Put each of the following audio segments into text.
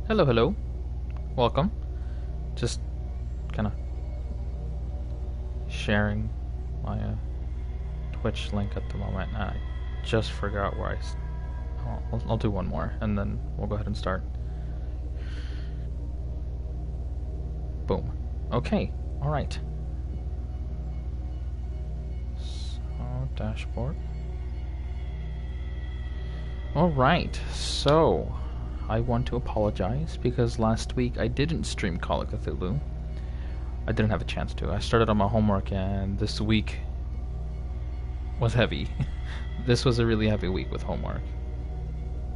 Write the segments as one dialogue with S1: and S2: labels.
S1: Hello, hello. Welcome. Just kind of sharing my Twitch link at the moment, and I just forgot where I'll do one more, and then we'll go ahead and start. Boom. Okay. All right. So, dashboard. All right. So, I want to apologize because last week I didn't stream Call of Cthulhu. I didn't have a chance to. I started on my homework, and this week was heavy. This was a really heavy week with homework,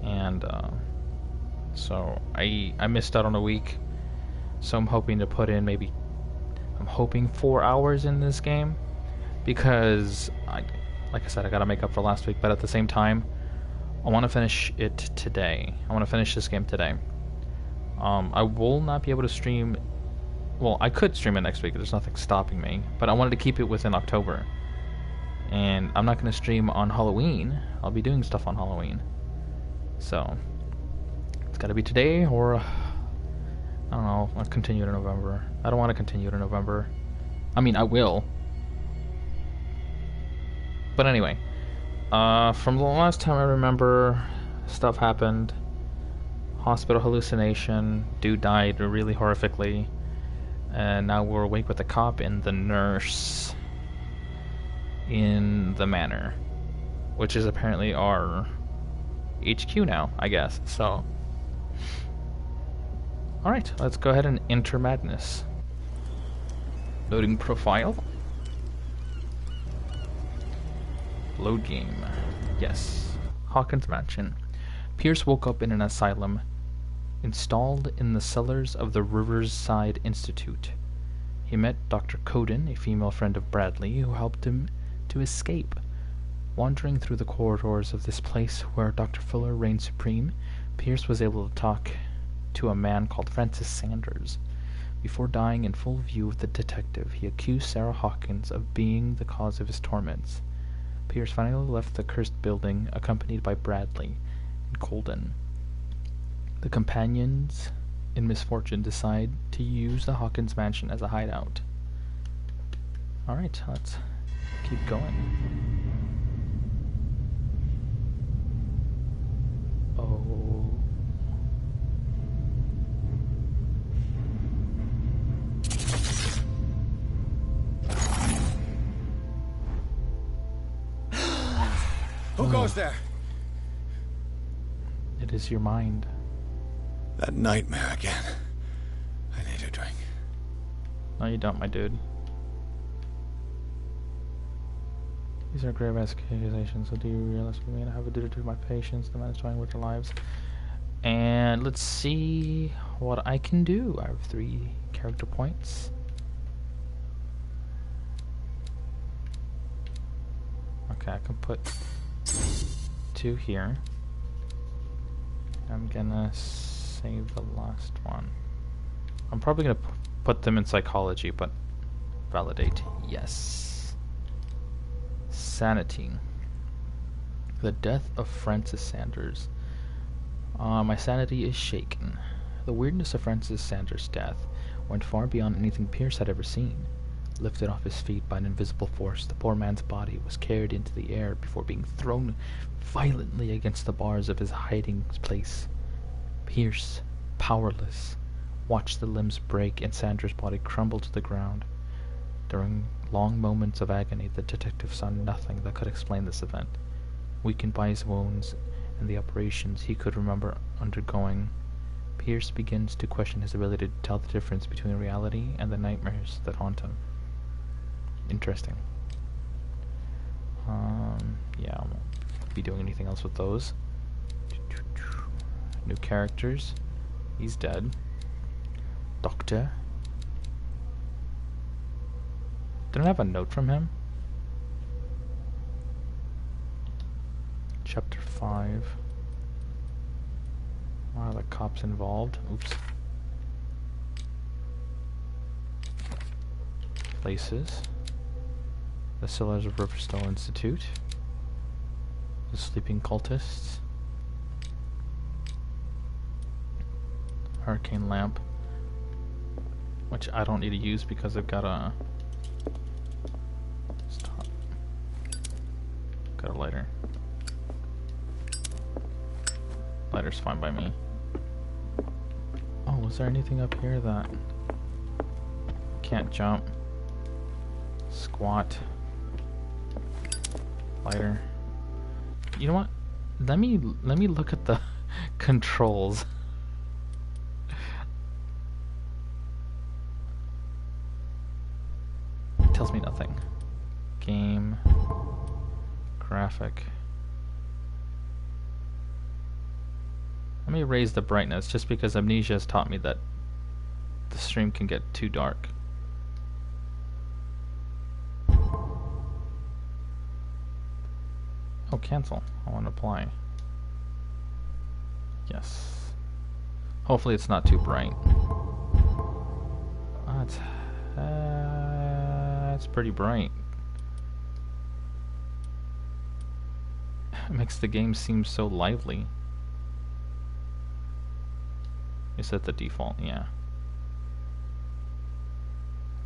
S1: and so I missed out on a week. So I'm hoping to put in I'm hoping 4 hours in this game, because like I said, I gotta make up for last week. But at the same time, I want to finish it today. I want to finish this game today. I will not be able to stream. Well, I could stream it next week. There's nothing stopping me. But I wanted to keep it within October. And I'm not going to stream on Halloween. I'll be doing stuff on Halloween. So, it's got to be today, or I don't know, I'll continue to November. I don't want to continue to November. I mean, I will. But anyway, from the last time I remember, stuff happened. Hospital hallucination. Dude died really horrifically. And now we're awake with the cop and the nurse in the manor, which is apparently our HQ now, I guess. So, alright, let's go ahead and enter madness. Loading profile. Load game. Yes. Hawkins Mansion. Pierce woke up in an asylum installed in the cellars of the Riverside Institute. He met Dr. Coden, a female friend of Bradley, who helped him to escape. Wandering through the corridors of this place where Dr. Fuller reigned supreme, Pierce was able to talk to a man called Francis Sanders. Before dying in full view of the detective, he accused Sarah Hawkins of being the cause of his torments. Pierce finally left the cursed building, accompanied by Bradley and Colden. The companions in misfortune decide to use the Hawkins mansion as a hideout. Alright, let's keep going. Oh.
S2: Who goes there?
S1: It is your mind.
S2: That nightmare again. I need a drink.
S1: No, you don't, my dude. These are grave accusations, so do you realize what I mean? I have a duty to my patients, the man is trying with their lives. And let's see what I can do. I have 3 character points. Okay, I can put 2 here. I'm gonna save the last one. I'm probably gonna put them in psychology, but validate. Yes. Sanity. The death of Francis Sanders. My sanity is shaken. The weirdness of Francis Sanders' death went far beyond anything Pierce had ever seen. Lifted off his feet by an invisible force, the poor man's body was carried into the air before being thrown violently against the bars of his hiding place. Pierce, powerless, watched the limbs break and Sanders' body crumble to the ground. During long moments of agony, the detective saw nothing that could explain this event. Weakened by his wounds and the operations he could remember undergoing, Pierce begins to question his ability to tell the difference between reality and the nightmares that haunt him. Interesting. Yeah, I won't be doing anything else with those. New characters. He's dead. Doctor. Didn't I have a note from him? Chapter 5. Are the cops involved? Oops. Places. The cellars of Riverstone Institute. The sleeping cultists. hurricane lamp, which I don't need to use because I've got a stop. Got a lighter. Lighter's fine by me. Oh, was there anything up here that can't jump? Squat. Lighter. You know what? Let me look at the controls. It tells me nothing. Game. Graphic. Let me raise the brightness just because Amnesia has taught me that the stream can get too dark. Oh, cancel. I want to apply. Yes. Hopefully it's not too bright. It's pretty bright. It makes the game seem so lively. You set the default, yeah.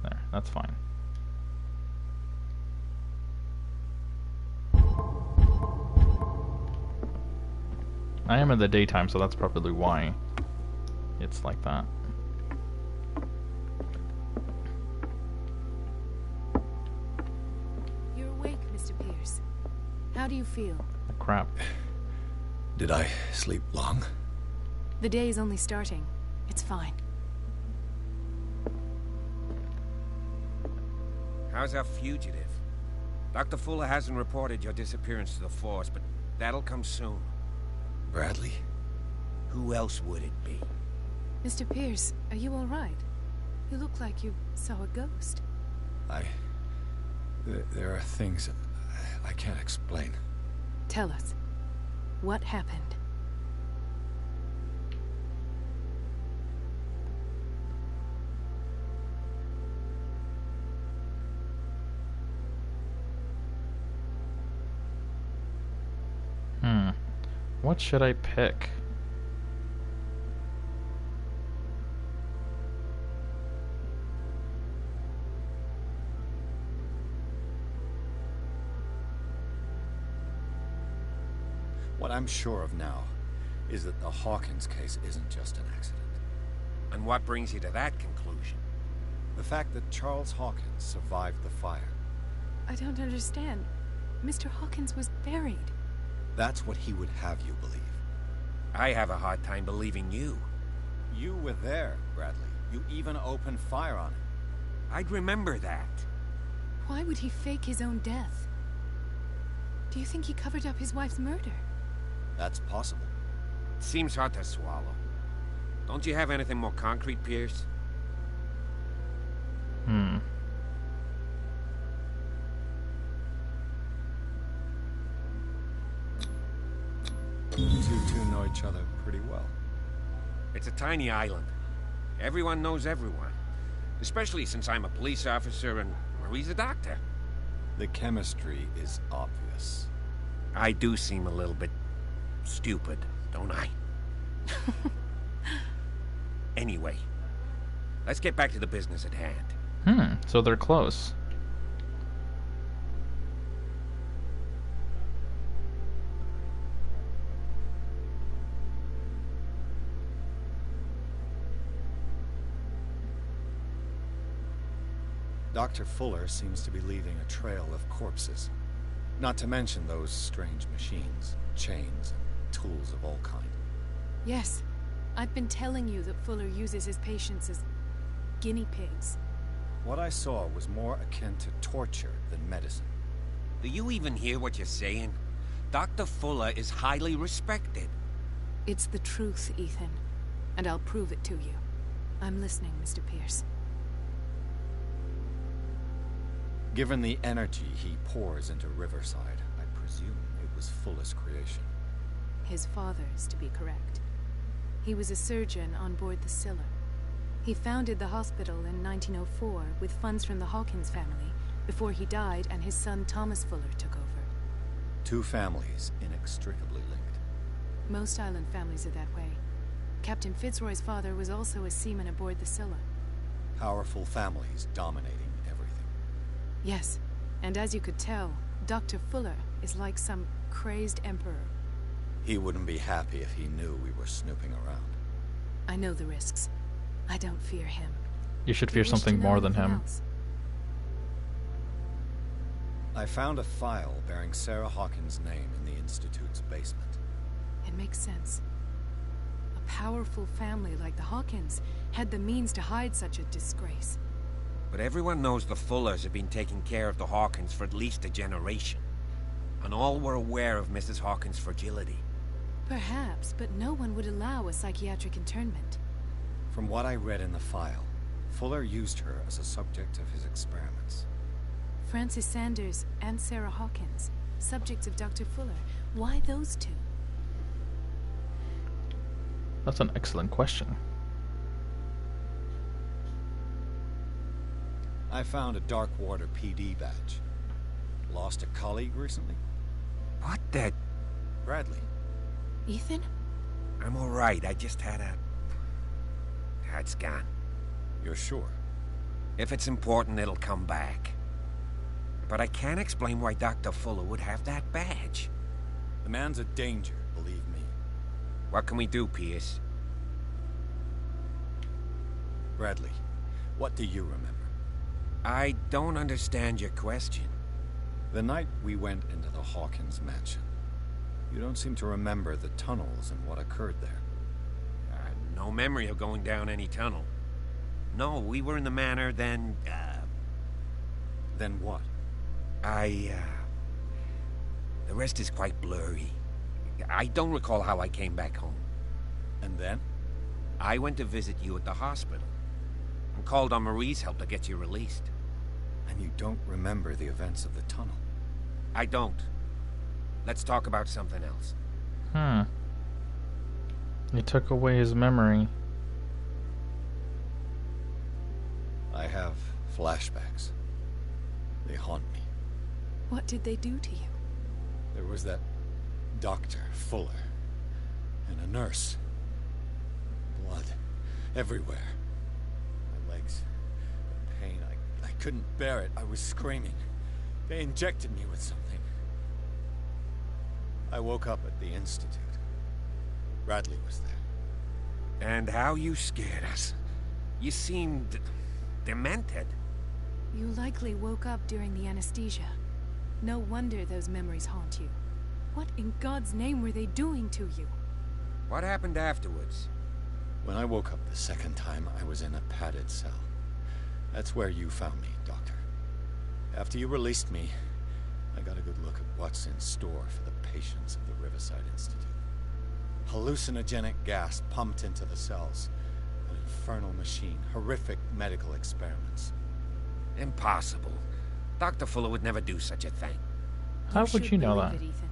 S1: There, that's fine. I am in the daytime, so that's probably why it's like that.
S3: You're awake, Mr. Pierce. How do you feel?
S1: Crap.
S2: Did I sleep long?
S3: The day is only starting. It's fine.
S4: How's our fugitive? Dr. Fuller hasn't reported your disappearance to the force, but that'll come soon.
S2: Bradley?
S4: Who else would it be?
S3: Mr. Pierce, are you all right? You look like you saw a ghost.
S2: There are things I can't explain.
S3: Tell us. What happened?
S1: What should I pick?
S2: What I'm sure of now is that the Hawkins case isn't just an accident.
S4: And what brings you to that conclusion?
S2: The fact that Charles Hawkins survived the fire.
S3: I don't understand. Mr. Hawkins was buried.
S2: That's what he would have you believe.
S4: I have a hard time believing you.
S2: You were there, Bradley. You even opened fire on him.
S4: I'd remember that.
S3: Why would he fake his own death? Do you think he covered up his wife's murder?
S2: That's possible.
S4: Seems hard to swallow. Don't you have anything more concrete, Pierce?
S2: You two know each other pretty well.
S4: It's a tiny island. Everyone knows everyone. Especially since I'm a police officer and Marie's a doctor.
S2: The chemistry is obvious.
S4: I do seem a little bit stupid, don't I? Anyway, let's get back to the business at hand.
S1: So they're close.
S2: Dr. Fuller seems to be leaving a trail of corpses. Not to mention those strange machines, chains, and tools of all kind.
S3: Yes. I've been telling you that Fuller uses his patients as guinea pigs.
S2: What I saw was more akin to torture than medicine.
S4: Do you even hear what you're saying? Dr. Fuller is highly respected.
S3: It's the truth, Ethan. And I'll prove it to you. I'm listening, Mr. Pierce.
S2: Given the energy he pours into Riverside, I presume it was Fuller's creation.
S3: His father's, to be correct. He was a surgeon on board the Scylla. He founded the hospital in 1904 with funds from the Hawkins family before he died and his son Thomas Fuller took over.
S2: Two families inextricably linked.
S3: Most island families are that way. Captain Fitzroy's father was also a seaman aboard the Scylla.
S2: Powerful families dominating everything.
S3: Yes, and as you could tell, Dr. Fuller is like some crazed emperor.
S2: He wouldn't be happy if he knew we were snooping around.
S3: I know the risks. I don't fear him.
S1: You should
S3: Do
S1: fear
S3: you wish to
S1: something
S3: know
S1: more than
S3: anything
S1: him.
S3: else?
S2: I found a file bearing Sarah Hawkins' name in the Institute's basement.
S3: It makes sense. A powerful family like the Hawkins had the means to hide such a disgrace.
S4: But everyone knows the Fullers have been taking care of the Hawkins for at least a generation. And all were aware of Mrs. Hawkins' fragility.
S3: Perhaps, but no one would allow a psychiatric internment.
S2: From what I read in the file, Fuller used her as a subject of his experiments.
S3: Francis Sanders and Sarah Hawkins, subjects of Dr. Fuller. Why those two?
S1: That's an excellent question.
S2: I found a Darkwater PD badge. Lost a colleague recently?
S4: What the...
S2: Bradley.
S3: Ethan?
S4: I'm alright, I just had a... It's gone.
S2: You're sure?
S4: If it's important, it'll come back. But I can't explain why Dr. Fuller would have that badge.
S2: The man's a danger, believe me.
S4: What can we do, Pierce?
S2: Bradley, what do you remember?
S4: I don't understand your question.
S2: The night we went into the Hawkins mansion, you don't seem to remember the tunnels and what occurred there.
S4: No memory of going down any tunnel. No, we were in the manor, then,
S2: Then what?
S4: The rest is quite blurry. I don't recall how I came back home.
S2: And then?
S4: I went to visit you at the hospital, and called on Marie's help to get you released.
S2: And you don't remember the events of the tunnel?
S4: I don't. Let's talk about something else.
S1: You took away his memory.
S2: I have flashbacks. They haunt me.
S3: What did they do to you?
S2: There was that Dr. Fuller, and a nurse. Blood everywhere. My legs, the pain, I couldn't bear it. I was screaming. They injected me with something. I woke up at the Institute. Bradley was there.
S4: And how you scared us. You seemed... demented.
S3: You likely woke up during the anesthesia. No wonder those memories haunt you. What in God's name were they doing to you?
S4: What happened afterwards?
S2: When I woke up the second time, I was in a padded cell. That's where you found me, Doctor. After you released me, I got a good look at what's in store for the patients of the Riverside Institute. Hallucinogenic gas pumped into the cells. An infernal machine. Horrific medical experiments.
S4: Impossible. Dr. Fuller would never do such a thing.
S1: How would you know that?
S3: Believe it, Ethan.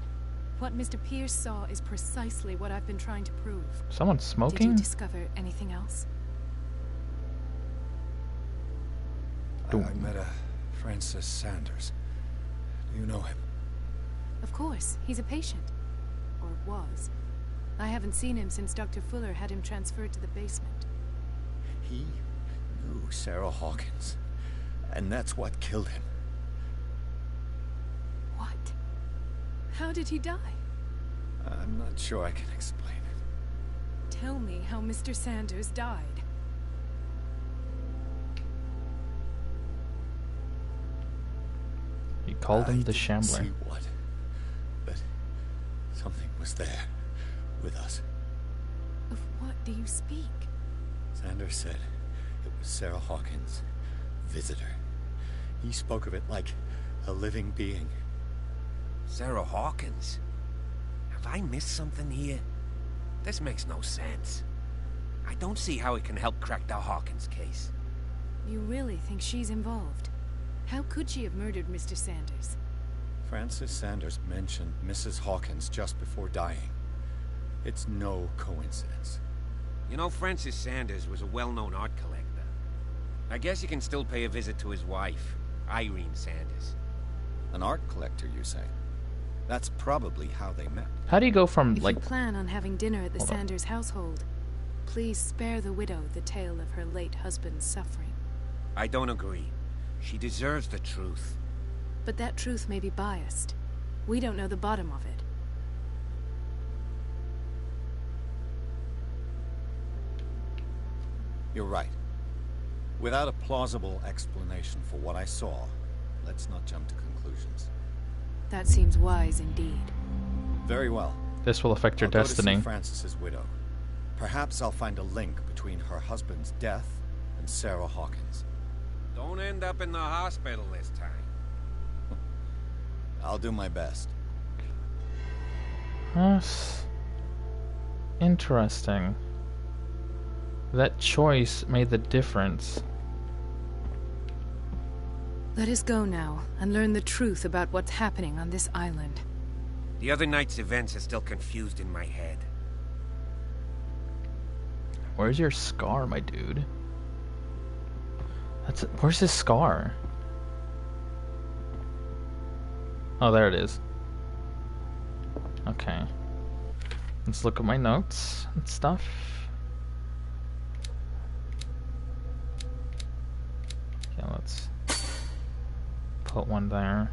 S3: What Mr. Pierce saw is precisely what I've been trying to prove.
S1: Someone's
S3: Did
S1: smoking?
S3: you discover anything else?
S2: I met a Francis Sanders. Do you know him?
S3: Of course, he's a patient. Or was. I haven't seen him since Dr. Fuller had him transferred to the basement.
S2: He knew Sarah Hawkins. And that's what killed him.
S3: What? How did he die?
S2: I'm not sure I can explain it.
S3: Tell me how Mr. Sanders died.
S1: He called him the
S2: didn't
S1: Shambler.
S2: see what, but something was there with us.
S3: Of what do you speak?
S2: Sanders said it was Sarah Hawkins' visitor. He spoke of it like a living being.
S4: Sarah Hawkins? Have I missed something here? This makes no sense. I don't see how it can help crack the Hawkins case.
S3: You really think she's involved? How could she have murdered Mr. Sanders?
S2: Francis Sanders mentioned Mrs. Hawkins just before dying. It's no coincidence.
S4: You know, Francis Sanders was a well-known art collector. I guess you can still pay a visit to his wife, Irene Sanders.
S2: An art collector, you say? That's probably how they met.
S1: How do you go from,
S3: If
S1: like...
S3: you plan on having dinner at the
S1: Hold on.
S3: Sanders household, Please spare the widow the tale of her late husband's suffering.
S4: I don't agree. She deserves the truth.
S3: But that truth may be biased. We don't know the bottom of it.
S2: You're right. Without a plausible explanation for what I saw, let's not jump to conclusions.
S3: That seems wise indeed.
S2: Very well.
S1: This will affect your
S2: I'll
S1: destiny.
S2: Go to see Francis's widow. Perhaps I'll find a link between her husband's death and Sarah Hawkins.
S4: Don't end up in the hospital this time.
S2: I'll do my best.
S1: That's interesting. That choice made the difference.
S3: Let us go now and learn the truth about what's happening on this island.
S4: The other night's events are still confused in my head.
S1: Where's your scar, my dude? Where's his scar? Oh, there it is. Okay. Let's look at my notes and stuff. Okay, let's put one there.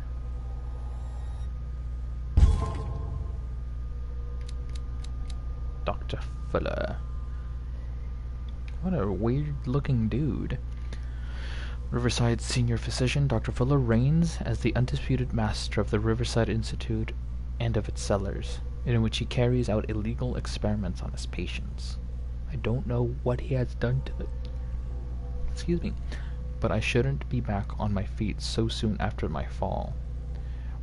S1: Dr. Fuller. What a weird-looking dude. Riverside senior physician Dr. Fuller reigns as the undisputed master of the Riverside Institute and of its cellars, in which he carries out illegal experiments on his patients. I don't know what he has done to them. Excuse me. But I shouldn't be back on my feet so soon after my fall.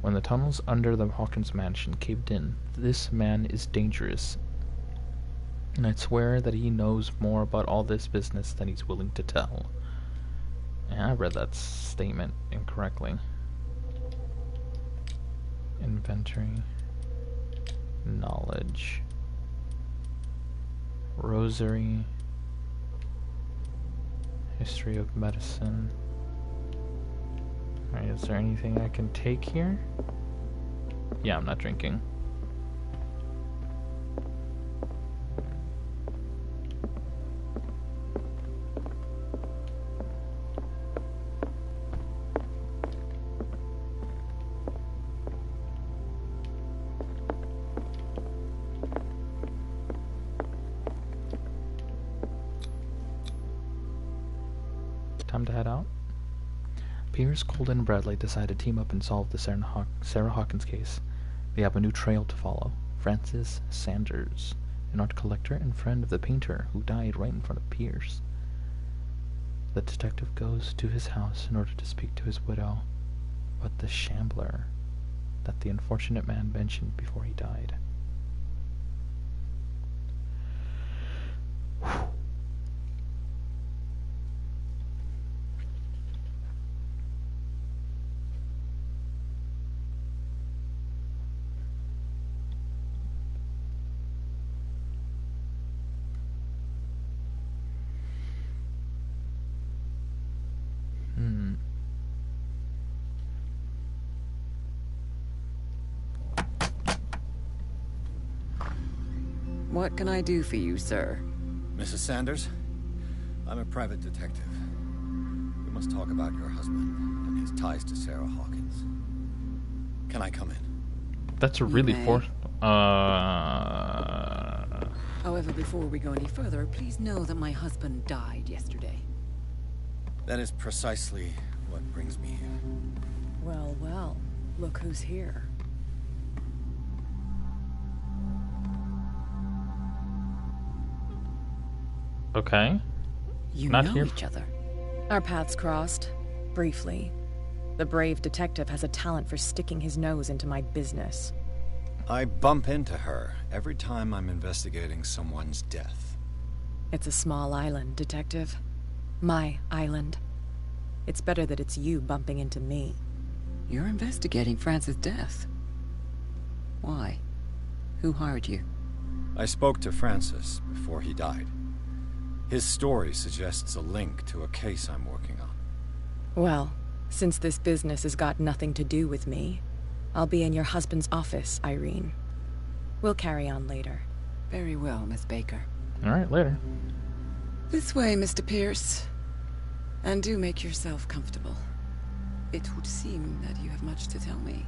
S1: When the tunnels under the Hawkins mansion caved in, this man is dangerous, and I'd swear that he knows more about all this business than he's willing to tell. Yeah, I read that statement incorrectly. Inventory. Knowledge. Rosary. History of medicine. Alright, is there anything I can take here? Yeah, I'm not drinking. Time to head out. Pierce, Colden, and Bradley decide to team up and solve the Sarah Hawkins case. They have a new trail to follow. Francis Sanders, an art collector and friend of the painter who died right in front of Pierce. The detective goes to his house in order to speak to his widow, but the shambler that the unfortunate man mentioned before he died.
S5: What can I do for you, sir?
S2: Mrs. Sanders, I'm a private detective. We must talk about your husband and his ties to Sarah Hawkins. Can I come in?
S1: That's a really
S5: However, before we go any further, please know that my husband died yesterday.
S2: That is precisely what brings me here.
S5: Well, well, look who's here.
S1: Okay.
S5: You
S1: Not
S5: know
S1: here.
S5: each other.
S6: Our paths crossed, briefly. The brave detective has a talent for sticking his nose into my business.
S2: I bump into her every time I'm investigating someone's death.
S6: It's a small island, detective. My island. It's better that it's you bumping into me.
S5: You're investigating Francis' death. Why? Who hired you?
S2: I spoke to Francis before he died. His story suggests a link to a case I'm working on.
S6: Well, since this business has got nothing to do with me, I'll be in your husband's office, Irene. We'll carry on later.
S5: Very well, Miss Baker.
S1: Alright, later.
S5: This way, Mr. Pierce. And do make yourself comfortable. It would seem that you have much to tell me.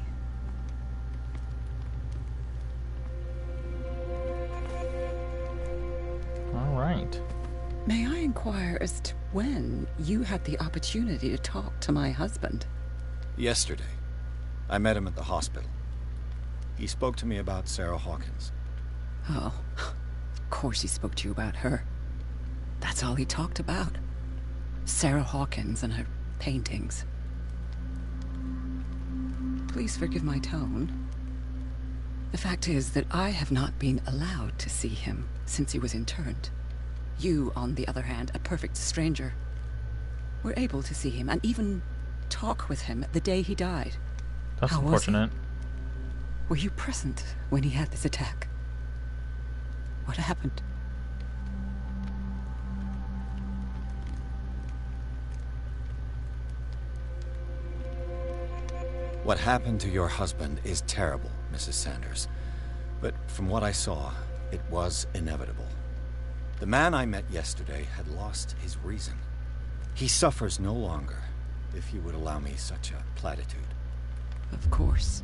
S1: Alright.
S5: May I inquire as to when you had the opportunity to talk to my husband?
S2: Yesterday. I met him at the hospital. He spoke to me about Sarah Hawkins.
S5: Oh, of course he spoke to you about her. That's all he talked about. Sarah Hawkins and her paintings. Please forgive my tone. The fact is that I have not been allowed to see him since he was interned. You, on the other hand, a perfect stranger, were able to see him and even talk with him the day he died.
S1: That's
S5: How was he?
S1: unfortunate.
S5: Were you present when he had this attack? What happened?
S2: What happened to your husband is terrible, Mrs. Sanders. But from what I saw, it was inevitable. The man I met yesterday had lost his reason. He suffers no longer, if you would allow me such a platitude.
S5: Of course.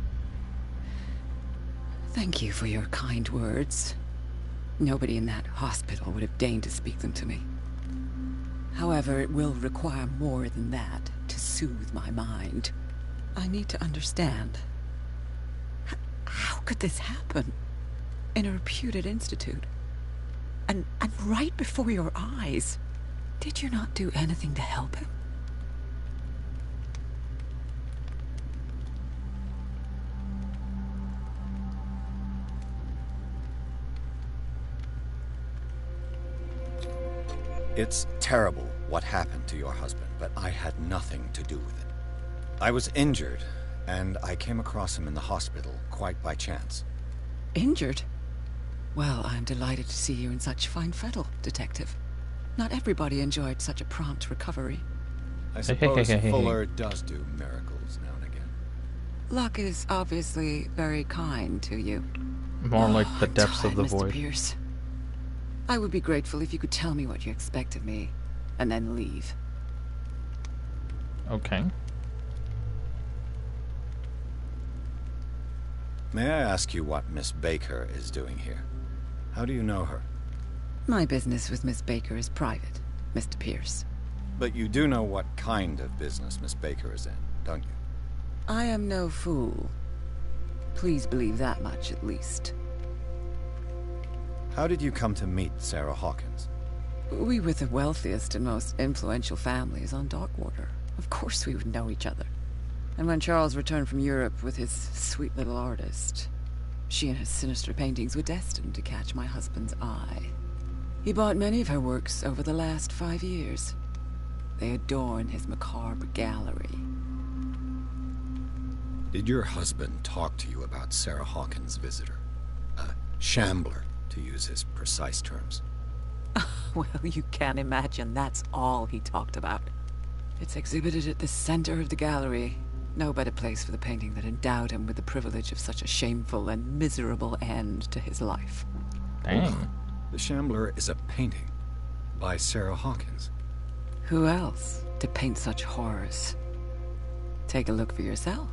S5: Thank you for your kind words. Nobody in that hospital would have deigned to speak them to me. However, it will require more than that to soothe my mind. I need to understand. How could this happen? In a reputed institute? And right before your eyes? Did you not do anything to help him?
S2: It's terrible what happened to your husband, but I had nothing to do with it. I was injured, and I came across him in the hospital quite by chance.
S5: Injured? Well, I'm delighted to see you in such fine fettle, Detective. Not everybody enjoyed such a prompt recovery.
S2: I suppose Fuller does do miracles now and again.
S5: Luck is obviously very kind to you.
S1: More like the
S5: I'm
S1: depths of
S5: tired,
S1: the
S5: Mr.
S1: void.
S5: Pierce. I would be grateful if you could tell me what you expect of me, and then leave.
S1: Okay.
S2: May I ask you what Miss Baker is doing here? How do you know her?
S5: My business with Miss Baker is private, Mr. Pierce.
S2: But you do know what kind of business Miss Baker is in, don't you?
S5: I am no fool. Please believe that much, at least.
S2: How did you come to meet Sarah Hawkins?
S5: We were the wealthiest and most influential families on Darkwater. Of course we would know each other. And when Charles returned from Europe with his sweet little artist, she and her sinister paintings were destined to catch my husband's eye. He bought many of her works over the last 5 years. They adorn his macabre gallery.
S2: Did your husband talk to you about Sarah Hawkins' visitor? A shambler, to use his precise terms.
S5: Well, you can imagine that's all he talked about. It's exhibited at the center of the gallery. No better place for the painting that endowed him with the privilege of such a shameful and miserable end to his life.
S1: Dang.
S2: The Shambler is a painting by Sarah Hawkins.
S5: Who else to paint such horrors? Take a look for yourself,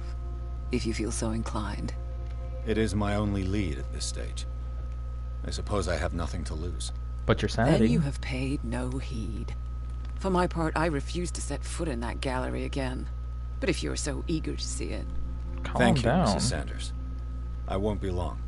S5: if you feel so inclined.
S2: It is my only lead at this stage. I suppose I have nothing to lose.
S1: But your sanity.
S5: Then you have paid no heed. For my part, I refuse to set foot in that gallery again. But if you're so eager to see it...
S1: Calm
S2: Thank you,
S1: down.
S2: Mrs. Sanders. I won't be long.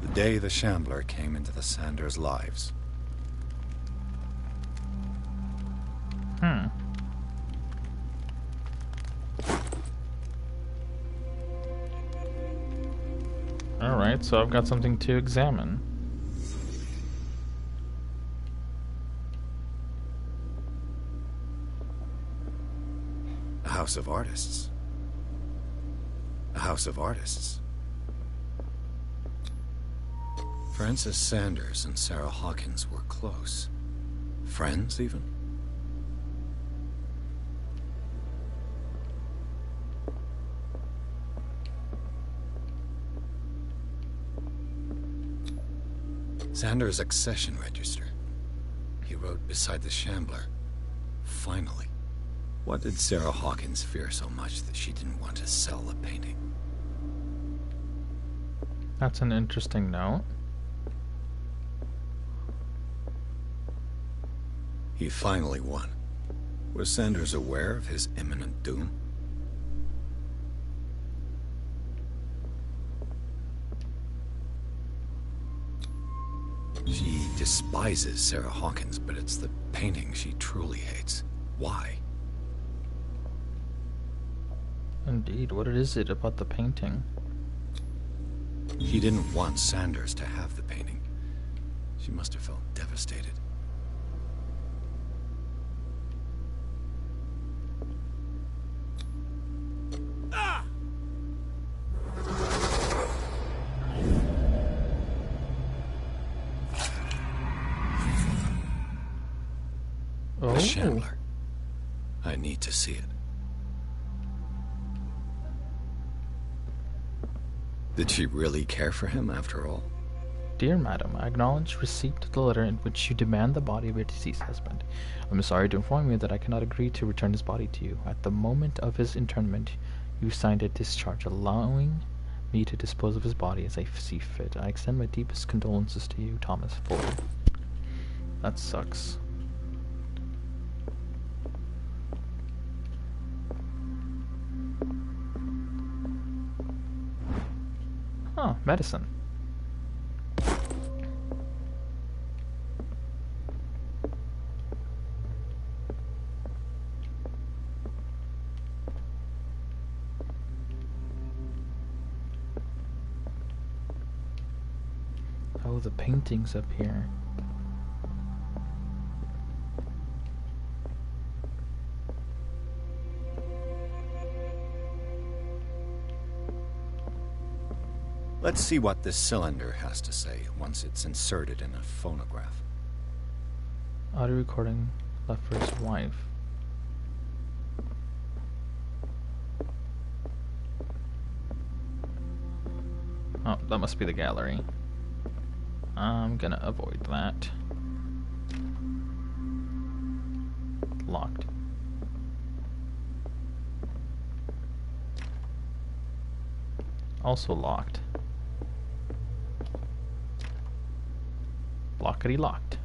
S2: The day the Shambler came into the Sanders' lives.
S1: Alright, so I've got something to examine.
S2: A house of artists. A house of artists. Francis Sanders and Sarah Hawkins were close. Friends, even? Sanders' accession register. He wrote beside the Shambler, "Finally." What did Sarah Hawkins fear so much that she didn't want to sell the painting?
S1: That's an interesting note.
S2: He finally won. Was Sanders aware of his imminent doom? She despises Sarah Hawkins, but it's the painting she truly hates. Why?
S1: Indeed, what is it about the painting?
S2: He didn't want Sanders to have the painting. She must have felt devastated.
S1: Oh.
S2: The Shambler. I need to see it. Did she really care for him after all?
S1: Dear Madam, I acknowledge receipt of the letter in which you demand the body of your deceased husband. I am sorry to inform you that I cannot agree to return his body to you. At the moment of his interment, you signed a discharge allowing me to dispose of his body as I see fit. I extend my deepest condolences to you, Thomas Fuller. That sucks. Huh, medicine. Oh, the paintings up here.
S2: Let's see what this cylinder has to say once it's inserted in a phonograph.
S1: Audio recording left for his wife. Oh, that must be the gallery. I'm gonna avoid that. Locked. Also locked. Lockety locked.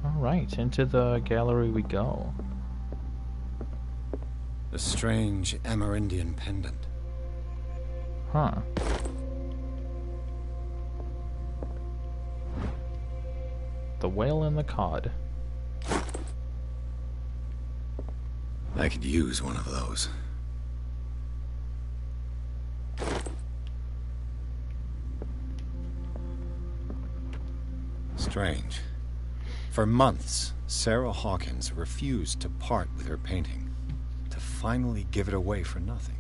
S1: Alright, into the gallery we go.
S2: A strange Amerindian pendant.
S1: Huh. The whale and the cod.
S2: I could use one of those. Strange. For months, Sarah Hawkins refused to part with her painting, to finally give it away for nothing.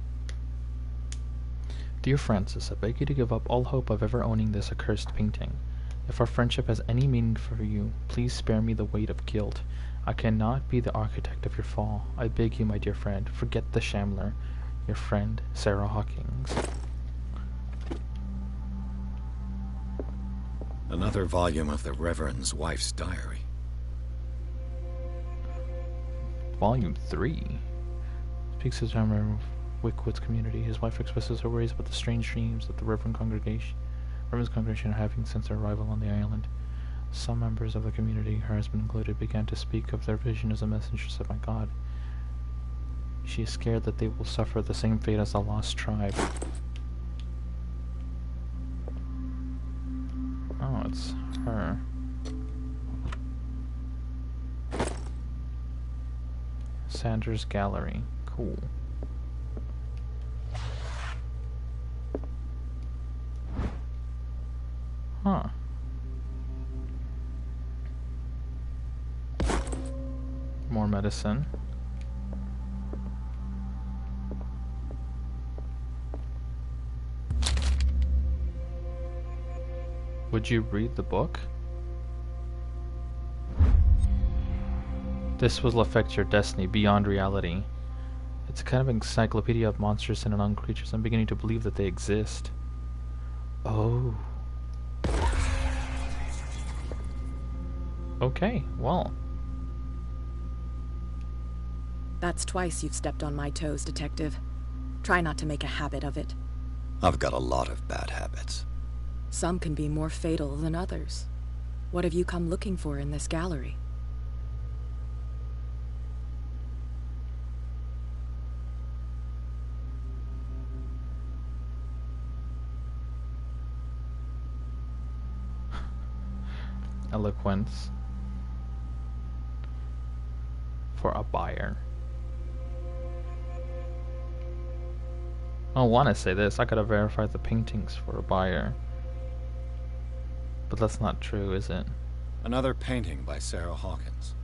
S1: Dear Francis, I beg you to give up all hope of ever owning this accursed painting. If our friendship has any meaning for you, please spare me the weight of guilt. I cannot be the architect of your fall. I beg you, my dear friend, forget the Shambler. Your friend, Sarah Hawkins.
S2: Another volume of the Reverend's wife's diary.
S1: Volume 3. Speaks to the member of Wickwood's community. His wife expresses her worries about the strange dreams that the Reverend's congregation are having since their arrival on the island. Some members of the community, her husband included, began to speak of their vision as a messenger sent by God. She is scared that they will suffer the same fate as the lost tribe. Oh, it's her. Sanders Gallery. Cool. Huh. More medicine. Would you read the book? This will affect your destiny beyond reality. It's a kind of encyclopedia of monsters and unknown creatures. I'm beginning to believe that they exist. Oh. Okay, well.
S6: That's twice you've stepped on my toes, Detective. Try not to make a habit of it.
S2: I've got a lot of bad habits.
S6: Some can be more fatal than others. What have you come looking for in this gallery?
S1: Eloquence. For a buyer. I want to say this. I gotta verify the paintings for a buyer. But that's not true, is it?
S2: Another painting by Sarah Hawkins.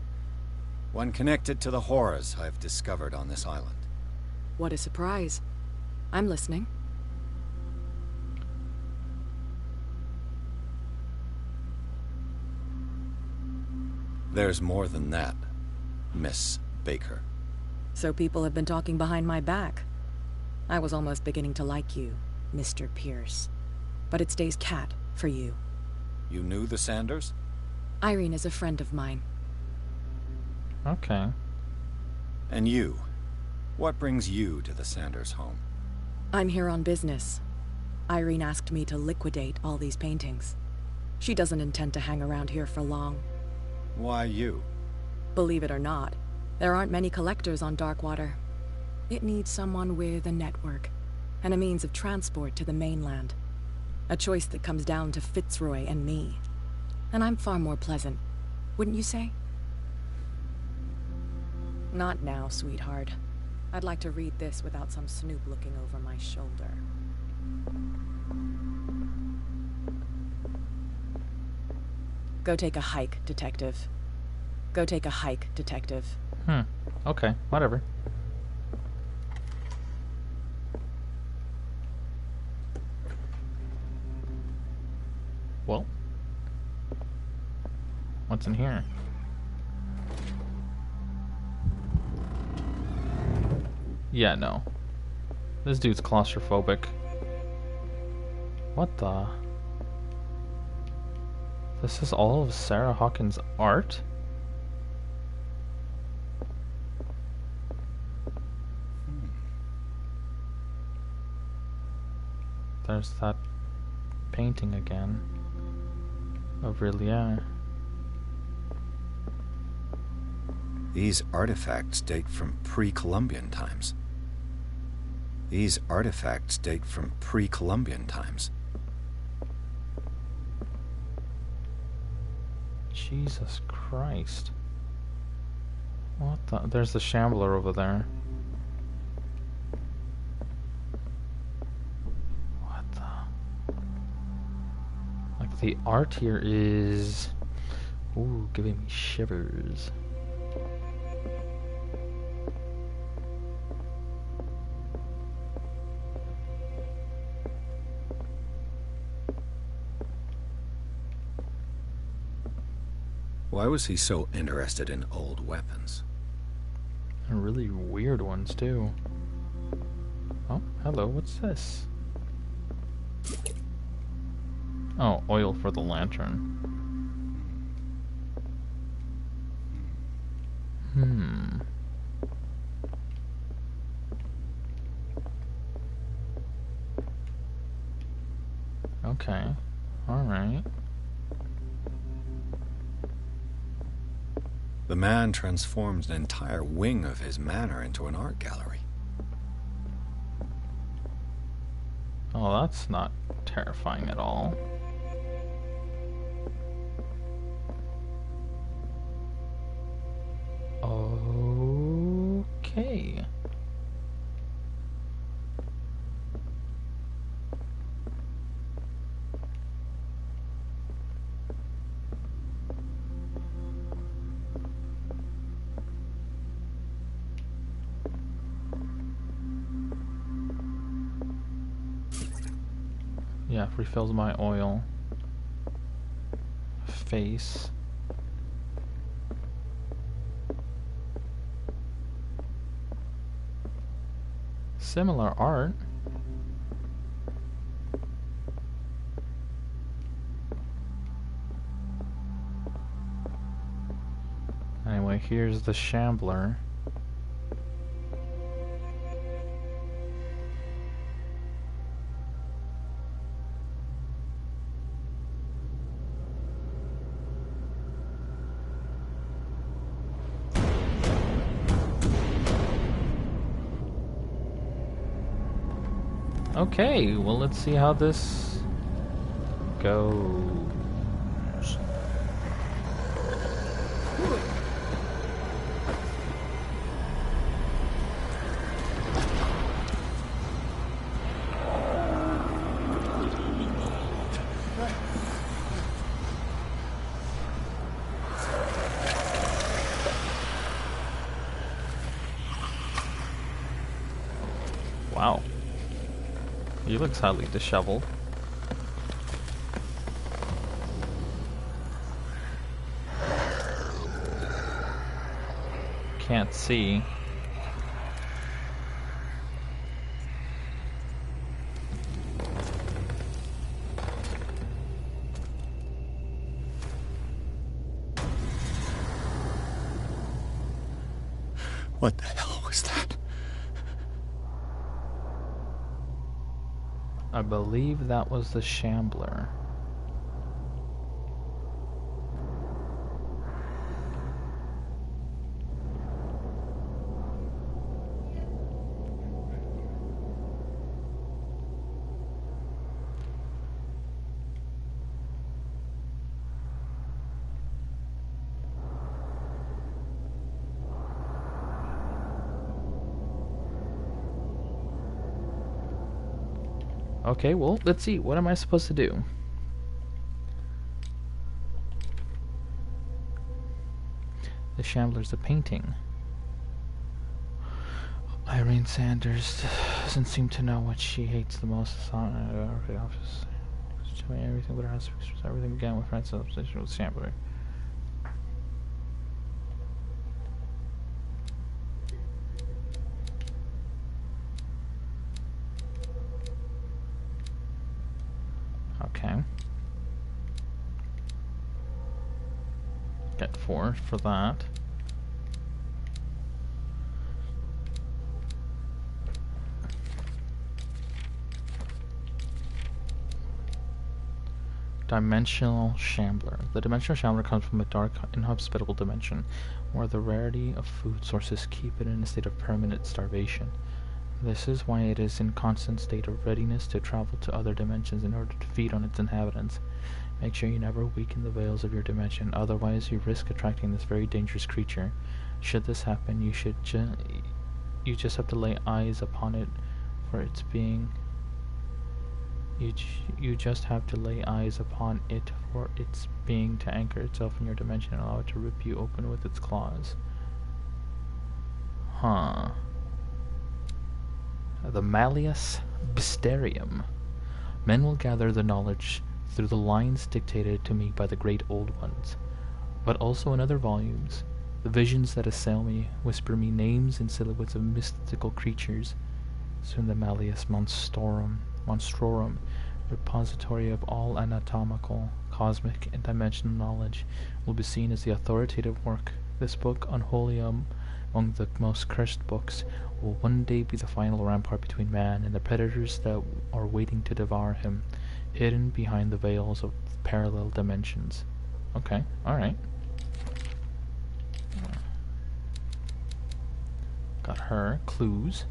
S2: One connected to the horrors I've discovered on this island.
S6: What a surprise. I'm listening.
S2: There's more than that, Miss Baker.
S6: So people have been talking behind my back. I was almost beginning to like you, Mr. Pierce. But it stays cat for you.
S2: You knew the Sanders?
S6: Irene is a friend of mine.
S1: Okay.
S2: And you? What brings you to the Sanders home?
S6: I'm here on business. Irene asked me to liquidate all these paintings. She doesn't intend to hang around here for long.
S2: Why you?
S6: Believe it or not, there aren't many collectors on Darkwater. It needs someone with a network, and a means of transport to the mainland. A choice that comes down to Fitzroy and me. And I'm far more pleasant, wouldn't you say? Not now, sweetheart. I'd like to read this without some snoop looking over my shoulder. Go take a hike, Detective. Go take a hike, Detective.
S1: Okay, whatever. Well. What's in here? Yeah, no. This dude's claustrophobic. What the? This is all of Sarah Hawkins' art? There's that painting again of Rillier.
S2: These artifacts date from pre-Columbian times. These artifacts date from pre-Columbian times.
S1: Jesus Christ. What the? There's the Shambler over there. What the? Like, the art here is... Ooh, giving me shivers.
S2: Why was he so interested in old weapons?
S1: And really weird ones, too. Oh, hello, what's this? Oh, oil for the lantern. Okay, alright.
S2: The man transformed an entire wing of his manor into an art gallery.
S1: Oh, that's not terrifying at all. Okay. Yeah, refills my oil. face. Similar art. Anyway, here's the Shambler. Okay, well, let's see how this goes. Wow. He looks highly disheveled. Can't see.
S2: What the hell was that?
S1: I believe that was the Shambler. Okay, well, let's see. What am I supposed to do? The Shambler's a painting. Irene Sanders doesn't seem to know what she hates the most. The office. Tell me everything but her house. Everything began with Francis' obsession with Shambler. Okay. Get 4 for that. Dimensional Shambler. The dimensional Shambler comes from a dark, inhospitable dimension, where the rarity of food sources keep it in a state of permanent starvation. This is why it is in constant state of readiness to travel to other dimensions in order to feed on its inhabitants. Make sure you never weaken the veils of your dimension, otherwise you risk attracting this very dangerous creature. Should this happen, you just have to lay eyes upon it for its being. You just have to lay eyes upon it for its being to anchor itself in your dimension and allow it to rip you open with its claws. Huh. The Malleus Mysterium. Men will gather the knowledge through the lines dictated to me by the great old ones, but also in other volumes. The visions that assail me whisper me names and silhouettes of mystical creatures. Soon the Malleus Monstrorum, repository of all anatomical, cosmic, and dimensional knowledge, will be seen as the authoritative work. This book, unholy among the most cursed books, will one day be the final rampart between man and the predators that are waiting to devour him, hidden behind the veils of parallel dimensions. Okay, alright. Got her. Clues.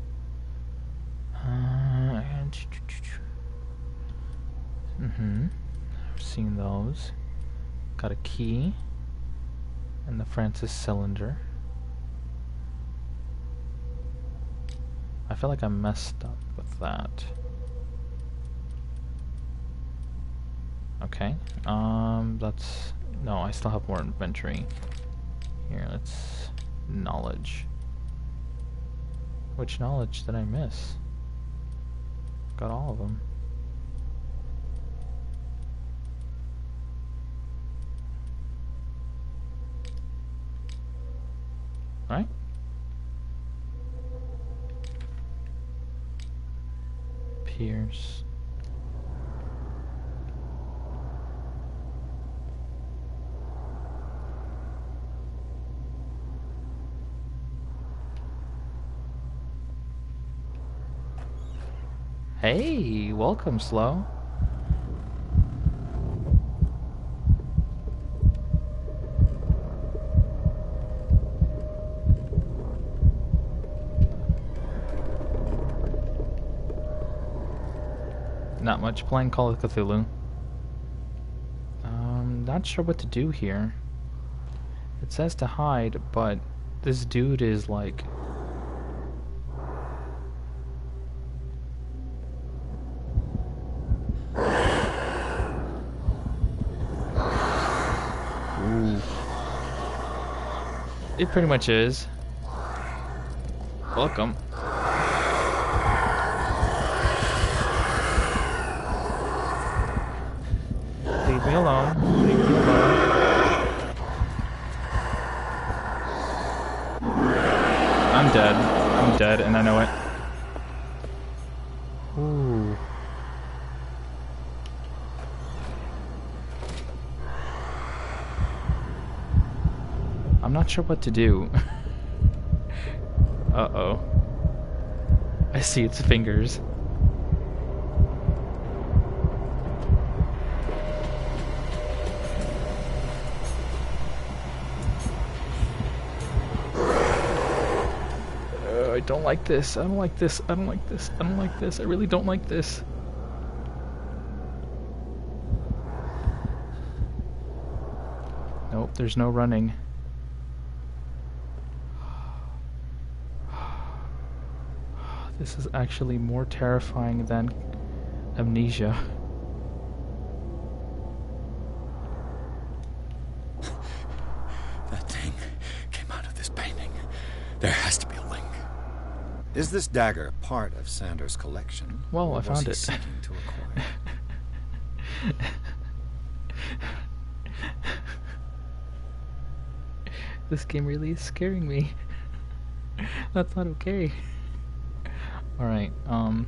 S1: I've seen those. Got a key. And the Francis cylinder. I feel like I messed up with that. Okay. That's... No, I still have more inventory. Here, let's... Knowledge. Which knowledge did I miss? Got all of them. right? Pierce. Hey, welcome, Slow. Not much, playing Call of Cthulhu. Not sure what to do here. It says to hide, but this dude is like... Ooh. It pretty much is. Welcome. Leave me alone. Leave me alone. I'm dead. I'm dead, and I know it. Ooh. I'm not sure what to do. Uh-oh. I see its fingers. I don't like this. I don't like this. I don't like this. I don't like this. I really don't like this. Nope, there's no running. This is actually more terrifying than Amnesia.
S2: That thing came out of this painting. There has to be a link. Is this dagger part of Sanders' collection?
S1: Well, I found it.
S2: Seeking to acquire it?
S1: This game really is scaring me. That's not okay. Alright, oh,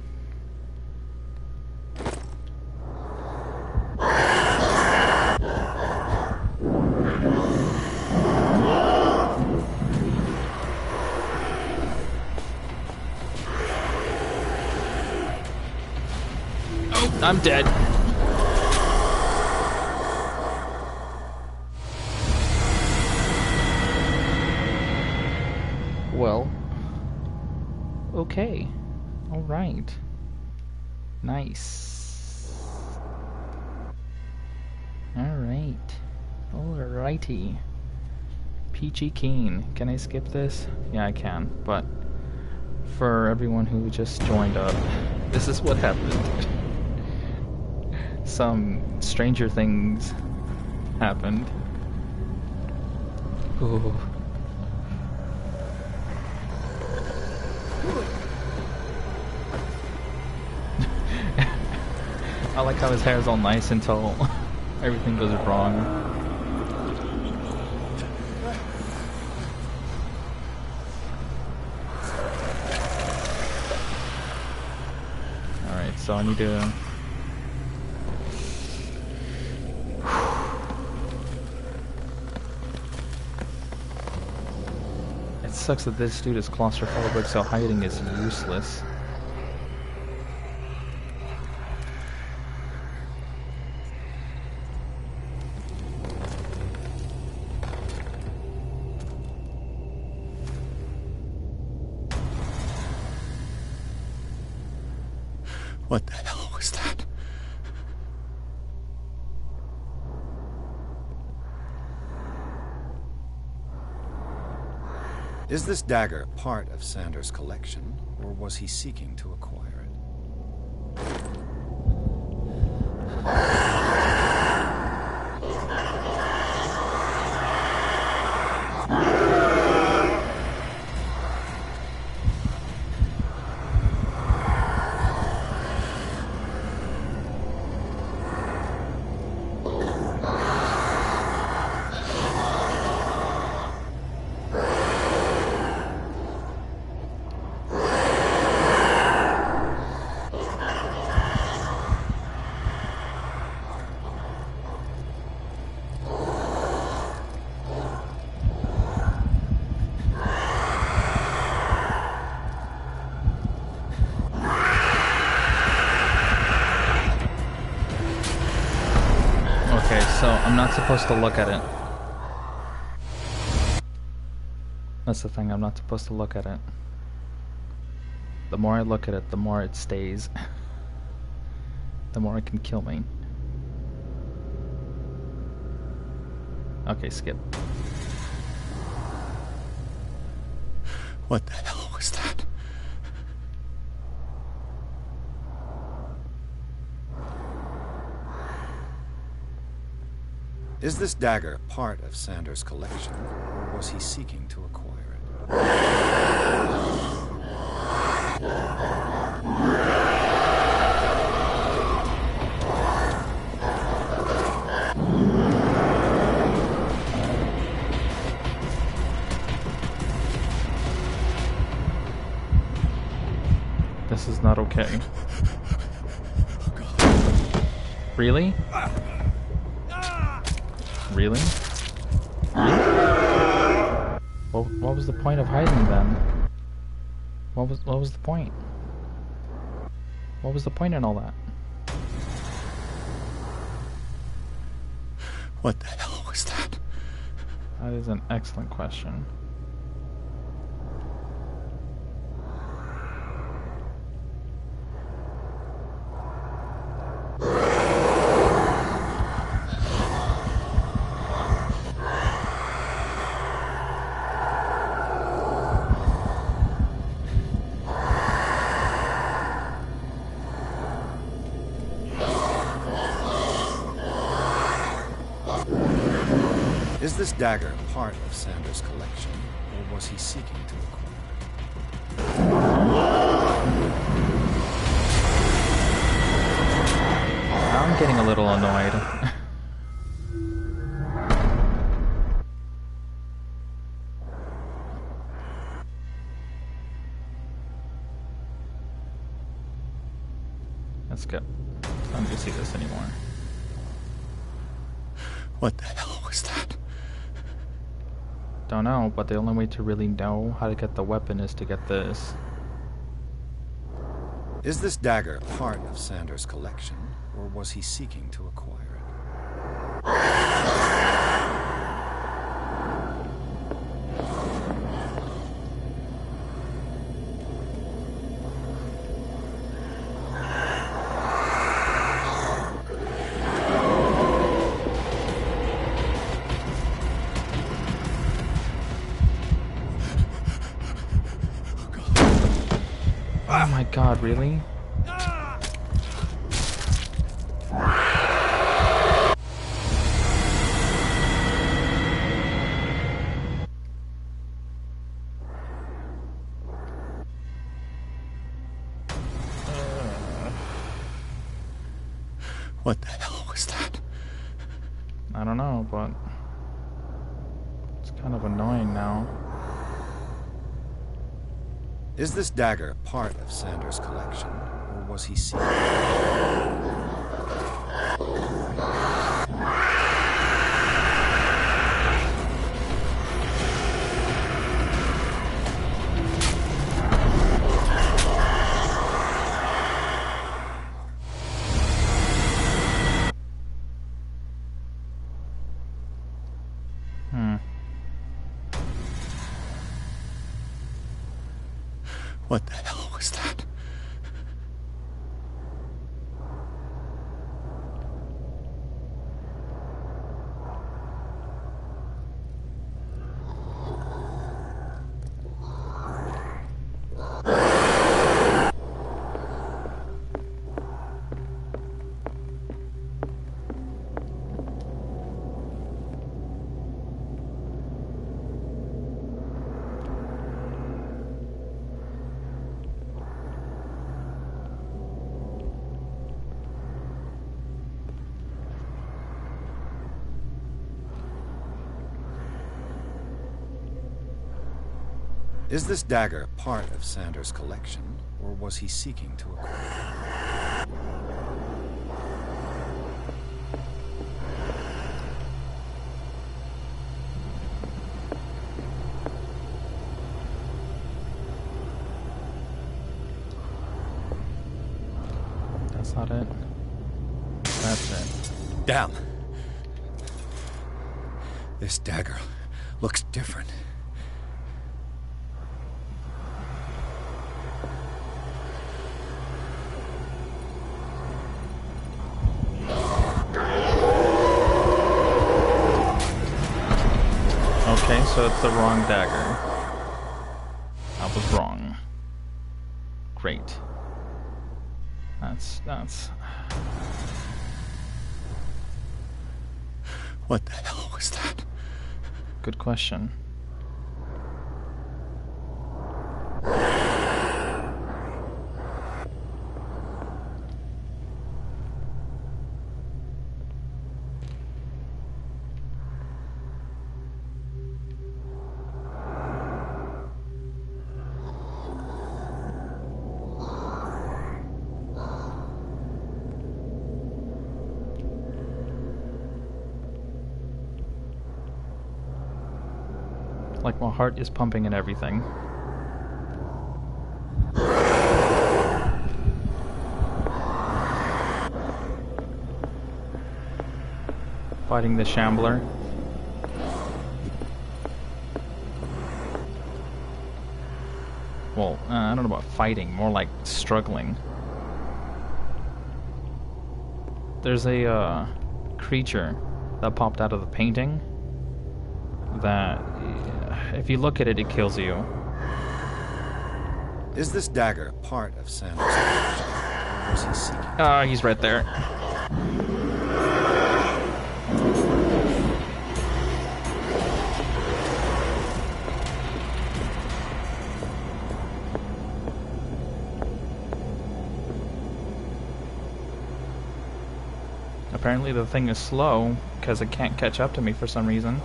S1: I'm dead. Well, okay. Alright. Nice. Alright. Alrighty. Peachy Keen. Can I skip this? Yeah, I can, but for everyone who just joined up, this is what happened. Some stranger things happened. Ooh. I like how his hair is all nice until everything goes wrong. Alright, so I need to... It sucks that this dude is claustrophobic, so hiding is useless.
S2: What the hell was that? Is this dagger part of Sanders' collection, or was he seeking to acquire it?
S1: So I'm not supposed to look at it. That's the thing, I'm not supposed to look at it. The more I look at it, the more it stays. The more it can kill me. Okay, skip.
S2: What the hell was that? Is this dagger part of Sanders' collection, or was he seeking to acquire it?
S1: This is not okay. Really? Really? What was the point of hiding then? What was the point? What was the point in all that?
S2: What the hell was that?
S1: That is an excellent question.
S2: Is this dagger part of Sanders' collection, or was he seeking to acquire it?
S1: I'm getting a little annoyed. Let's go. I don't need to see this anymore.
S2: What the hell was that?
S1: Don't know, but the only way to really know how to get the weapon is to get this.
S2: Is this dagger part of Sanders' collection, or was he seeking to acquire it?
S1: Oh my god, really?
S2: What the hell was that?
S1: I don't know, but it's kind of annoying now.
S2: Is this dagger part of Sanders' collection, or was he seeking? What the hell was that? Is this dagger part of Sanders' collection, or was he seeking to acquire it?
S1: That's not it. That's it.
S2: Down. This dagger looks different.
S1: Okay, so it's the wrong dagger. I was wrong. Great. That's...
S2: What the hell was that?
S1: Good question. Like my heart is pumping and everything. Fighting the Shambler. Well, I don't know about fighting, more like struggling. There's a creature that popped out of the painting that, if you look at it, it kills you.
S2: Is this dagger part of Sanders' collection? Or was he seeking?
S1: He's right there. Apparently the thing is slow because it can't catch up to me for some reason.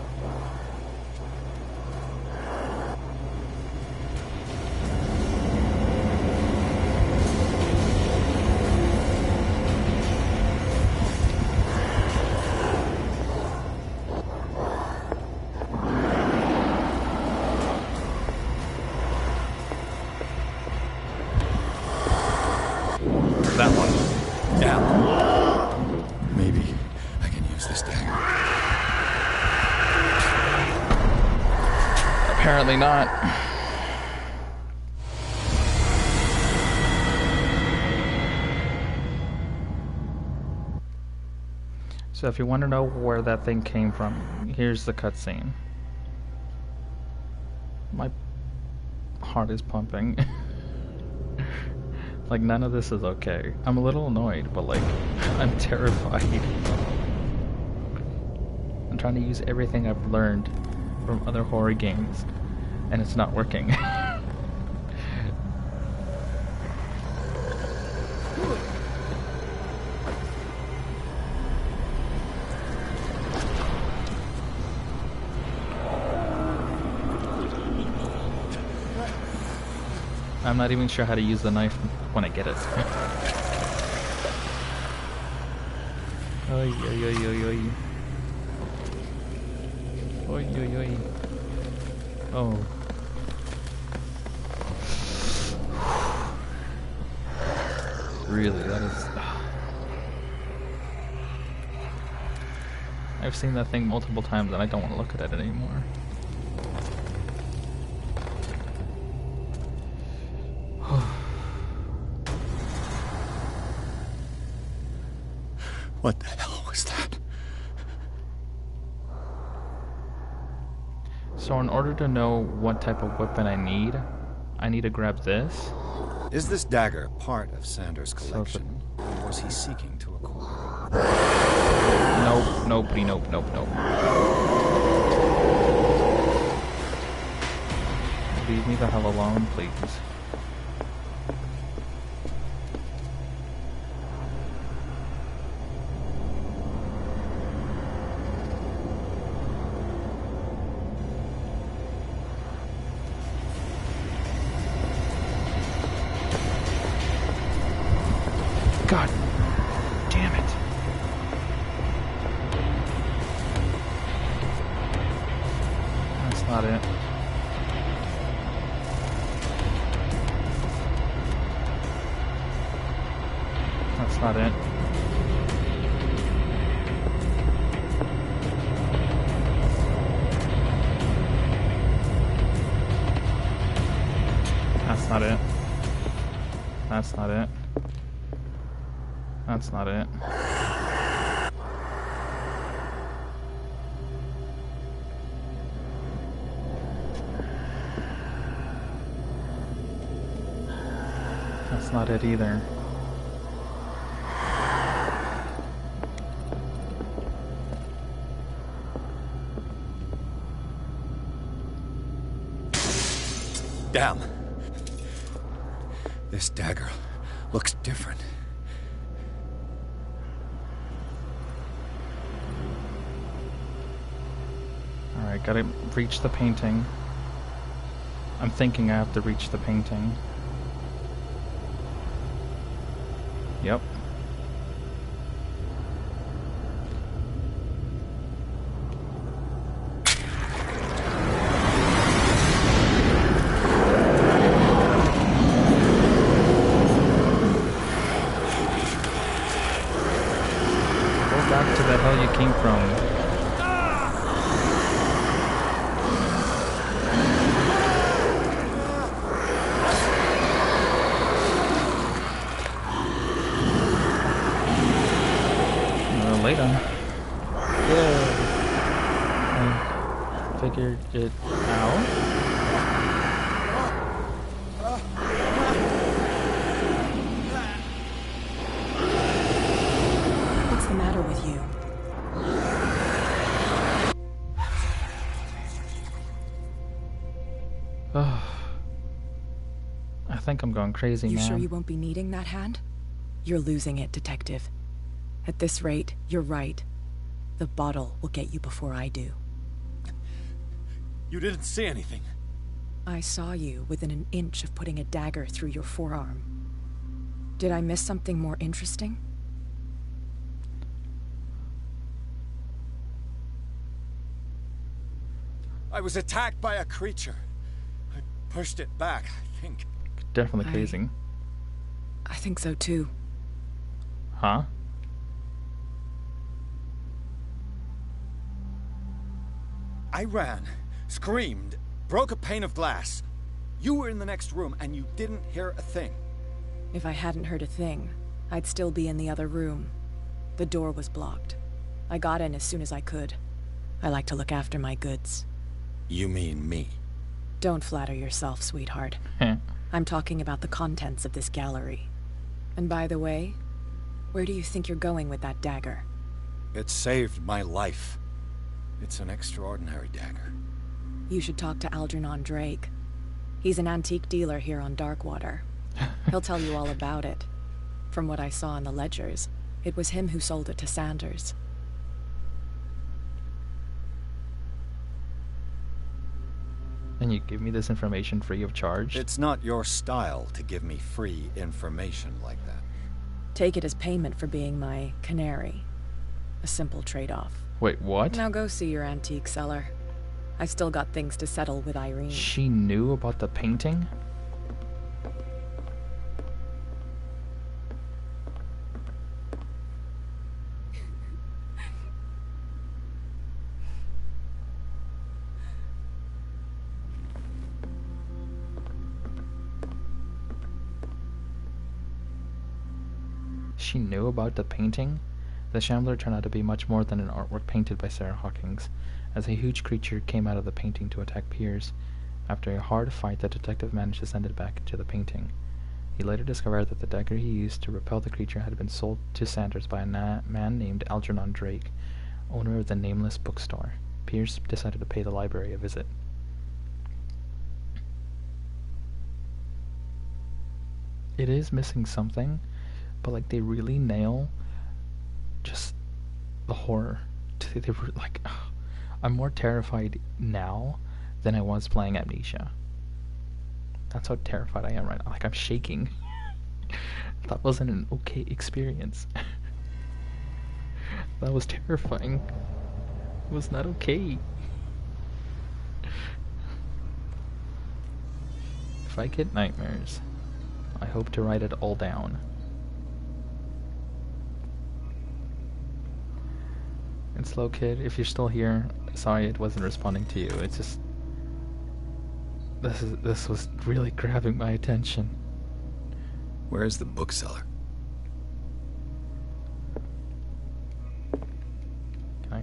S1: That one.
S2: Yeah. Maybe I can use this dagger.
S1: Apparently not. So if you want to know where that thing came from, here's the cutscene. My heart is pumping. Like, none of this is okay. I'm a little annoyed, but like, I'm terrified. I'm trying to use everything I've learned from other horror games, and it's not working. I'm not even sure how to use the knife when I get it. Oy, oy, oy, oy, oy. Oy, oy, oy. Oh. Really, that is... I've seen that thing multiple times and I don't want to look at it anymore.
S2: What the hell was that?
S1: So in order to know what type of weapon I need to grab this.
S2: Is this dagger part of Sanders' collection, or was he seeking to acquire?
S1: Nope, nope. Leave me the hell alone, please. God damn it. That's not it. That's not it. That's not it. That's not it. That's not it either.
S2: Damn. This dagger looks different.
S1: Alright, gotta reach the painting. I'm thinking I have to reach the painting. Yep. Back to the hell you came from. Later. Yeah. I figured it out.
S6: What's the matter with you?
S1: I think I'm going crazy now.
S6: You sure you won't be needing that hand? You're losing it, Detective. At this rate, you're right. The bottle will get you before I do.
S2: You didn't see anything.
S6: I saw you within an inch of putting a dagger through your forearm. Did I miss something more interesting?
S2: I was attacked by a creature. I pushed it back, I think.
S1: Definitely crazy.
S6: I think so too.
S1: Huh?
S2: I ran, screamed, broke a pane of glass. You were in the next room and you didn't hear a thing.
S6: If I hadn't heard a thing, I'd still be in the other room. The door was blocked. I got in as soon as I could. I like to look after my goods.
S2: You mean me?
S6: Don't flatter yourself, sweetheart. I'm talking about the contents of this gallery. And by the way, where do you think you're going with that dagger?
S2: It saved my life. It's an extraordinary dagger.
S6: You should talk to Algernon Drake. He's an antique dealer here on Darkwater. He'll tell you all about it. From what I saw in the ledgers, it was him who sold it to Sanders.
S1: And you give me this information free of charge?
S2: It's not your style to give me free information like that.
S6: Take it as payment for being my canary. A simple trade-off.
S1: Wait, what?
S6: Now go see your antique seller. I still got things to settle with Irene.
S1: She knew about the painting? She knew about the painting? The Shambler turned out to be much more than an artwork painted by Sarah Hawkins, as a huge creature came out of the painting to attack Piers. After a hard fight, the detective managed to send it back into the painting. He later discovered that the dagger he used to repel the creature had been sold to Sanders by a man named Algernon Drake, owner of the Nameless bookstore. Piers decided to pay the library a visit. It is missing something, but like they really nail just the horror. They were like, I'm more terrified now than I was playing Amnesia. That's how terrified I am right now. Like, I'm shaking. That wasn't an okay experience. That was terrifying. It was not okay. If I get nightmares, I hope to write it all down. And Slow Kid, if you're still here, sorry it wasn't responding to you. It's just this was really grabbing my attention.
S2: Where is the bookseller?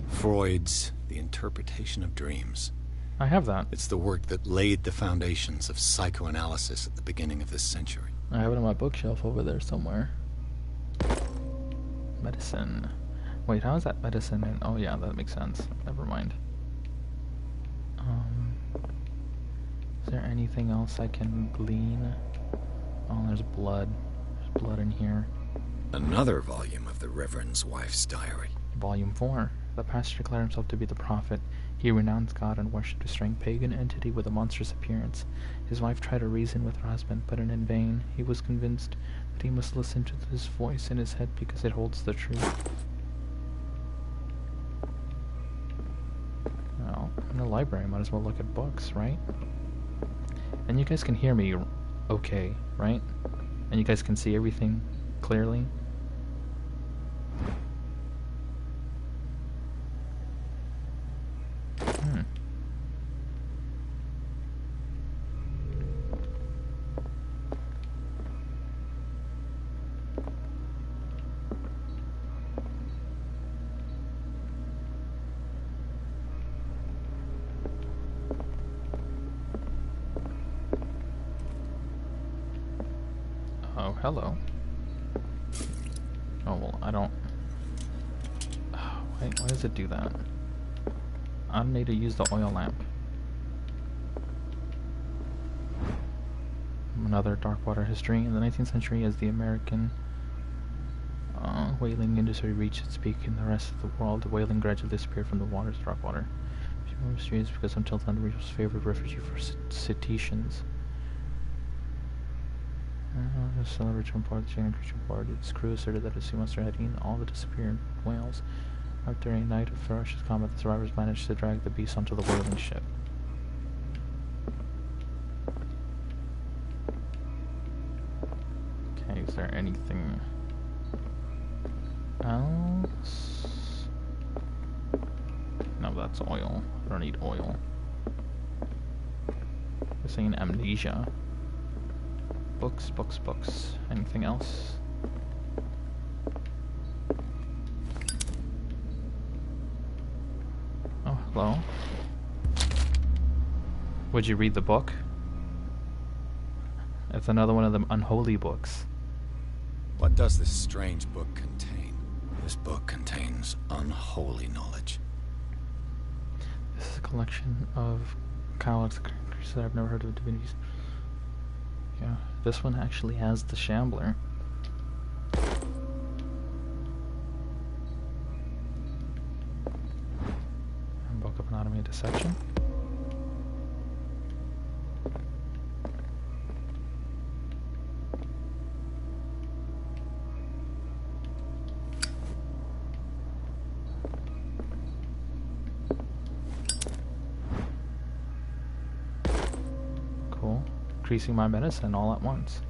S2: Freud's The Interpretation of Dreams.
S1: I have that.
S2: It's the work that laid the foundations of psychoanalysis at the beginning of this century.
S1: I have it on my bookshelf over there somewhere. Medicine. Wait, how is that medicine? Oh yeah, that makes sense. Never mind. Is there anything else I can glean? Oh, there's blood. There's blood in here.
S2: Another volume of the Reverend's wife's diary.
S1: Volume 4. The pastor declared himself to be the prophet. He renounced God and worshipped a strange pagan entity with a monstrous appearance. His wife tried to reason with her husband, but in vain. He was convinced that he must listen to this voice in his head because it holds the truth. Well, I'm in a library. Might as well look at books, right? And you guys can hear me okay, right? And you guys can see everything clearly? Oh, hello. Oh, well, I don't... Oh, wait, why does it do that? I don't need to use the oil lamp. Another Darkwater history. In the 19th century, as the American whaling industry reached its peak in the rest of the world, the whaling gradually disappeared from the waters of Darkwater. It's more mysterious because until then, the region was a favorite refuge for cetaceans. The celebrity report the chain of creature board. Its crew asserted that a sea monster had eaten all the disappeared whales. After a night of ferocious combat, the survivors managed to drag the beast onto the whaling ship. Okay, is there anything else? No, that's oil. I don't need oil. We're saying amnesia. Books, books, books. Anything else? Oh, hello. Would you read the book? It's another one of them unholy books.
S2: What does this strange book contain? This book contains unholy knowledge.
S1: This is a collection of catalogs of creatures that I've never heard of divinities. Yeah, this one actually has the Shambler. And Book of Anatomy and Dissection. Cool. Increasing my medicine all at once.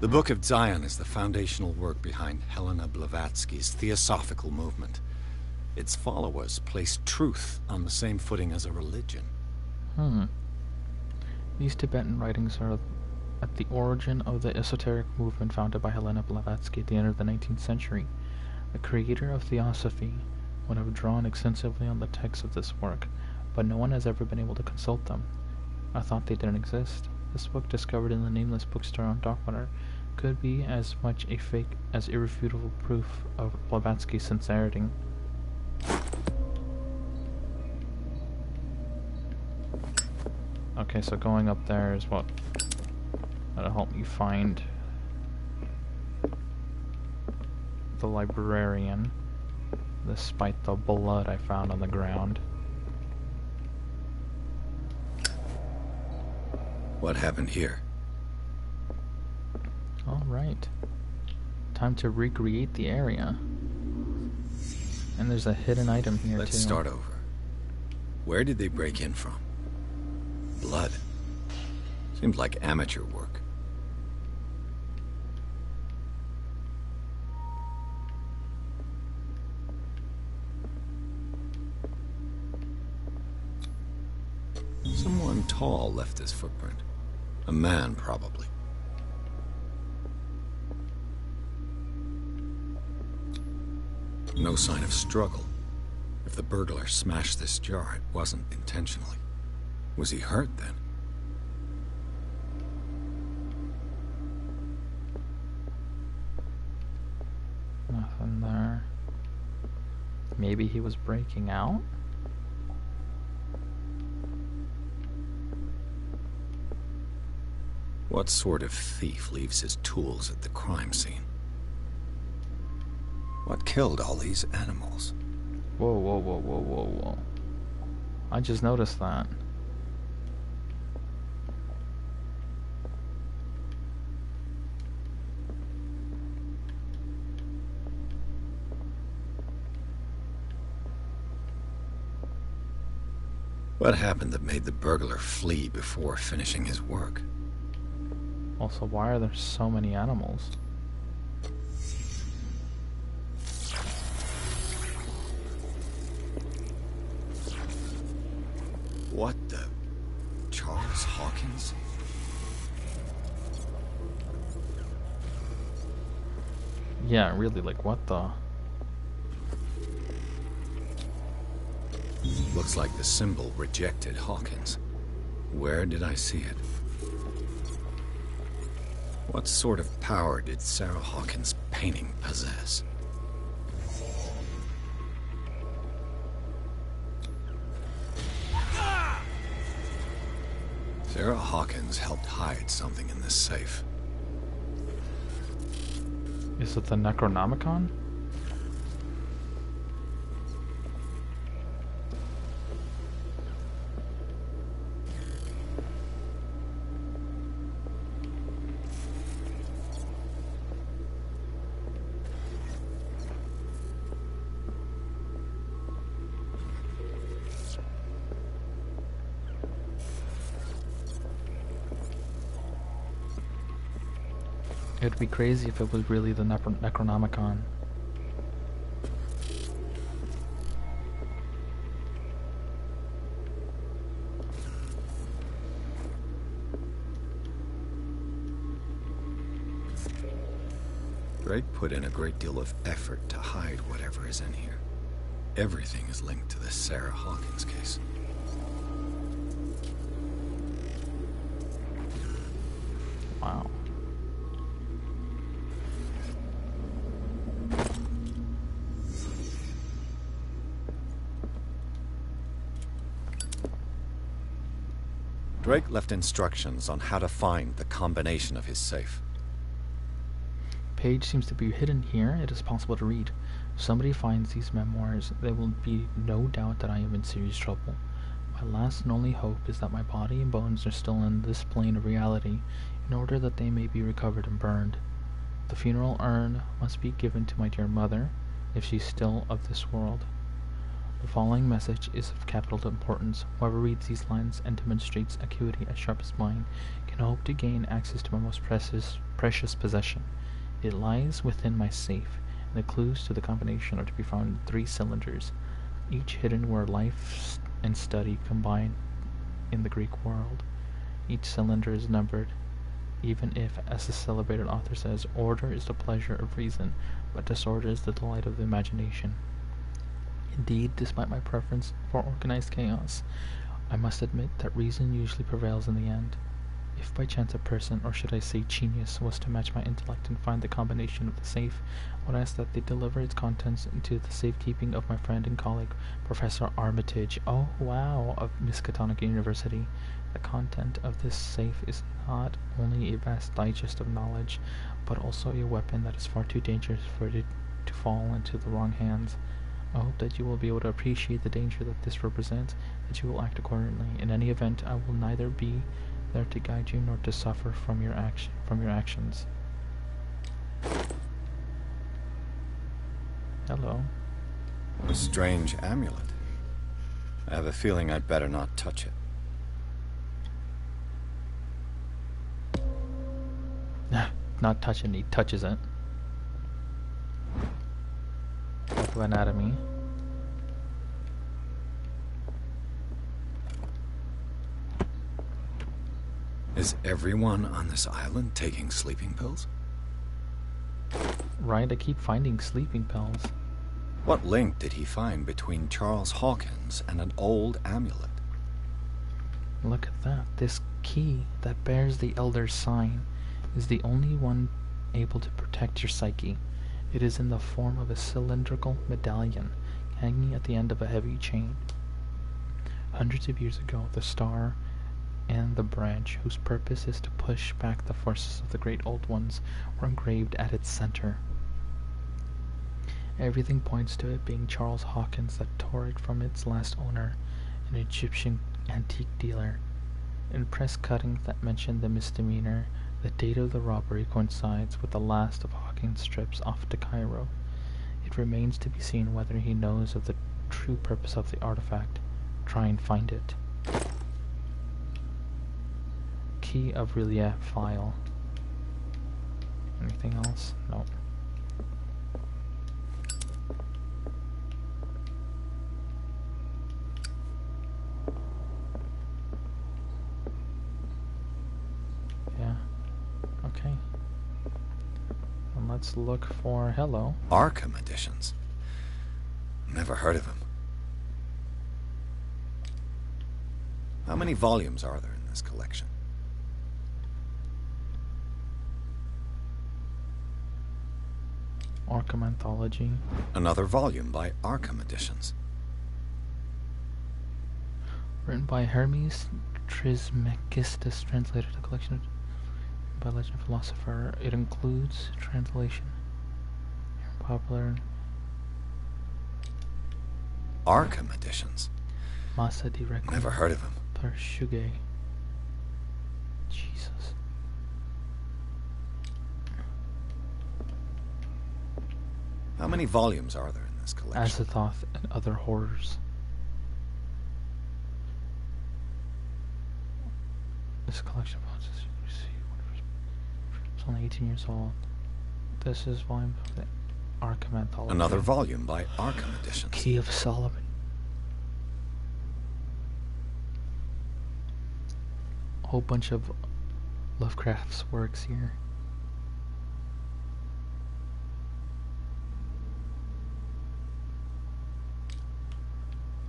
S2: The Book of Zion is the foundational work behind Helena Blavatsky's Theosophical movement. Its followers placed truth on the same footing as a religion.
S1: These Tibetan writings are at the origin of the esoteric movement founded by Helena Blavatsky at the end of the 19th century. The creator of Theosophy would have drawn extensively on the texts of this work, but no one has ever been able to consult them. I thought they didn't exist. This book, discovered in the nameless bookstore on Darkwater, could be as much a fake as irrefutable proof of Blavatsky's sincerity. Okay, so going up there is what? That'll help me find the librarian, despite the blood I found on the ground.
S2: What happened here?
S1: Alright. Time to recreate the area. And there's a hidden item here,
S2: Let's
S1: too.
S2: start over. Where did they break in from? Blood. Seems like amateur work. Someone tall left this footprint. A man, probably. No sign of struggle. If the burglar smashed this jar, it wasn't intentionally. Was he hurt then?
S1: Nothing there. Maybe he was breaking out?
S2: What sort of thief leaves his tools at the crime scene? What killed all these animals?
S1: Whoa, whoa, whoa, whoa, whoa, whoa. I just noticed that.
S2: What happened that made the burglar flee before finishing his work?
S1: Also, why are there so many animals?
S2: What the... Charles Hawkins?
S1: Yeah, really, like, what the...
S2: Looks like the symbol rejected Hawkins. Where did I see it? What sort of power did Sarah Hawkins' painting possess? Sarah Hawkins helped hide something in this safe.
S1: Is it the Necronomicon? It'd be crazy if it was really the Necronomicon.
S2: Drake put in a great deal of effort to hide whatever is in here. Everything is linked to the Sarah Hawkins case.
S1: Wow.
S2: Drake left instructions on how to find the combination of his safe.
S1: Page seems to be hidden here. It is possible to read. If somebody finds these memoirs, there will be no doubt that I am in serious trouble. My last and only hope is that my body and bones are still in this plane of reality, in order that they may be recovered and burned. The funeral urn must be given to my dear mother, if she is still of this world. The following message is of capital importance. Whoever reads these lines and demonstrates acuity as sharp as mine can hope to gain access to my most precious possession. It lies within my safe, and the clues to the combination are to be found in 3 cylinders, each hidden where life and study combine in the Greek world. Each cylinder is numbered, even if, as the celebrated author says, order is the pleasure of reason, but disorder is the delight of the imagination. Indeed, despite my preference for organized chaos, I must admit that reason usually prevails in the end. If by chance a person, or should I say genius, was to match my intellect and find the combination of the safe, I would ask that they deliver its contents into the safekeeping of my friend and colleague, Professor Armitage, oh wow, of Miskatonic University. The content of this safe is not only a vast digest of knowledge, but also a weapon that is far too dangerous for it to fall into the wrong hands. I hope that you will be able to appreciate the danger that this represents, that you will act accordingly. In any event, I will neither be there to guide you nor to suffer from your actions. Hello.
S2: A strange amulet. I have a feeling I'd better not touch it.
S1: Not touching, he touches it. Book of Anatomy.
S2: Is everyone on this island taking sleeping pills?
S1: Right, I keep finding sleeping pills.
S2: What link did he find between Charles Hawkins and an old amulet?
S1: Look at that. This key that bears the Elder's sign is the only one able to protect your psyche. It is in the form of a cylindrical medallion hanging at the end of a heavy chain. Hundreds of years ago, the star and the branch, whose purpose is to push back the forces of the great old ones, were engraved at its center. Everything points to it being Charles Hawkins that tore it from its last owner, an Egyptian antique dealer. In press cuttings that mention the misdemeanor, the date of the robbery coincides with the last of Hawkins' trips off to Cairo. It remains to be seen whether he knows of the true purpose of the artifact. Try and find it. Key of relief file. Anything else? No. Yeah. Okay. And let's look for hello.
S2: Arkham editions. Never heard of him. How many volumes are there in this collection?
S1: Arkham Anthology.
S2: Another volume by Arkham Editions.
S1: Written by Hermes Trismegistus, translated a collection by legend philosopher. It includes translation. Popular.
S2: Arkham Editions.
S1: Masa di Requiem.
S2: Never heard of him.
S1: Per Shuge. Jesus.
S2: How many volumes are there in this collection?
S1: Azathoth and Other Horrors. This collection of books it's only 18 years old. This is volume of the Arkham Anthology.
S2: Another volume by Arkham Editions.
S1: Key of Solomon. A whole bunch of Lovecraft's works here.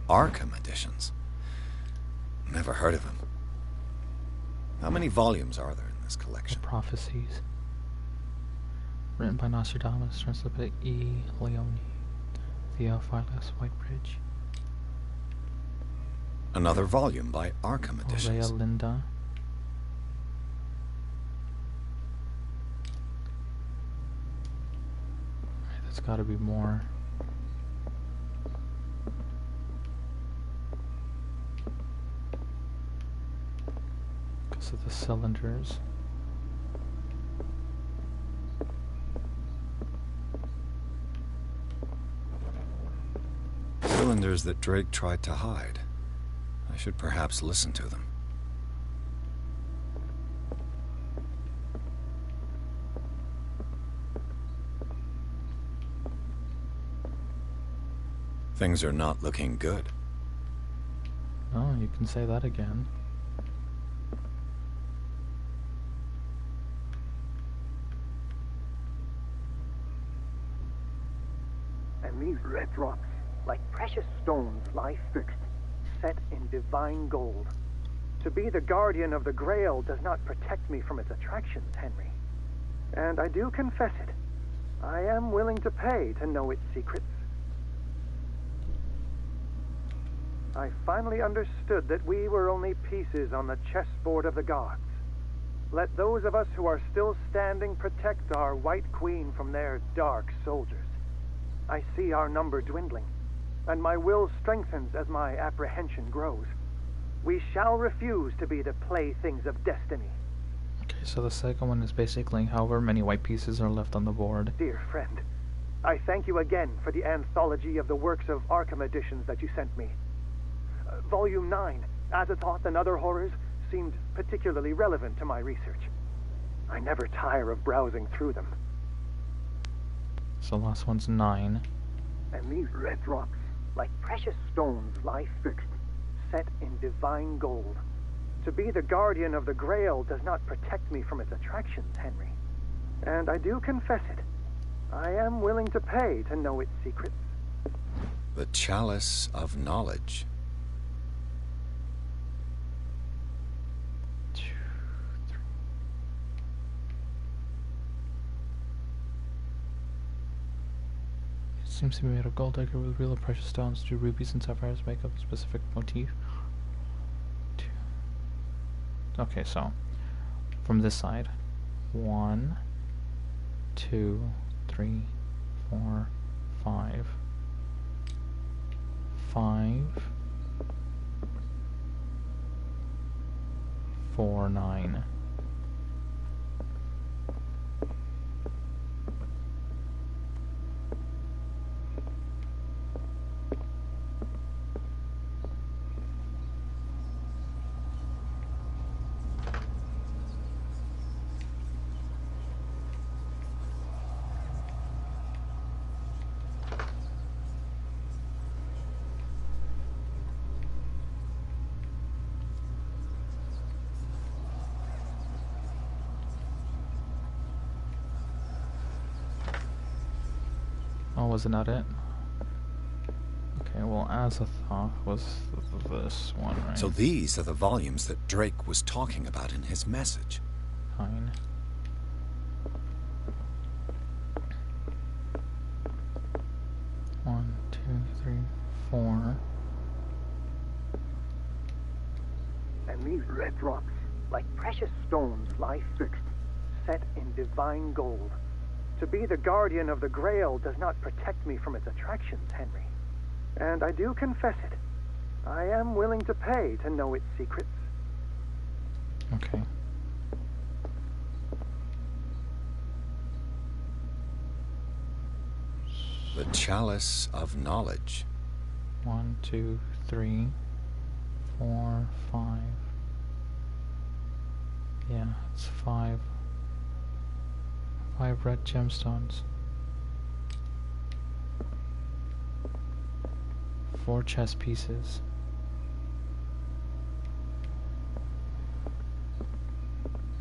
S2: Arkham Editions. Never heard of him. How many volumes are there in this collection?
S1: The Prophecies. Written by Nostradamus, translated by E. Leone. Theophilus Whitebridge.
S2: Another volume by Arkham Editions.
S1: Aurea Linda. Alright, that's gotta be more. Because of the cylinders.
S2: Cylinders that Drake tried to hide. I should perhaps listen to them. Things are not looking good.
S1: Oh, you can say that again.
S7: And these red rocks, like precious stones, lie fixed, set in divine gold. To be the guardian of the Grail does not protect me from its attractions, Henry. And I do confess it. I am willing to pay to know its secrets. I finally understood that we were only pieces on the chessboard of the gods. Let those of us who are still standing protect our White Queen from their dark soldiers. I see our number dwindling, and my will strengthens as my apprehension grows. We shall refuse to be the playthings of destiny.
S1: Okay, so the second one is basically however many white pieces are left on the board.
S7: Dear friend, I thank you again for the anthology of the works of Arkham editions that you sent me. Volume 9, Azathoth and Other Horrors, seemed particularly relevant to my research. I never tire of browsing through them.
S1: So the last one's 9.
S7: And these red rocks, like precious stones, lie fixed, set in divine gold. To be the guardian of the Grail does not protect me from its attractions, Henry. And I do confess it. I am willing to pay to know its secrets.
S2: The Chalice of Knowledge.
S1: Seems to be made of gold decorated with real precious stones. Do rubies and sapphires make up a specific motif? Okay, so from this side, 1, 2, 3, 4, 5, 5, 4, 9. Oh, was it not it? Okay, well, Azathoth was this one, right?
S2: So these are the volumes that Drake was talking about in his message.
S1: 9. One, 2, 3, 4.
S7: And these red rocks, like precious stones, lie fixed, set in divine gold. To be the guardian of the Grail does not protect me from its attractions, Henry. And I do confess it. I am willing to pay to know its secrets.
S1: Okay.
S2: The Chalice of Knowledge.
S1: 1, 2, 3, 4, 5. Yeah, it's 5. 5 red gemstones. 4 chess pieces.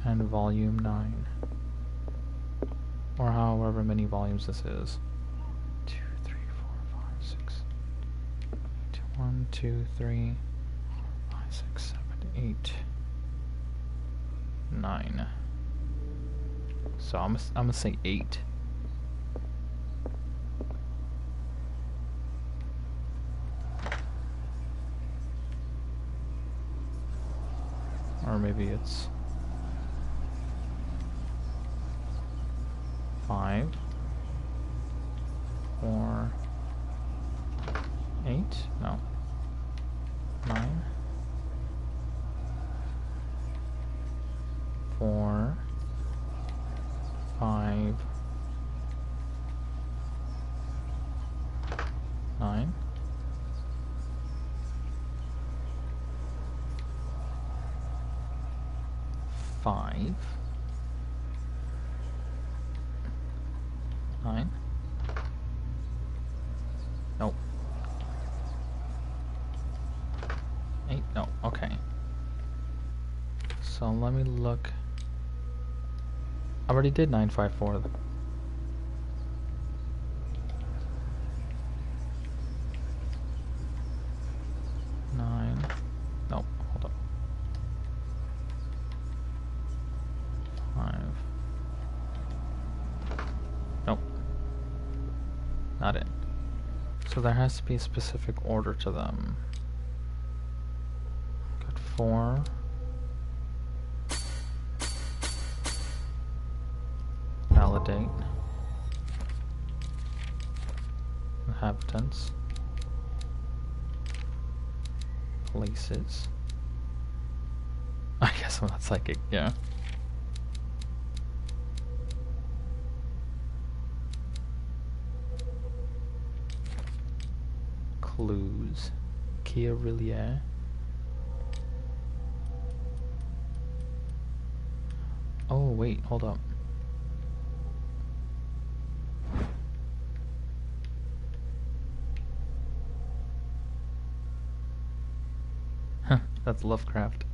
S1: And volume 9. Or however many volumes this is. 2, 3, 4, 5, 6. 1, 2, 3, 5, 6, 7, 8, 9. So I'm gonna say 8. Or maybe it's 5, 4, 8? No. 9, 4, 5, 9. Five, 9. Nope. 8. No. Okay. So let me look. I already did 954. 9. Nope. Hold up. 5. Nope. Not it. So there has to be a specific order to them. Got 4. Validate. Inhabitants. Places. I guess I'm not psychic, yeah. Clues. Kyrillier. Oh, wait, hold up. Huh, that's Lovecraft.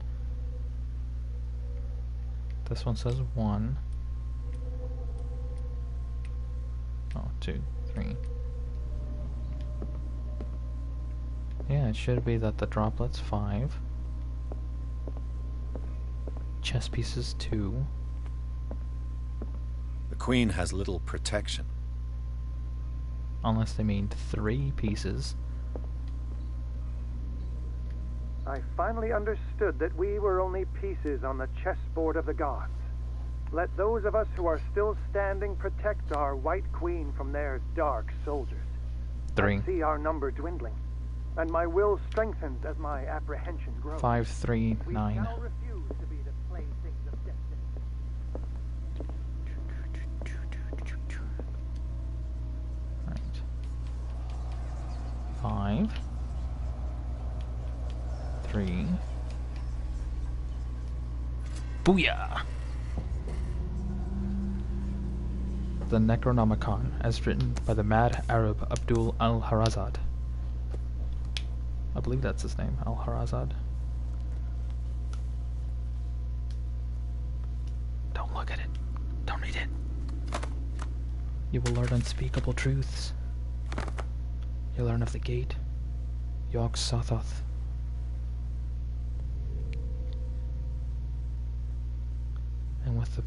S1: This one says 1. Oh, 2, 3. Yeah, it should be that the droplet's 5. Chess pieces 2.
S2: The queen has little protection.
S1: Unless they mean 3 pieces.
S7: I finally understood that we were only pieces on the chessboard of the gods. Let those of us who are still standing protect our White Queen from their dark soldiers.
S1: 3.
S7: I see our number dwindling, and my will strengthens as my apprehension grows.
S1: 5, 3,
S7: We
S1: 9.
S7: shall refuse to be the playthings of destiny.
S1: Right. 5. 3. Booyah! The Necronomicon, as written by the mad Arab Abdul al-Harazad. I believe that's his name, al-Harazad. Don't look at it. Don't read it. You will learn unspeakable truths. You learn of the gate, Yog Sothoth. And with the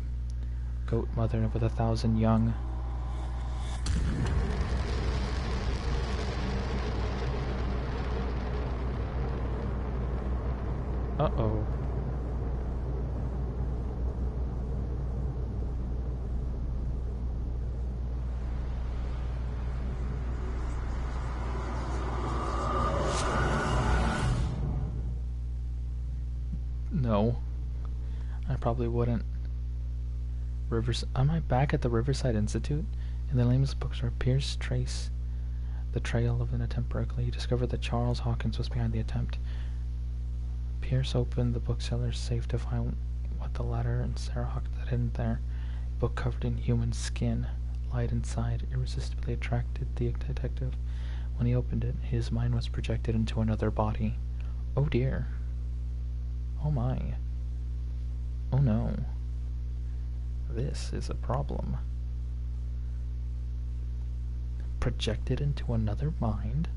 S1: goat mother with 1,000 young. Uh-oh. No. I probably wouldn't. Am I back at the Riverside Institute? In the latest bookstore, Pierce trace the trail of an attempt Berkeley. He discovered that Charles Hawkins was behind the attempt. Pierce opened the bookseller's safe to find what the latter and Sarah Hawkins had hidden there. A book covered in human skin. Light inside irresistibly attracted the detective. When he opened it, his mind was projected into another body. Oh dear. Oh my. Oh no. This is a problem. Projected into another mind?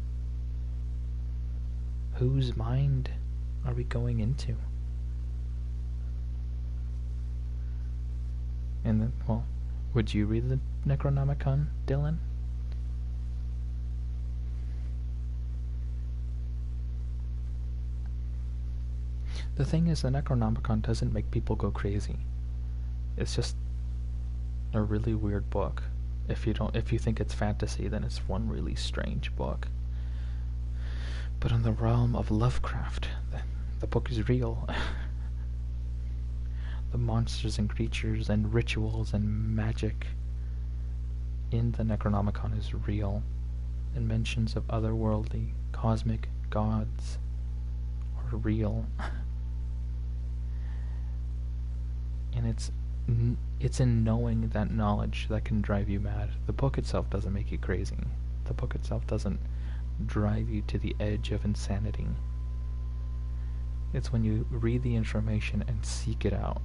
S1: Whose mind are we going into? And then, well, would you read the Necronomicon, Dylan? The thing is, the Necronomicon doesn't make people go crazy. It's just a really weird book. If you think it's fantasy, then it's one really strange book. But in the realm of Lovecraft, the book is real. The monsters and creatures and rituals and magic in the Necronomicon is real, and mentions of otherworldly, cosmic gods are real. And it's in knowing that knowledge that can drive you mad. The book itself doesn't make you crazy. The book itself doesn't drive you to the edge of insanity. It's when you read the information and seek it out.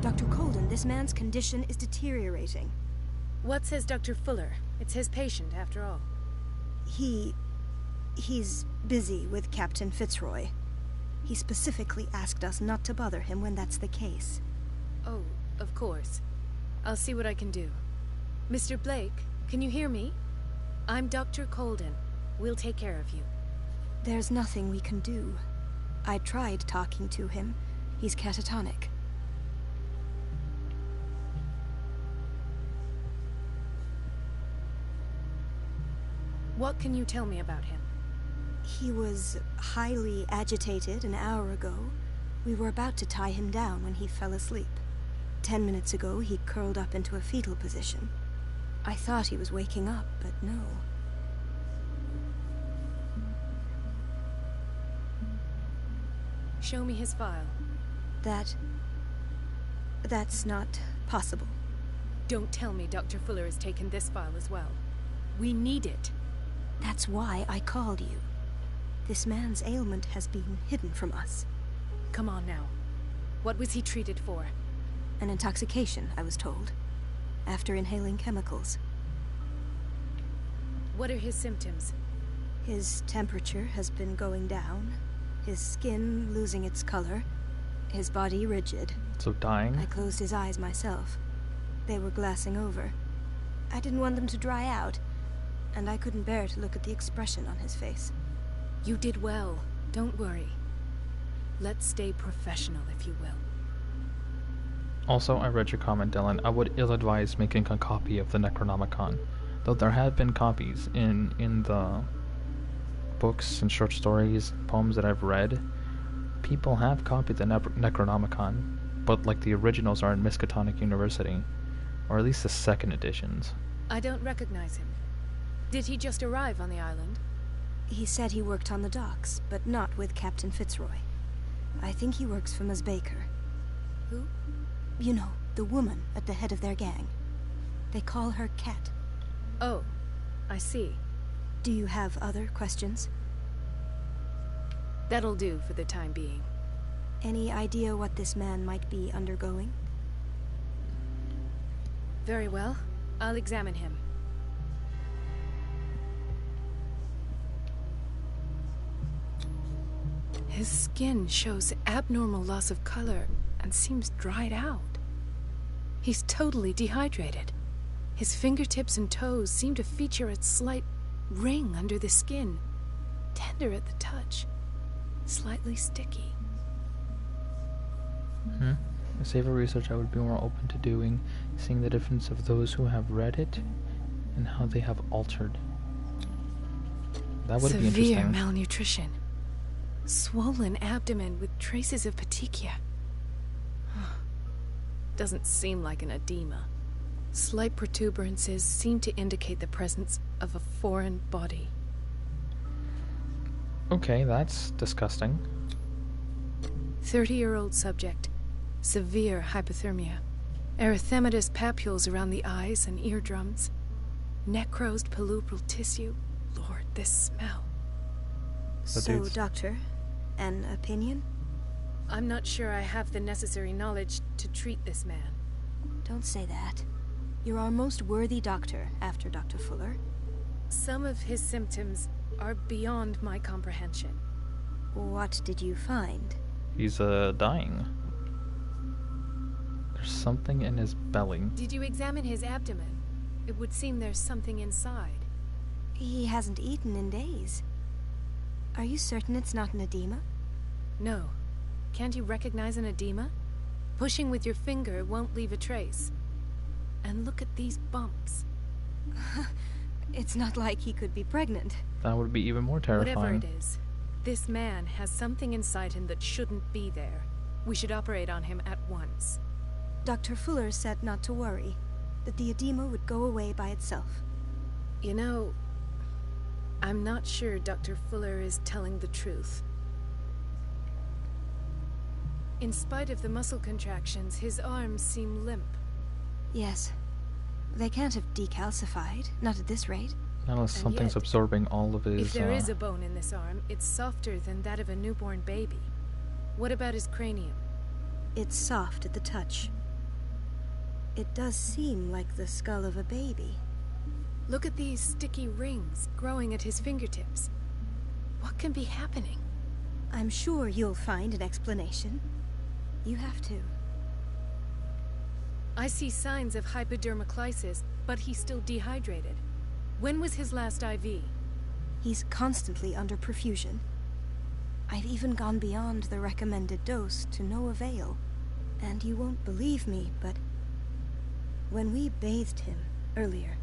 S8: Dr. Colden, this man's condition is deteriorating.
S3: What says Dr. Fuller? It's his patient, after all.
S8: He's busy with Captain Fitzroy. He specifically asked us not to bother him when that's the case.
S3: Oh, of course. I'll see what I can do. Mr. Blake, can you hear me? I'm Dr. Colden. We'll take care of you.
S8: There's nothing we can do. I tried talking to him. He's catatonic.
S3: What can you tell me about him?
S8: He was highly agitated an hour ago. We were about to tie him down when he fell asleep. 10 minutes ago, he curled up into a fetal position. I thought he was waking up, but no.
S3: Show me his file.
S8: That's not possible.
S3: Don't tell me Dr. Fuller has taken this file as well. We need it.
S8: That's why I called you. This man's ailment has been hidden from us.
S3: Come on now. What was he treated for?
S8: An intoxication, I was told. After inhaling chemicals.
S3: What are his symptoms?
S8: His temperature has been going down, his skin losing its color, his body rigid.
S1: So dying?
S8: I closed his eyes myself. They were glassing over. I didn't want them to dry out, and I couldn't bear to look at the expression on his face.
S3: You did well. Don't worry. Let's stay professional, if you will.
S1: Also, I read your comment, Dylan. I would ill-advise making a copy of the Necronomicon. Though there have been copies in the books and short stories, poems that I've read. People have copied the Necronomicon, but like the originals are in Miskatonic University. Or at least the second editions.
S3: I don't recognize him. Did he just arrive on the island?
S8: He said he worked on the docks, but not with Captain Fitzroy. I think he works for Ms. Baker.
S3: Who?
S8: You know, the woman at the head of their gang. They call her Cat.
S3: Oh, I see.
S8: Do you have other questions?
S3: That'll do for the time being.
S8: Any idea what this man might be undergoing?
S3: Very well. I'll examine him. His skin shows abnormal loss of color and seems dried out. He's totally dehydrated. His fingertips and toes seem to feature a slight ring under the skin, tender at the touch, slightly sticky.
S1: A safer research I would be more open to doing, seeing the difference of those who have read it and how they have altered. That would be interesting.
S3: Severe malnutrition. Swollen abdomen with traces of petechia. Doesn't seem like an edema. Slight protuberances seem to indicate the presence of a foreign body.
S1: Okay, that's disgusting.
S3: 30-year-old subject. Severe hypothermia. Erythematous papules around the eyes and eardrums. Necrosed palpebral tissue. Lord, this smell.
S8: So, Doctor, an opinion?
S3: I'm not sure I have the necessary knowledge to treat this man.
S8: Don't say that. You're our most worthy doctor after Dr. Fuller.
S3: Some of his symptoms are beyond my comprehension.
S8: What did you find?
S1: He's dying. There's something in his belly.
S3: Did you examine his abdomen? It would seem there's something inside.
S8: He hasn't eaten in days. Are you certain it's not an edema?
S3: No. Can't you recognize an edema? Pushing with your finger won't leave a trace. And look at these bumps.
S8: It's not like he could be pregnant.
S1: That would be even more terrifying.
S3: Whatever it is, this man has something inside him that shouldn't be there. We should operate on him at once.
S8: Dr. Fuller said not to worry, that the edema would go away by itself.
S3: You know, I'm not sure Dr. Fuller is telling the truth. In spite of the muscle contractions, his arms seem limp.
S8: Yes. They can't have decalcified, not at this rate.
S1: Unless
S3: And
S1: something's
S3: yet,
S1: absorbing all of his...
S3: If there is a bone in this arm, it's softer than that of a newborn baby. What about his cranium?
S8: It's soft at the touch. It does seem like the skull of a baby.
S3: Look at these sticky rings growing at his fingertips. What can be happening?
S8: I'm sure you'll find an explanation. You have to.
S3: I see signs of hypodermoclysis, but he's still dehydrated. When was his last IV?
S8: He's constantly under perfusion. I've even gone beyond the recommended dose to no avail. And you won't believe me, but when we bathed him earlier...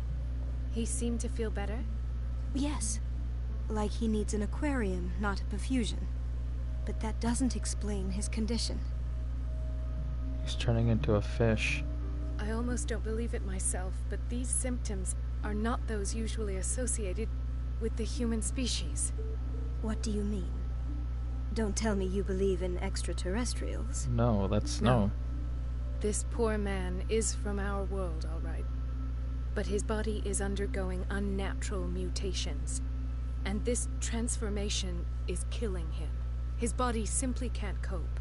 S3: He seemed to feel better?
S8: Yes. Like he needs an aquarium, not a perfusion. But that doesn't explain his condition.
S1: He's turning into a fish.
S3: I almost don't believe it myself, but these symptoms are not those usually associated with the human species.
S8: What do you mean? Don't tell me you believe in extraterrestrials.
S1: No, that's... no.
S3: This poor man is from our world, all right. But his body is undergoing unnatural mutations. And this transformation is killing him. His body simply can't cope.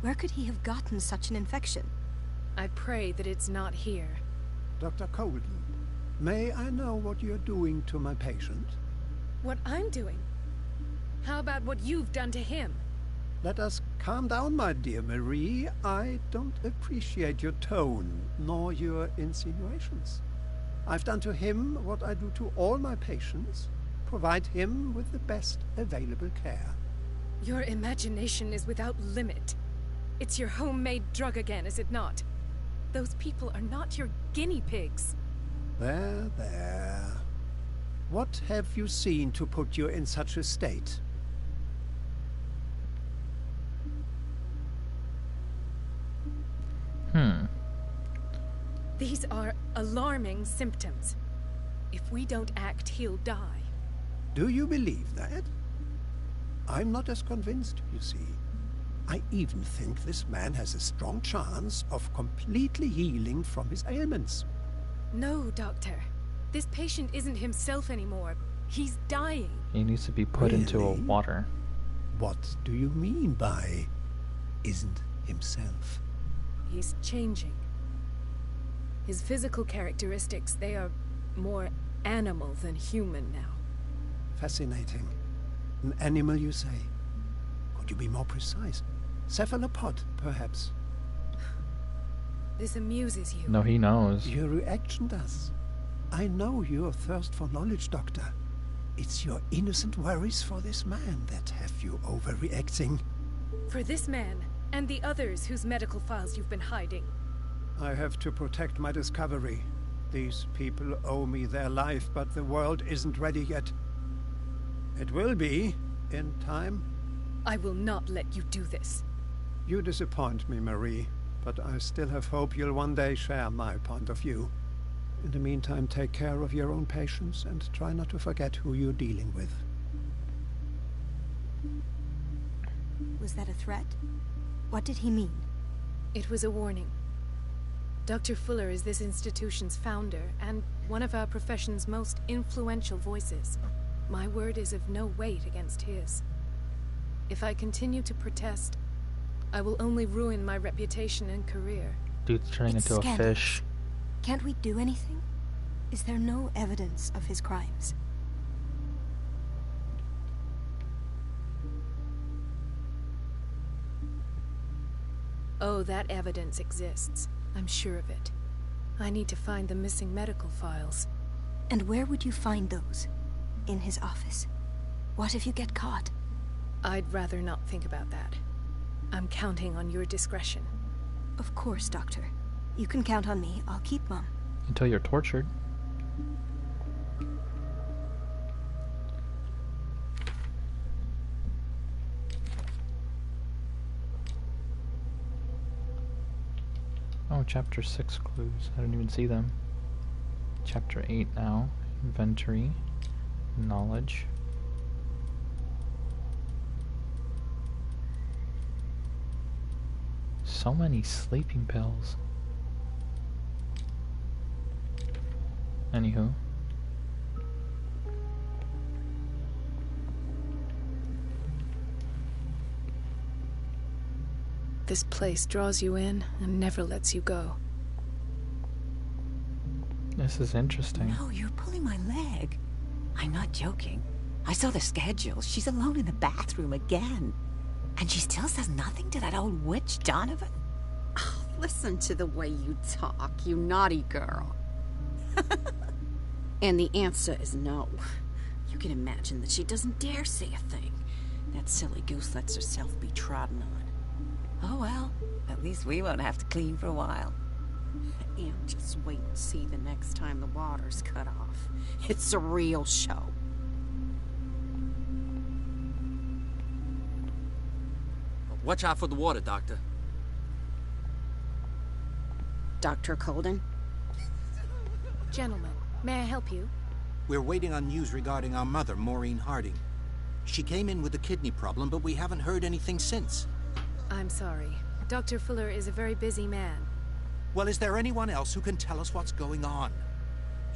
S8: Where could he have gotten such an infection?
S3: I pray that it's not here.
S9: Dr. Colden, May I know what you're doing to my patient?
S6: What I'm doing? How about what you've done to him?
S9: Let us calm down, my dear Marie. I don't appreciate your tone, nor your insinuations. I've done to him what I do to all my patients. Provide him with the best available care.
S6: Your imagination is without limit. It's your homemade drug again, is it not? Those people are not your guinea pigs.
S9: There, there. What have you seen to put you in such a state?
S6: These are alarming symptoms. If we don't act, he'll die.
S9: Do you believe that? I'm not as convinced, you see. I even think this man has a strong chance of completely healing from his ailments.
S6: No, Doctor. This patient isn't himself anymore. He's dying.
S1: He needs to be put into a water.
S9: What do you mean by isn't himself?
S6: He's changing. His physical characteristics, they are more animal than human now.
S9: Fascinating. An animal, you say? Could you be more precise? Cephalopod, perhaps?
S6: This amuses you.
S1: No, he knows.
S9: Your reaction does. I know your thirst for knowledge, Doctor. It's your innocent worries for this man that have you overreacting.
S6: For this man, and the others whose medical files you've been hiding.
S9: I have to protect my discovery. These people owe me their life, but the world isn't ready yet. It will be, in time.
S6: I will not let you do this.
S9: You disappoint me, Marie, but I still have hope you'll one day share my point of view. In the meantime, take care of your own patients and try not to forget who you're dealing with.
S8: Was that a threat? What did he mean?
S6: It was a warning. Dr. Fuller is this institution's founder and one of our profession's most influential voices. My word is of no weight against his. If I continue to protest, I will only ruin my reputation and career.
S1: Dude's turning
S8: It's
S1: into a
S8: scandalous.
S1: fish.
S8: Can't we do anything? Is there no evidence of his crimes?
S6: Oh, that evidence exists. I'm sure of it. I need to find the missing medical files.
S8: And where would you find those? In his office? What if you get caught?
S6: I'd rather not think about that. I'm counting on your discretion.
S8: Of course, Doctor. You can count on me. I'll keep Mum.
S1: Until you're tortured. Oh, chapter 6 clues. I didn't even see them. Chapter 8 now. Inventory. Knowledge. So many sleeping pills. Anywho.
S6: This place draws you in and never lets you go.
S1: This is interesting.
S5: No, you're pulling my leg. I'm not joking. I saw the schedule. She's alone in the bathroom again. And she still says nothing to that old witch, Donovan?
S10: Oh, listen to the way you talk, you naughty girl. And the answer is no. You can imagine that she doesn't dare say a thing. That silly goose lets herself be trodden on.
S5: Oh well, at least we won't have to clean for a while.
S10: And just wait and see the next time the water's cut off. It's a real show.
S11: Watch out for the water, Doctor.
S10: Dr. Colden?
S6: Gentlemen, may I help you?
S12: We're waiting on news regarding our mother, Maureen Harding. She came in with a kidney problem, but we haven't heard anything since.
S6: I'm sorry. Dr. Fuller is a very busy man.
S12: Well, is there anyone else who can tell us what's going on?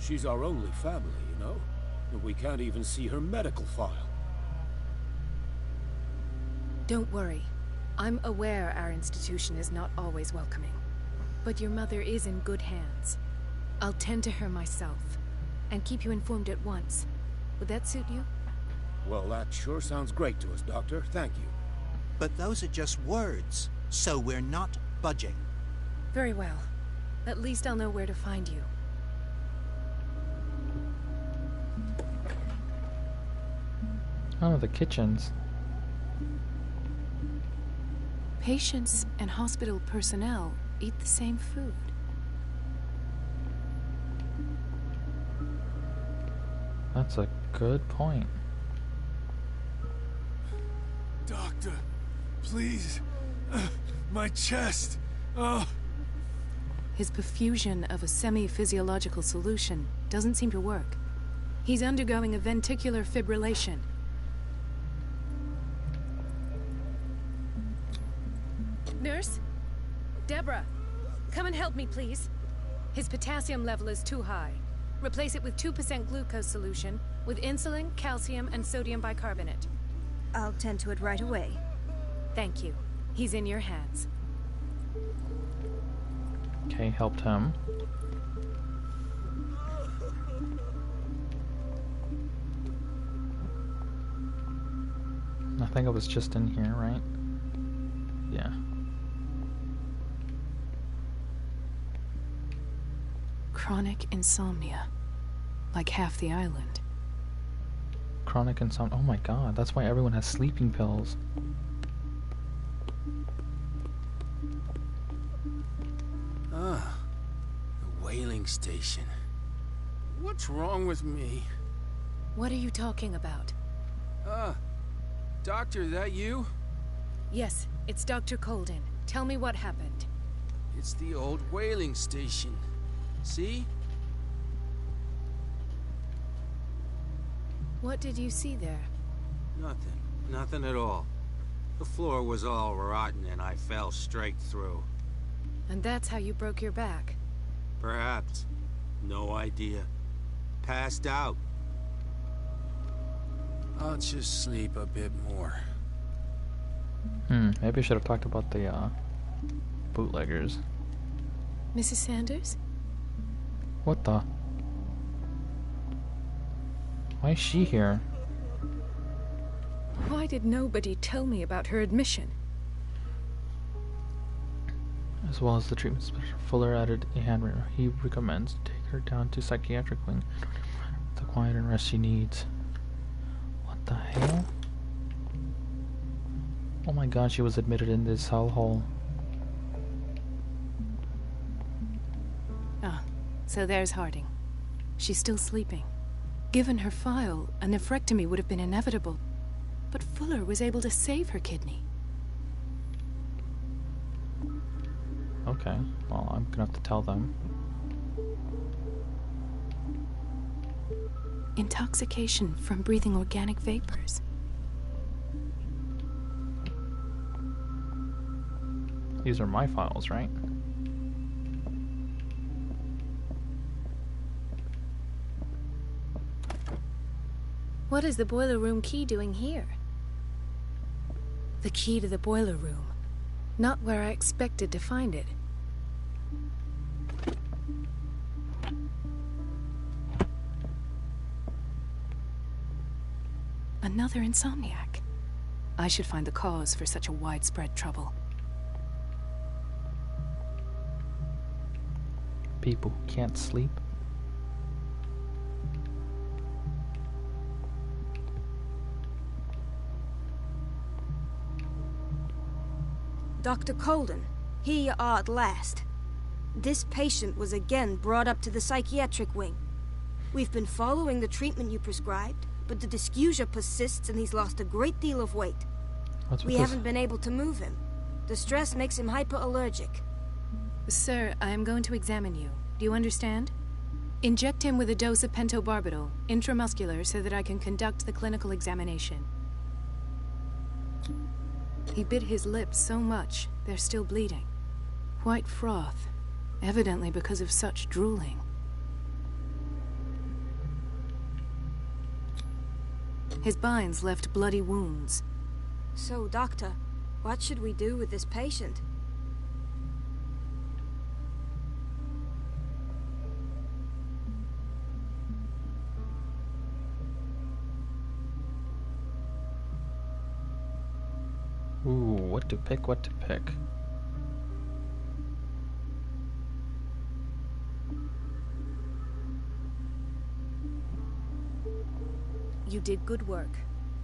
S13: She's our only family, you know? And we can't even see her medical file.
S6: Don't worry. I'm aware our institution is not always welcoming. But your mother is in good hands. I'll tend to her myself.
S3: and keep you informed at once. Would that suit you?
S13: Well, that sure sounds great to us, Doctor. Thank you.
S12: But those are just words, so we're not budging.
S3: Very well. At least I'll know where to find you.
S1: Oh, the kitchens.
S3: Patients and hospital personnel eat the same food.
S1: That's a good point.
S14: Doctor, please. My chest. Oh.
S3: His perfusion of a semi-physiological solution doesn't seem to work. He's undergoing a ventricular fibrillation. Nurse? Deborah, come and help me, please. His potassium level is too high. Replace it with 2% glucose solution with insulin, calcium, and sodium bicarbonate.
S8: I'll tend to it right away.
S3: Thank you. He's in your hands.
S1: Okay, helped him. I think it was just in here, right? Yeah.
S3: Chronic insomnia. Like half the island.
S1: Chronic insomnia. Oh my god, that's why everyone has sleeping pills.
S14: Ah, the whaling station. What's wrong with me?
S3: What are you talking about?
S14: Doctor, that you?
S3: Yes, it's Dr. Colden. Tell me what happened.
S14: It's the old whaling station. See?
S3: What did you see there?
S15: Nothing. Nothing at all. The floor was all rotten and I fell straight through.
S3: And that's how you broke your back?
S15: Perhaps. No idea. Passed out.
S14: I'll just sleep a bit more.
S1: Maybe I should have talked about the bootleggers.
S3: Mrs. Sanders?
S1: What the? Why is she here?
S3: Why did nobody tell me about her admission?
S1: As well as the treatment specialist, Fuller added a handwritten. He recommends take her down to psychiatric wing. The quiet and rest she needs. What the hell? Oh my god, she was admitted in this hellhole.
S3: Ah, so there's Harding. She's still sleeping. Given her file, a nephrectomy would have been inevitable. But Fuller was able to save her kidney.
S1: Okay, well, I'm gonna have to tell them.
S3: Intoxication from breathing organic vapors.
S1: These are my files, right?
S3: What is the boiler room key doing here? The key to the boiler room. Not where I expected to find it. Another insomniac. I should find the cause for such a widespread trouble.
S1: People who can't sleep.
S8: Dr. Colden, here you are at last. This patient was again brought up to the psychiatric wing. We've been following the treatment you prescribed, but the dysgeusia persists and he's lost a great deal of weight. We haven't been able to move him. The stress makes him hyperallergic.
S3: Sir, I am going to examine you. Do you understand? Inject him with a dose of pentobarbital, intramuscular, so that I can conduct the clinical examination. He bit his lips so much, they're still bleeding. White froth, evidently because of such drooling. His binds left bloody wounds.
S8: So, Doctor, what should we do with this patient?
S1: what to pick, what to pick.
S3: You did good work.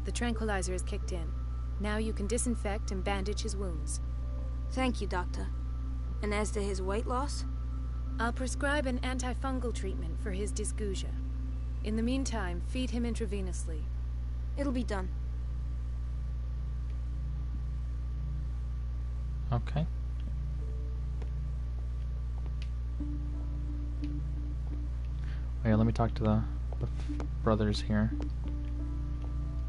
S3: The tranquilizer is kicked in. Now you can disinfect and bandage his wounds.
S8: Thank you, Doctor. And as to his weight loss?
S3: I'll prescribe an antifungal treatment for his dysgeusia. In the meantime, feed him intravenously.
S8: It'll be done.
S1: Okay. Wait, let me talk to the brothers here.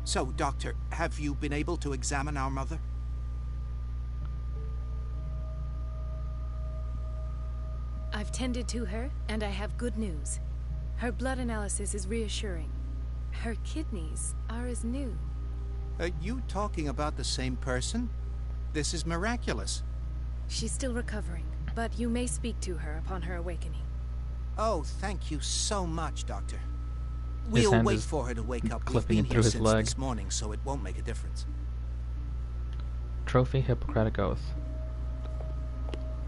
S12: So, Doctor, have you been able to examine our mother?
S3: I've tended to her, and I have good news. Her blood analysis is reassuring. Her kidneys are as new.
S12: Are you talking about the same person? This is miraculous.
S3: She's still recovering, but you may speak to her upon her awakening.
S12: Oh, thank you so much, Doctor. We'll wait for her to wake up. We've been here since this morning, so it won't make a difference.
S1: Trophy Hippocratic Oath.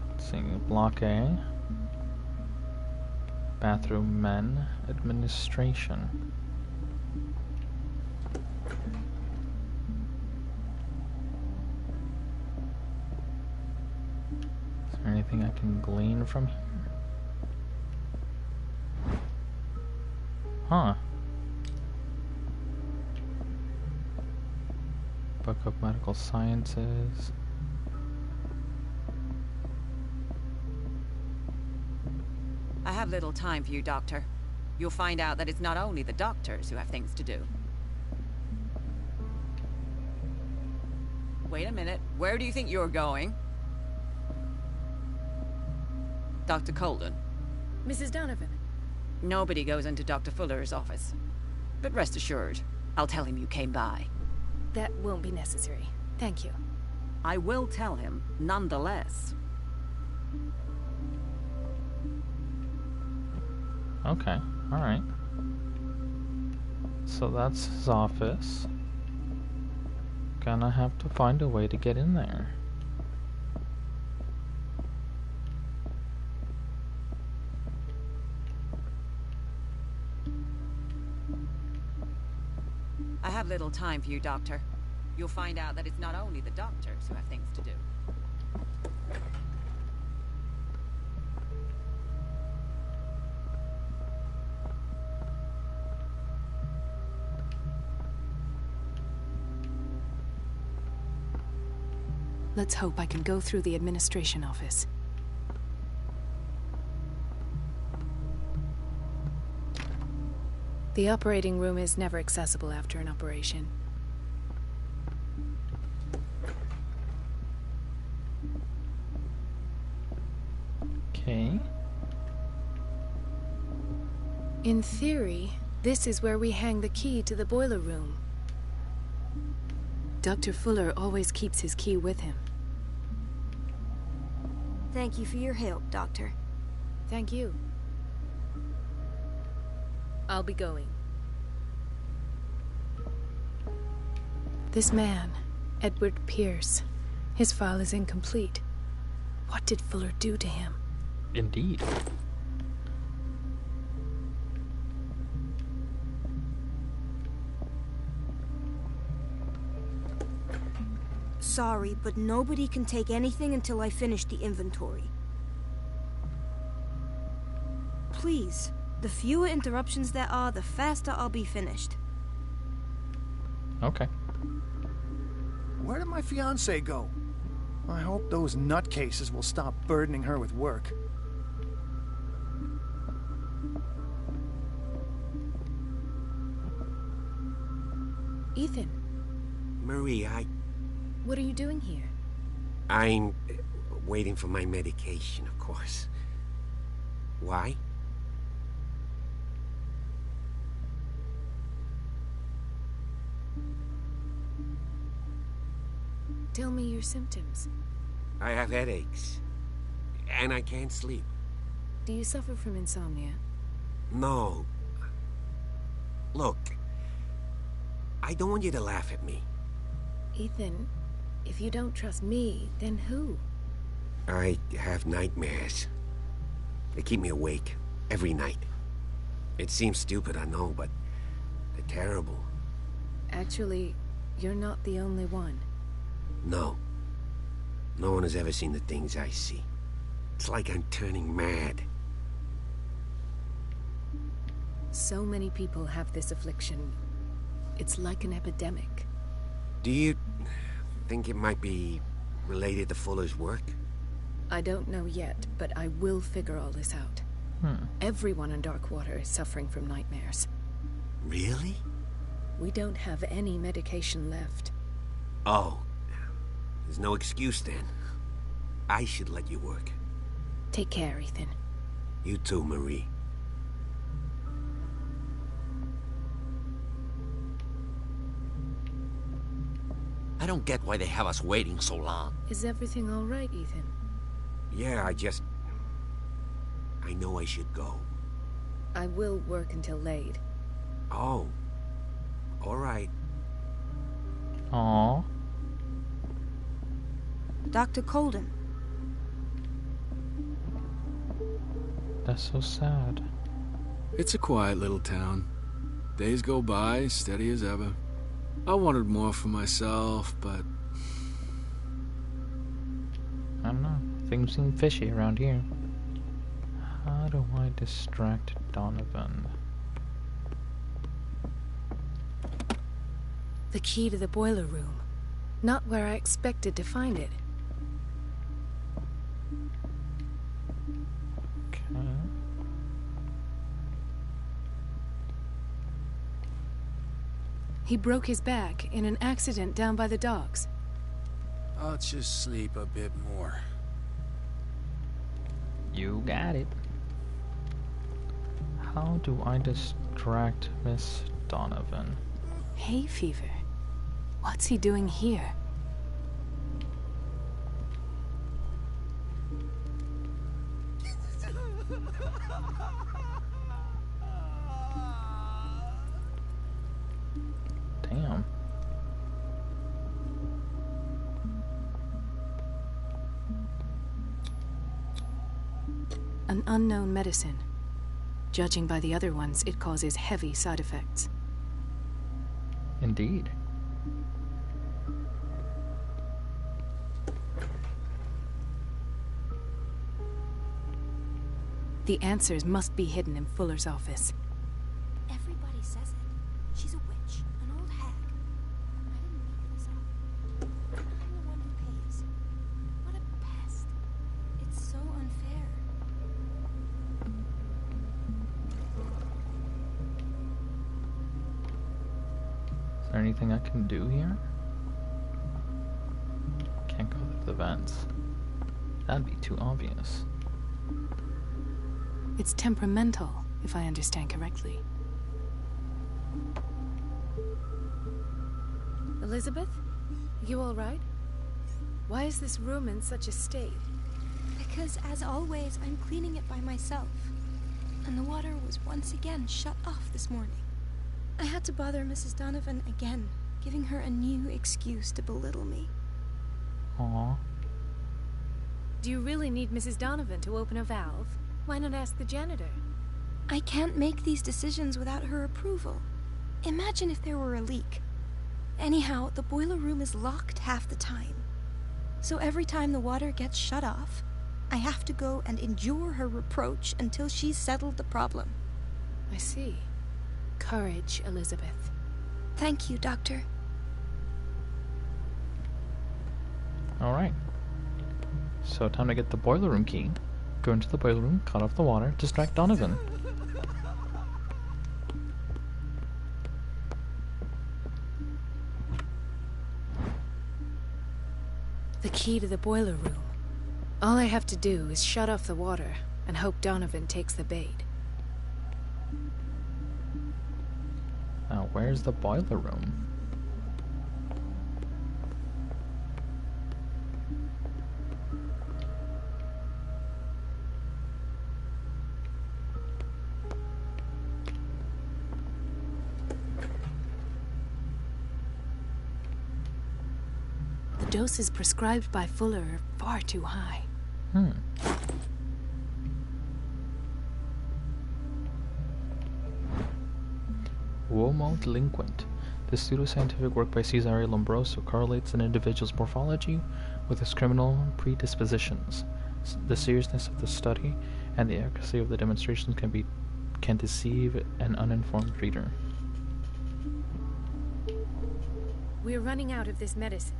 S1: Let's see, Block A. Bathroom Men Administration. Is there anything I can glean from here? Huh. Book of Medical Sciences.
S5: I have little time for you, Doctor. You'll find out that it's not only the doctors who have things to do. Wait a minute. Where do you think you're going? Dr. Colden.
S3: Mrs. Donovan.
S5: Nobody goes into Dr. Fuller's office. But rest assured, I'll tell him you came by.
S3: That won't be necessary. Thank you.
S5: I will tell him, nonetheless.
S1: Okay, alright. So that's his office. Gonna have to find a way to get in there.
S5: I have little time for you, Doctor. You'll find out that it's not only the doctors who have things to do.
S3: Let's hope I can go through the administration office. The operating room is never accessible after an operation.
S1: Okay.
S3: In theory, this is where we hang the key to the boiler room. Dr. Fuller always keeps his key with him.
S8: Thank you for your help, Doctor.
S3: Thank you. I'll be going. This man, Edward Pierce, his file is incomplete. What did Fuller do to him?
S1: Indeed.
S8: Sorry, but nobody can take anything until I finish the inventory. Please, the fewer interruptions there are, the faster I'll be finished.
S1: Okay.
S7: Where did my fiancée go? I hope those nutcases will stop burdening her with work.
S3: Ethan.
S16: Marie,
S3: What are you doing here?
S16: I'm waiting for my medication, of course. Why?
S3: Tell me your symptoms.
S16: I have headaches. And I can't sleep.
S3: Do you suffer from insomnia?
S16: No. Look, I don't want you to laugh at me.
S3: Ethan, If you don't trust me, then who?
S16: I have nightmares. They keep me awake every night. It seems stupid, I know, but they're terrible.
S3: Actually, you're not the only one.
S16: No. No one has ever seen the things I see. It's like I'm turning mad.
S3: So many people have this affliction. It's like an epidemic.
S16: Do you think it might be related to Fuller's work?
S3: I don't know yet, but I will figure all this out. Everyone in Darkwater is suffering from nightmares.
S16: Really?
S3: We don't have any medication left.
S16: Oh. There's no excuse then. I should let you work.
S3: Take care, Ethan.
S16: You too, Marie.
S15: I don't get why they have us waiting so long.
S3: Is everything all right, Ethan?
S16: Yeah, I know I should go.
S3: I will work until late.
S16: Oh. All right.
S1: Aww.
S8: Dr. Colden.
S1: That's so sad.
S13: It's a quiet little town. Days go by, steady as ever. I wanted more for myself, but...
S1: I don't know. Things seem fishy around here. How do I distract Donovan?
S3: The key to the boiler room. Not where I expected to find it.
S1: Okay.
S3: He broke his back in an accident down by the docks.
S14: I'll just sleep a bit more.
S1: You got it. How do I distract Miss Donovan?
S3: Hay fever. What's he doing here?
S1: Damn.
S3: An unknown medicine. Judging by the other ones, it causes heavy side effects.
S1: Indeed.
S3: The answers must be hidden in Fuller's office.
S17: Everybody says it. She's a witch, an old hag. I didn't make this up. I'm the one who pays. What a pest. It's so unfair.
S1: Is there anything I can do here? Can't go through the vents. That'd be too obvious.
S3: It's temperamental, if I understand correctly. Elizabeth? You all right? Why is this room in such a state?
S17: Because, as always, I'm cleaning it by myself. And the water was once again shut off this morning. I had to bother Mrs. Donovan again, giving her a new excuse to belittle me.
S1: Aww.
S3: Do you really need Mrs. Donovan to open a valve? Why not ask the janitor?
S17: I can't make these decisions without her approval. Imagine if there were a leak. Anyhow, the boiler room is locked half the time. So every time the water gets shut off, I have to go and endure her reproach until she's settled the problem.
S3: I see. Courage, Elizabeth.
S17: Thank you, Doctor.
S1: Alright. So time to get the boiler room key. Go into the boiler room, cut off the water, distract Donovan.
S3: The key to the boiler room. All I have to do is shut off the water and hope Donovan takes the bait.
S1: Now, where's the boiler room?
S3: doses prescribed by Fuller are far too high.
S1: Uomo delinquent. This pseudoscientific work by Cesare Lombroso correlates an individual's morphology with his criminal predispositions. The seriousness of the study and the accuracy of the demonstrations can deceive an uninformed reader.
S3: We're running out of this medicine.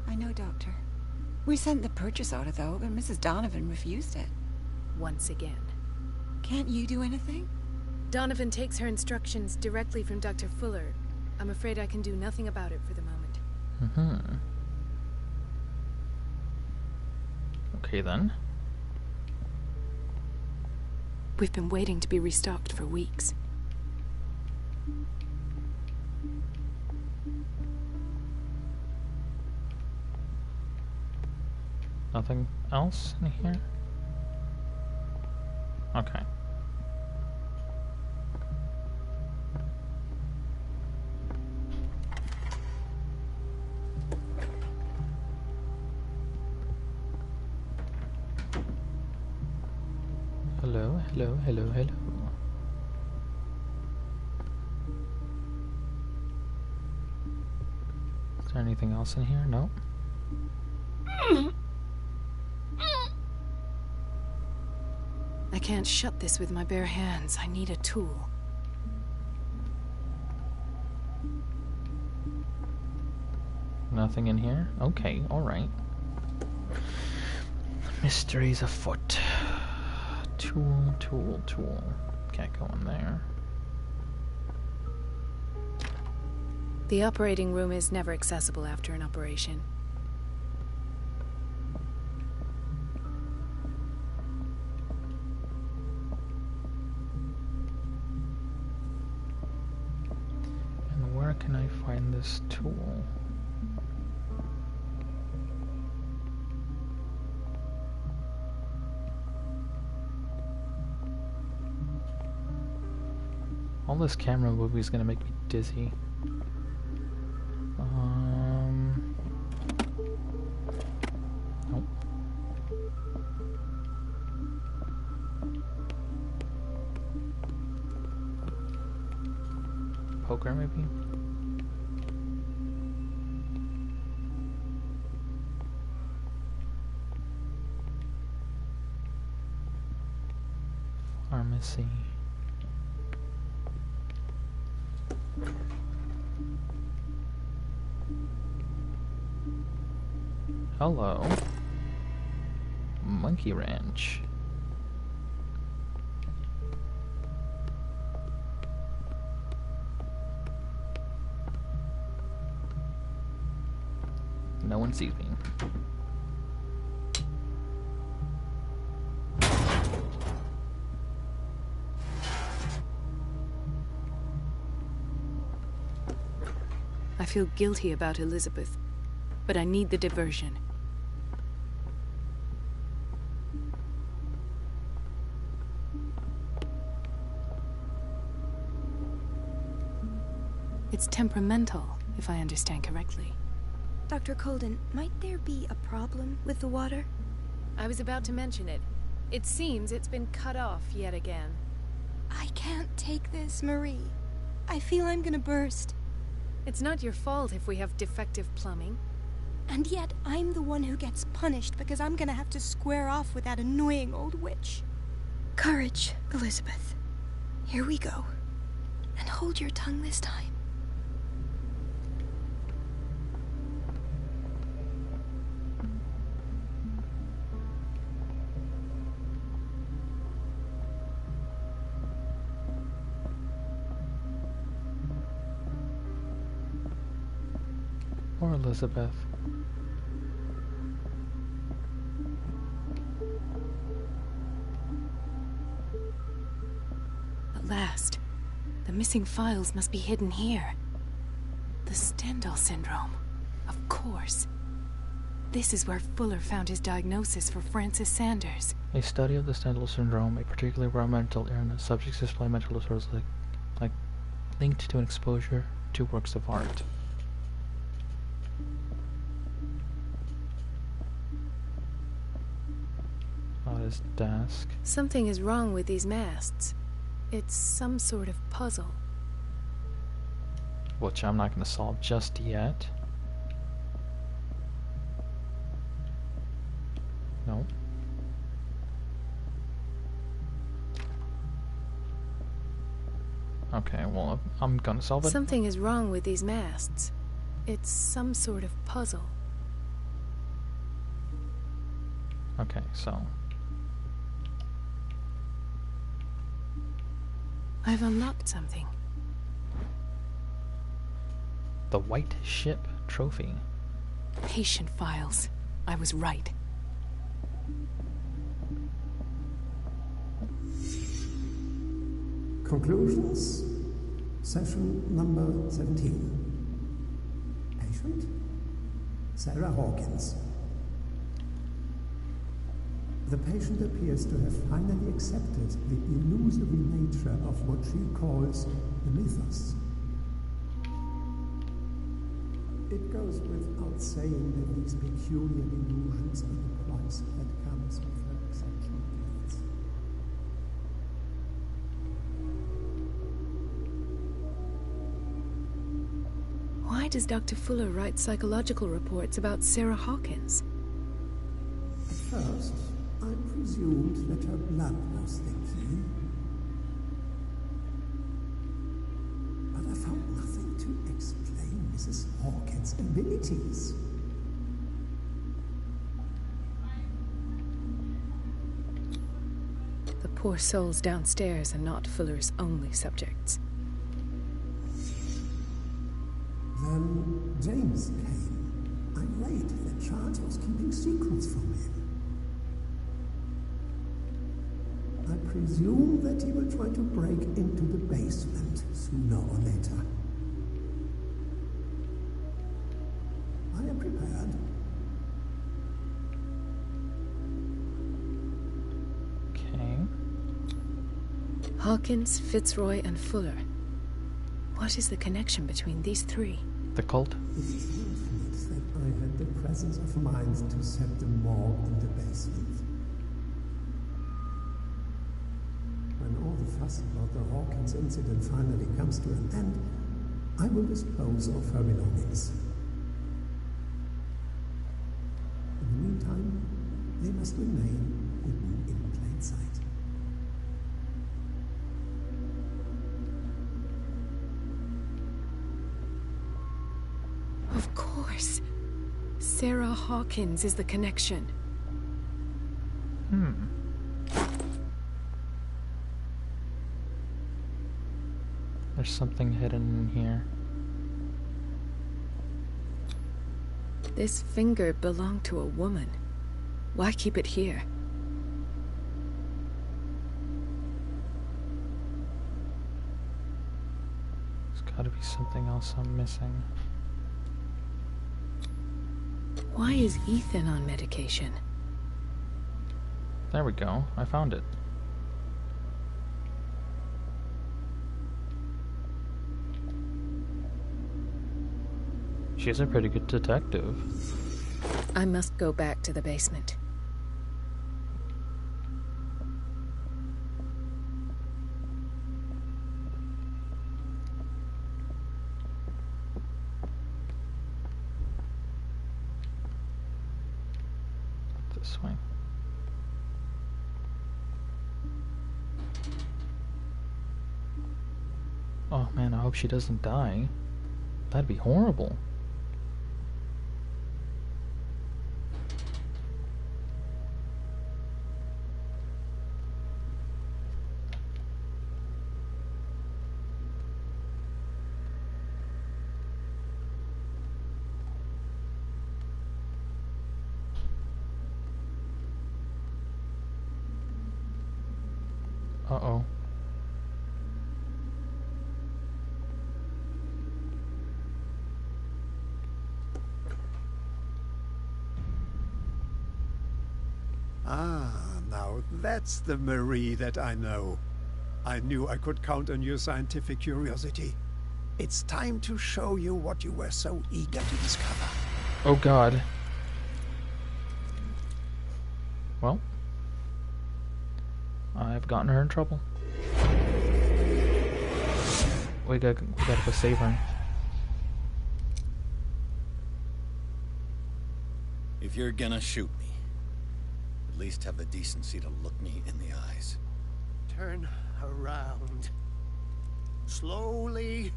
S5: I know, Doctor. We sent the purchase order, though, but Mrs. Donovan refused it.
S3: Once again.
S5: Can't you do anything?
S3: Donovan takes her instructions directly from Dr. Fuller. I'm afraid I can do nothing about it for the moment.
S1: Okay, then.
S3: We've been waiting to be restocked for weeks.
S1: Nothing else in here? Okay. Hello, hello, hello, hello. Is there anything else in here? No.
S3: I can't shut this with my bare hands. I need a tool.
S1: Nothing in here? Okay, alright. Mysteries afoot. Tool, tool, tool. Can't go in there.
S3: The operating room is never accessible after an operation.
S1: And where can I find this tool? All this camera movie is gonna make me dizzy. Nope. Poker, maybe? Pharmacy. Hello. Monkey Ranch. No one sees me.
S3: I feel guilty about Elizabeth, but I need the diversion. It's temperamental, if I understand correctly.
S17: Dr. Colden, might there be a problem with the water?
S3: I was about to mention it. It seems it's been cut off yet again.
S17: I can't take this, Marie. I feel I'm gonna burst.
S3: It's not your fault if we have defective plumbing.
S17: And yet, I'm the one who gets punished because I'm gonna have to square off with that annoying old witch. Courage, Elizabeth. Here we go. And hold your tongue this time.
S1: Or Elizabeth.
S3: At last. The missing files must be hidden here. The Stendhal syndrome. Of course. This is where Fuller found his diagnosis for Francis Sanders.
S1: A study of the Stendhal syndrome, a particularly environmental illness, subjects display mental disorders like linked to an exposure to works of art. his desk.
S3: Something is wrong with these masts. It's some sort of puzzle.
S1: Which I'm not going to solve just yet. No. Okay, well, I'm going to solve it.
S3: Something is wrong with these masts. It's some sort of puzzle.
S1: Okay, so...
S3: I've unlocked something.
S1: The White Ship Trophy.
S6: Patient files. I was right.
S9: Conclusions. Session number 17. Patient? Sarah Hawkins. The patient appears to have finally accepted the illusory nature of what she calls the mythos. It goes without saying that these peculiar illusions are the price that comes with her exceptional gifts.
S3: Why does Dr. Fuller write psychological reports about Sarah Hawkins?
S9: At first, I presumed that her blood was the key. But I found nothing to explain Mrs. Hawkins' abilities.
S3: The poor souls downstairs are not Fuller's only subjects.
S9: Then James came. Irate that Charles was keeping secrets from him. I presume that he will try to break into the basement sooner or later. I am prepared.
S1: Okay.
S3: Hawkins, Fitzroy, and Fuller. What is the connection between these three?
S1: The cult?
S9: It is fortunate that I had the presence of mind to set the morgue in the basement. When all the fuss about the Hawkins incident finally comes to an end, I will dispose of her belongings. In the meantime, they must remain hidden in plain sight.
S3: Of course. Sarah Hawkins is the connection.
S1: There's something hidden in here.
S3: This finger belonged to a woman. Why keep it here?
S1: There's gotta be something else I'm missing.
S3: Why is Ethan on medication?
S1: There we go. I found it. She's a pretty good detective.
S3: I must go back to the basement.
S1: This way. Oh man, I hope she doesn't die. That'd be horrible. Uh-oh.
S9: Ah, now that's the Marie that I know. I knew I could count on your scientific curiosity. It's time to show you what you were so eager to discover.
S1: Oh God. Well, I've gotten her in trouble. We gotta go save her.
S2: If you're gonna shoot me, at least have the decency to look me in the eyes.
S9: Turn around. Slowly.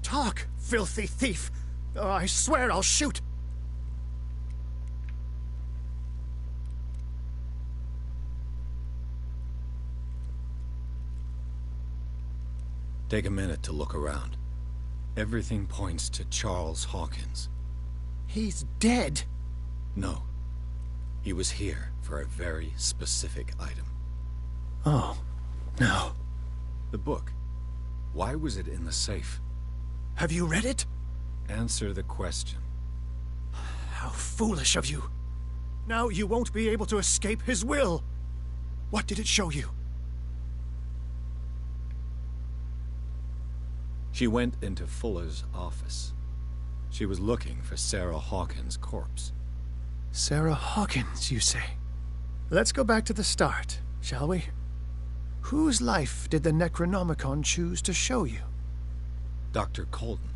S9: Talk, filthy thief! Oh, I swear I'll shoot!
S2: Take a minute to look around. Everything points to Charles Hawkins.
S9: He's dead!
S2: No. He was here for a very specific item.
S9: Oh, no.
S2: The book. Why was it in the safe?
S9: Have you read it?
S2: Answer the question.
S9: How foolish of you. Now you won't be able to escape his will. What did it show you?
S2: She went into Fuller's office. She was looking for Sarah Hawkins' corpse.
S9: Sarah Hawkins, you say? Let's go back to the start, shall we? Whose life did the Necronomicon choose to show you?
S2: Dr. Colden.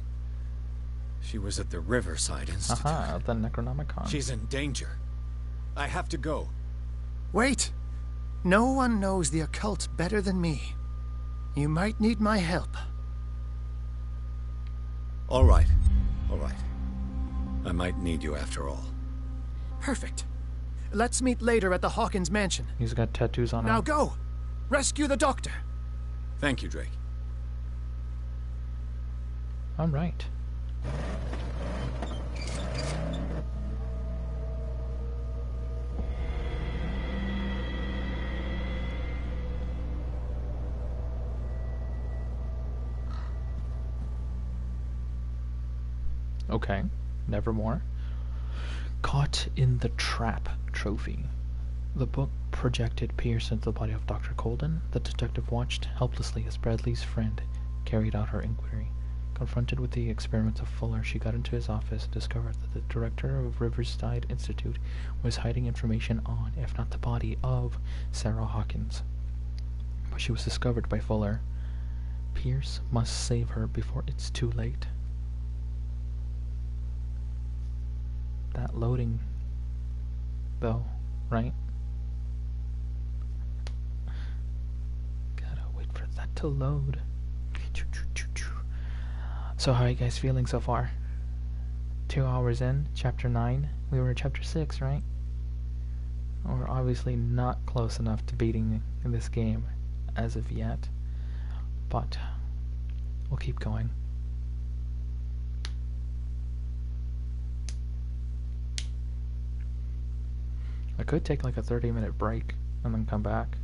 S2: She was at the Riverside Institute.
S1: Aha, the Necronomicon.
S2: She's in danger. I have to go.
S9: Wait! No one knows the occult better than me. You might need my help.
S2: All right. All right. I might need you after all.
S9: Perfect. Let's meet later at the Hawkins mansion.
S1: He's got tattoos on him.
S9: Now go! Rescue the doctor!
S2: Thank you, Drake.
S1: All right. Okay, Nevermore. Caught in the Trap trophy. The book projected Pierce into the body of Dr. Colden. The detective watched helplessly as Bradley's friend carried out her inquiry. Confronted with the experiments of Fuller, she got into his office and discovered that the director of Riverside Institute was hiding information on, if not the body of, Sarah Hawkins. But she was discovered by Fuller. Pierce must save her before it's too late. That loading, though, right? Gotta wait for that to load. So how are you guys feeling so far? 2 hours in, chapter 9. We were in chapter 6, right? We're obviously not close enough to beating in this game as of yet, but we'll keep going. I could take like a 30-minute break and then come back,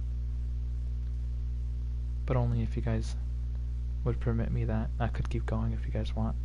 S1: but only if you guys would permit me that. I could keep going if you guys want.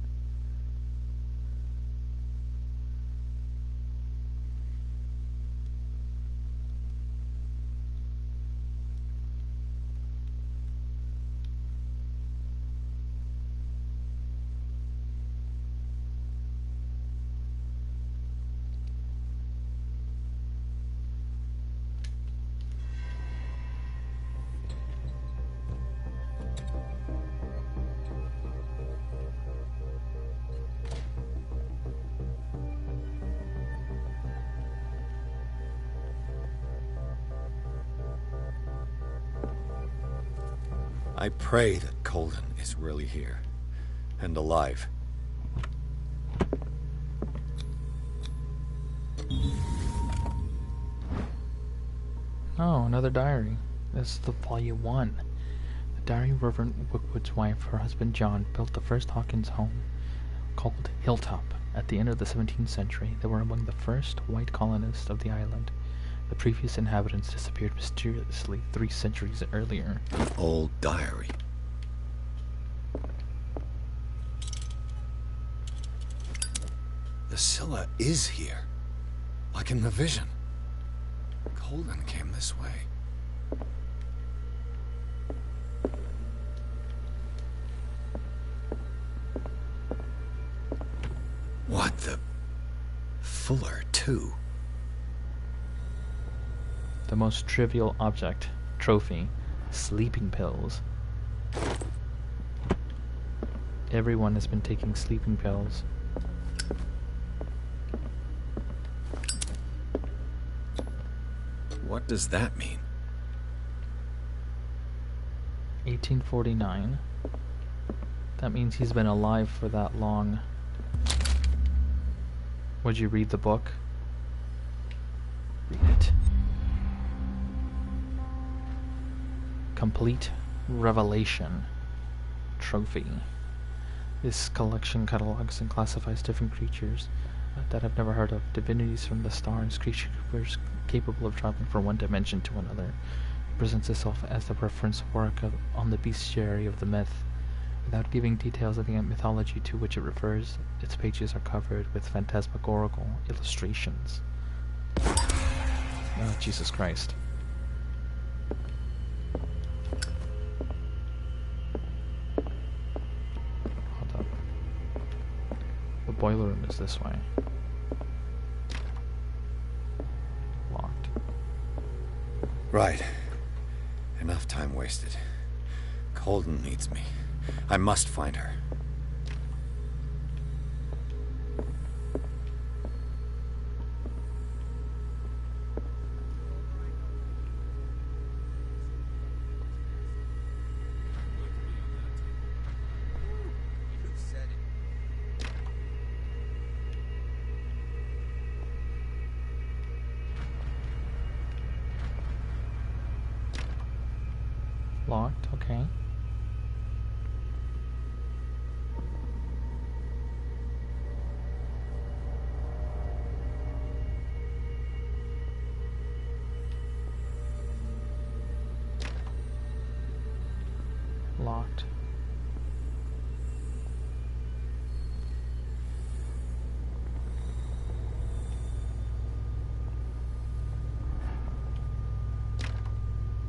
S2: I pray that Colden is really here and alive.
S1: Oh, another diary. This is the volume 1. The diary of Reverend Wickwood's wife, her husband John, built the first Hawkins home, called Hilltop. At the end of the 17th century, they were among the first white colonists of the island. The previous inhabitants disappeared mysteriously 3 centuries earlier.
S2: An old diary. The Scylla is here, like in the vision. Colden came this way. What the... Fuller, too.
S1: The most trivial object. Trophy. Sleeping pills. Everyone has been taking sleeping pills.
S2: What does that mean?
S1: 1849. That means he's been alive for that long. Would you read the book? Read it. Complete Revelation. Trophy. This collection catalogs and classifies different creatures that I've never heard of. Divinities from the stars, creatures capable of traveling from one dimension to another. It presents itself as the reference work on the bestiary of the myth. Without giving details of the mythology to which it refers, its pages are covered with phantasmagorical illustrations. Oh, Jesus Christ. Hold up. The boiler room is this way. Locked.
S2: Right. Enough time wasted. Colden needs me. I must find her.
S1: Locked, okay. Locked.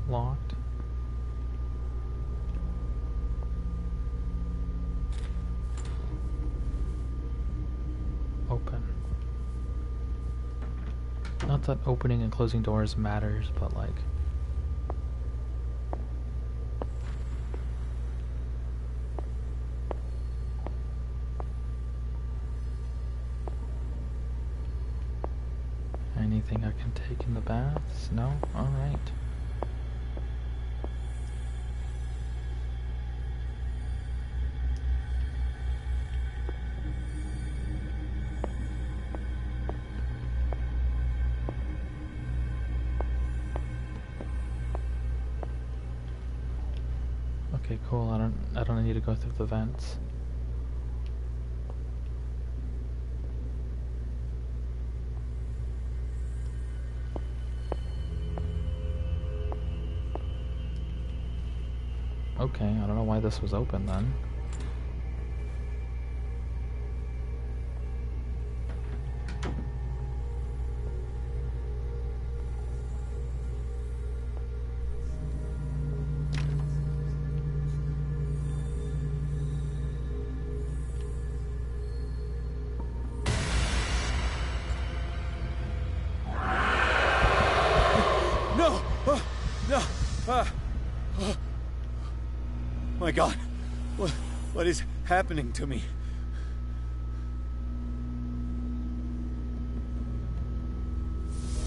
S1: Locked. Open. Not that opening and closing doors matters, but like... Anything I can take in the baths? No? Alright. Okay, cool. I don't need to go through the vents. Okay, I don't know why this was open then.
S2: No! No! My God! What is happening to me?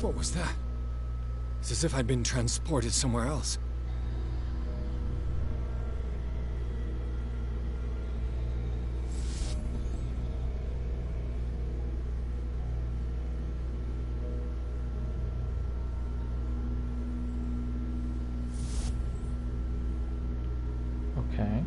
S18: What was that? It's as if I'd been transported somewhere else.
S1: Okay.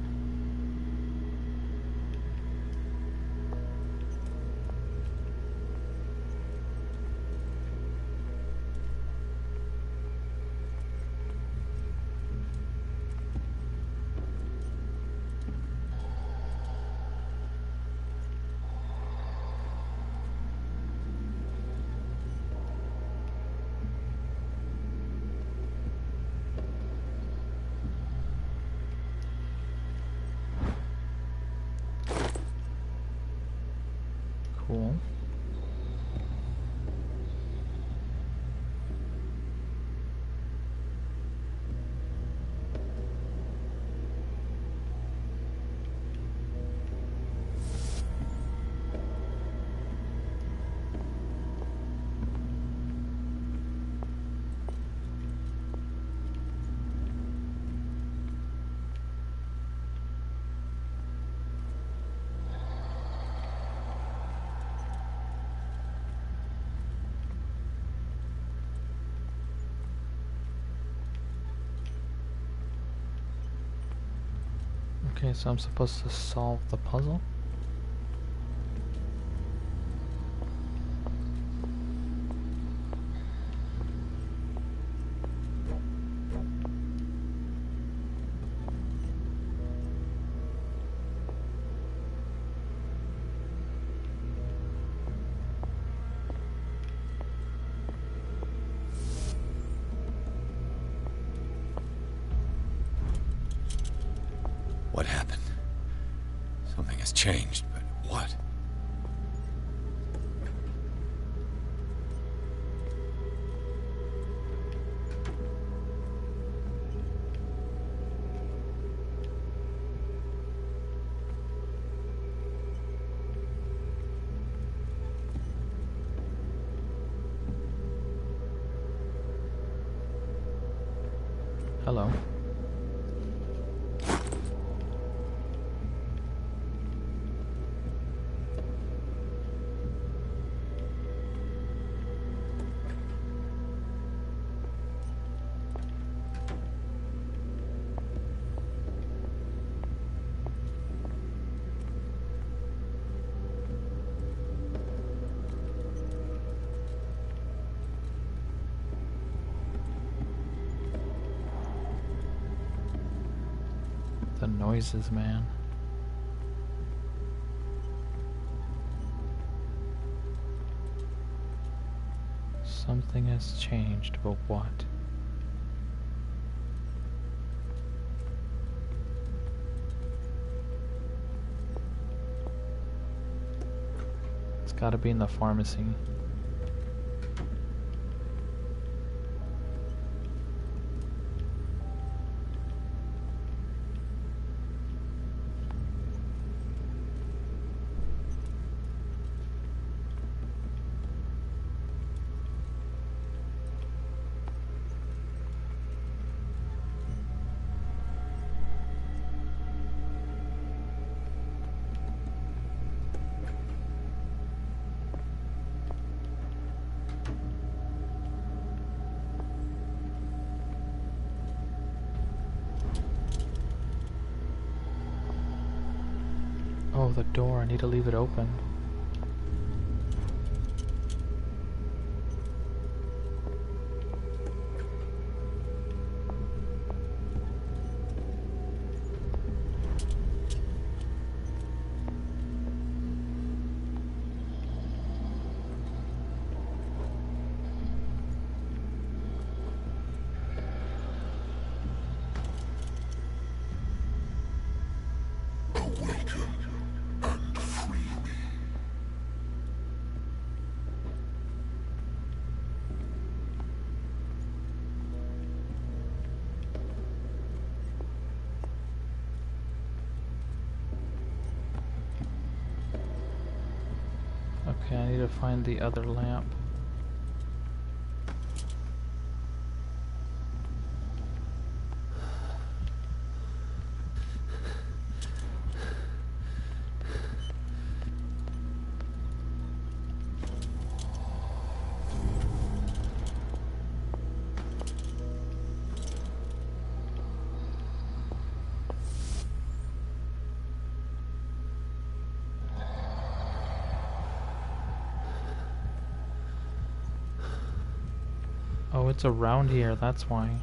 S1: Cool. Okay, so I'm supposed to solve the puzzle?
S2: What happened? Something has changed, but what?
S1: Hello. The noises, man. Something has changed, but what? It's gotta be in the pharmacy. Oh, the door. I need to leave it open. Okay, I need to find the other lamp. Oh, it's around here, that's why.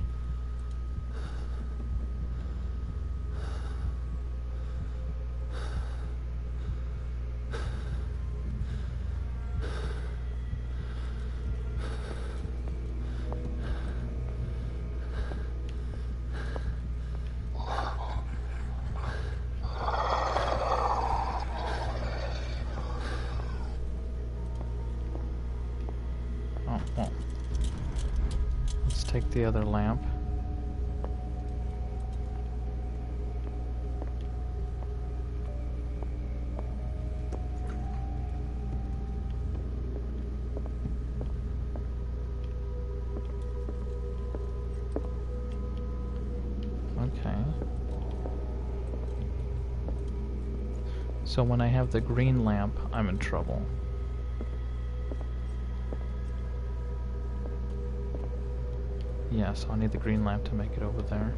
S1: Oh, well. Let's take the other lamp. Okay. So when I have the green lamp, I'm in trouble. Yeah, so I need the green lamp to make it over there.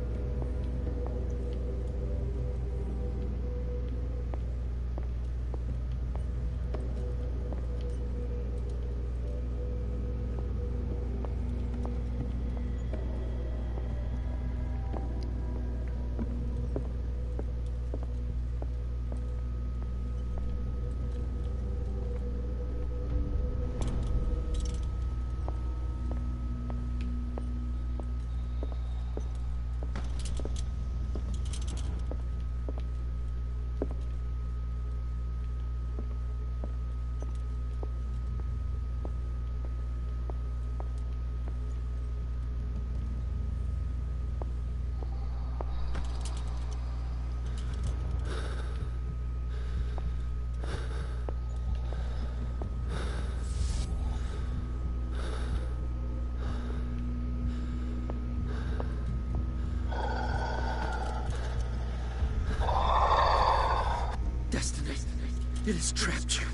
S15: It has trapped you.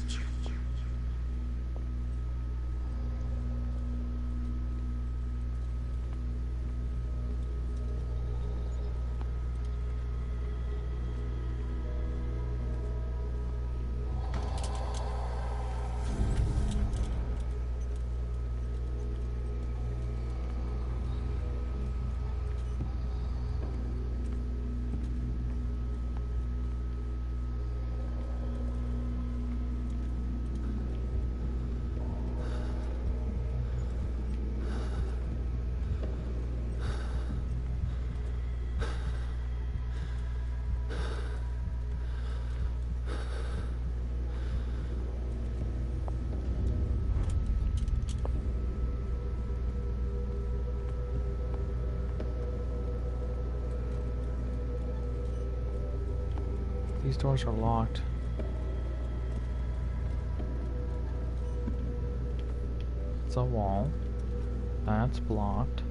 S1: These doors are locked. It's a wall. That's blocked.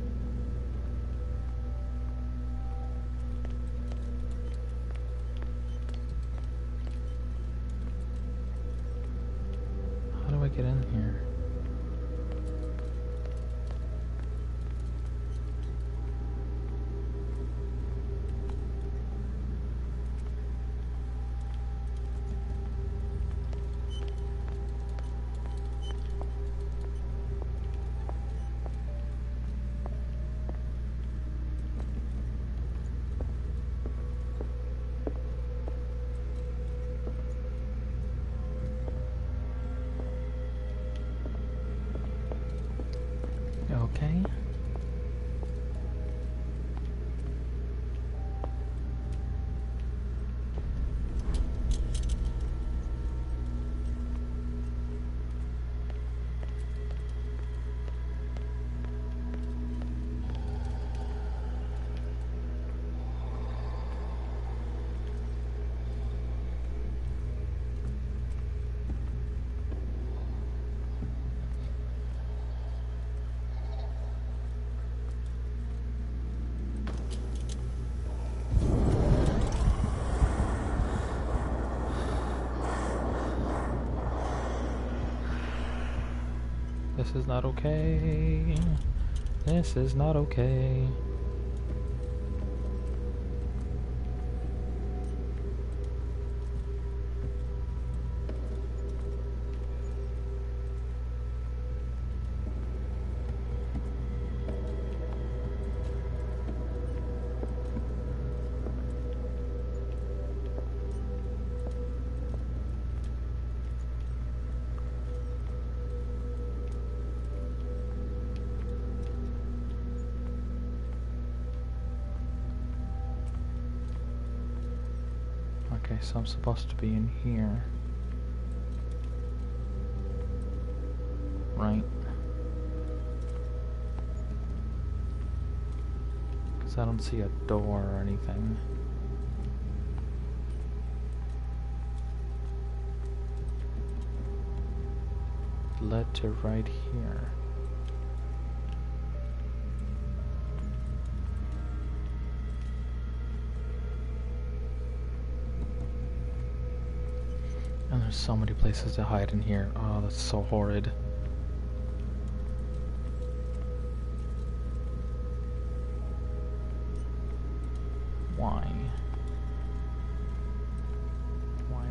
S1: How do I get in here? Okay. This is not okay. This is not okay. Okay, so I'm supposed to be in here. Right. Because I don't see a door or anything. Led to right here. And there's so many places to hide in here. Oh, that's so horrid. Why? Why?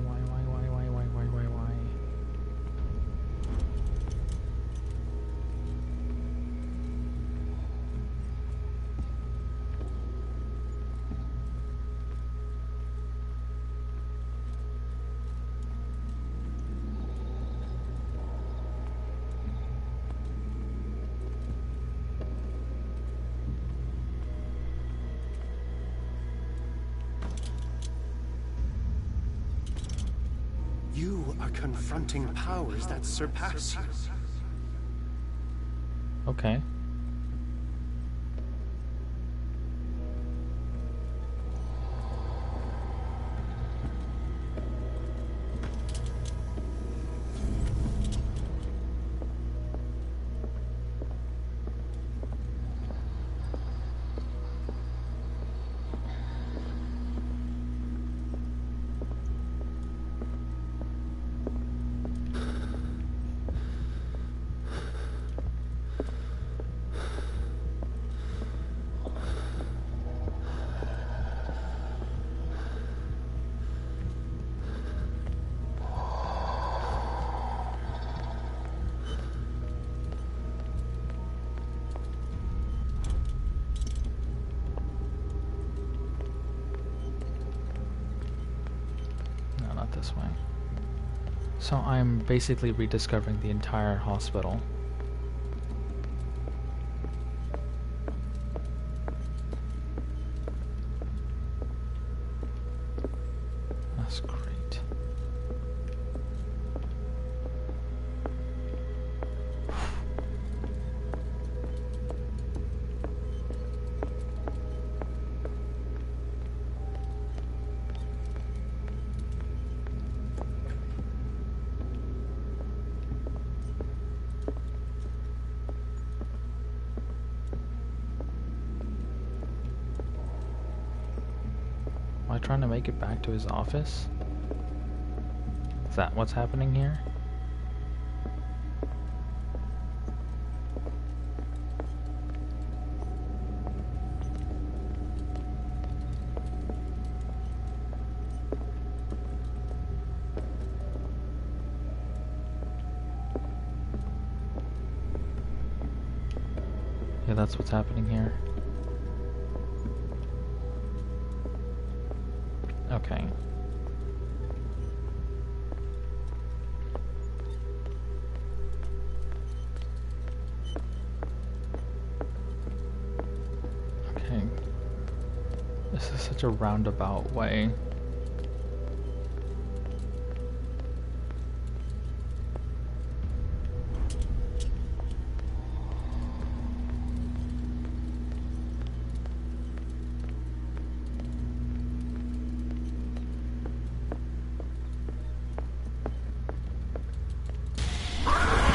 S7: You are confronting powers that surpass you.
S1: Okay. this way. So I'm basically rediscovering the entire hospital. That's great. Am I trying to make it back to his office? Is that what's happening here? Yeah, that's what's happening here. Okay. Okay. This is such a roundabout way.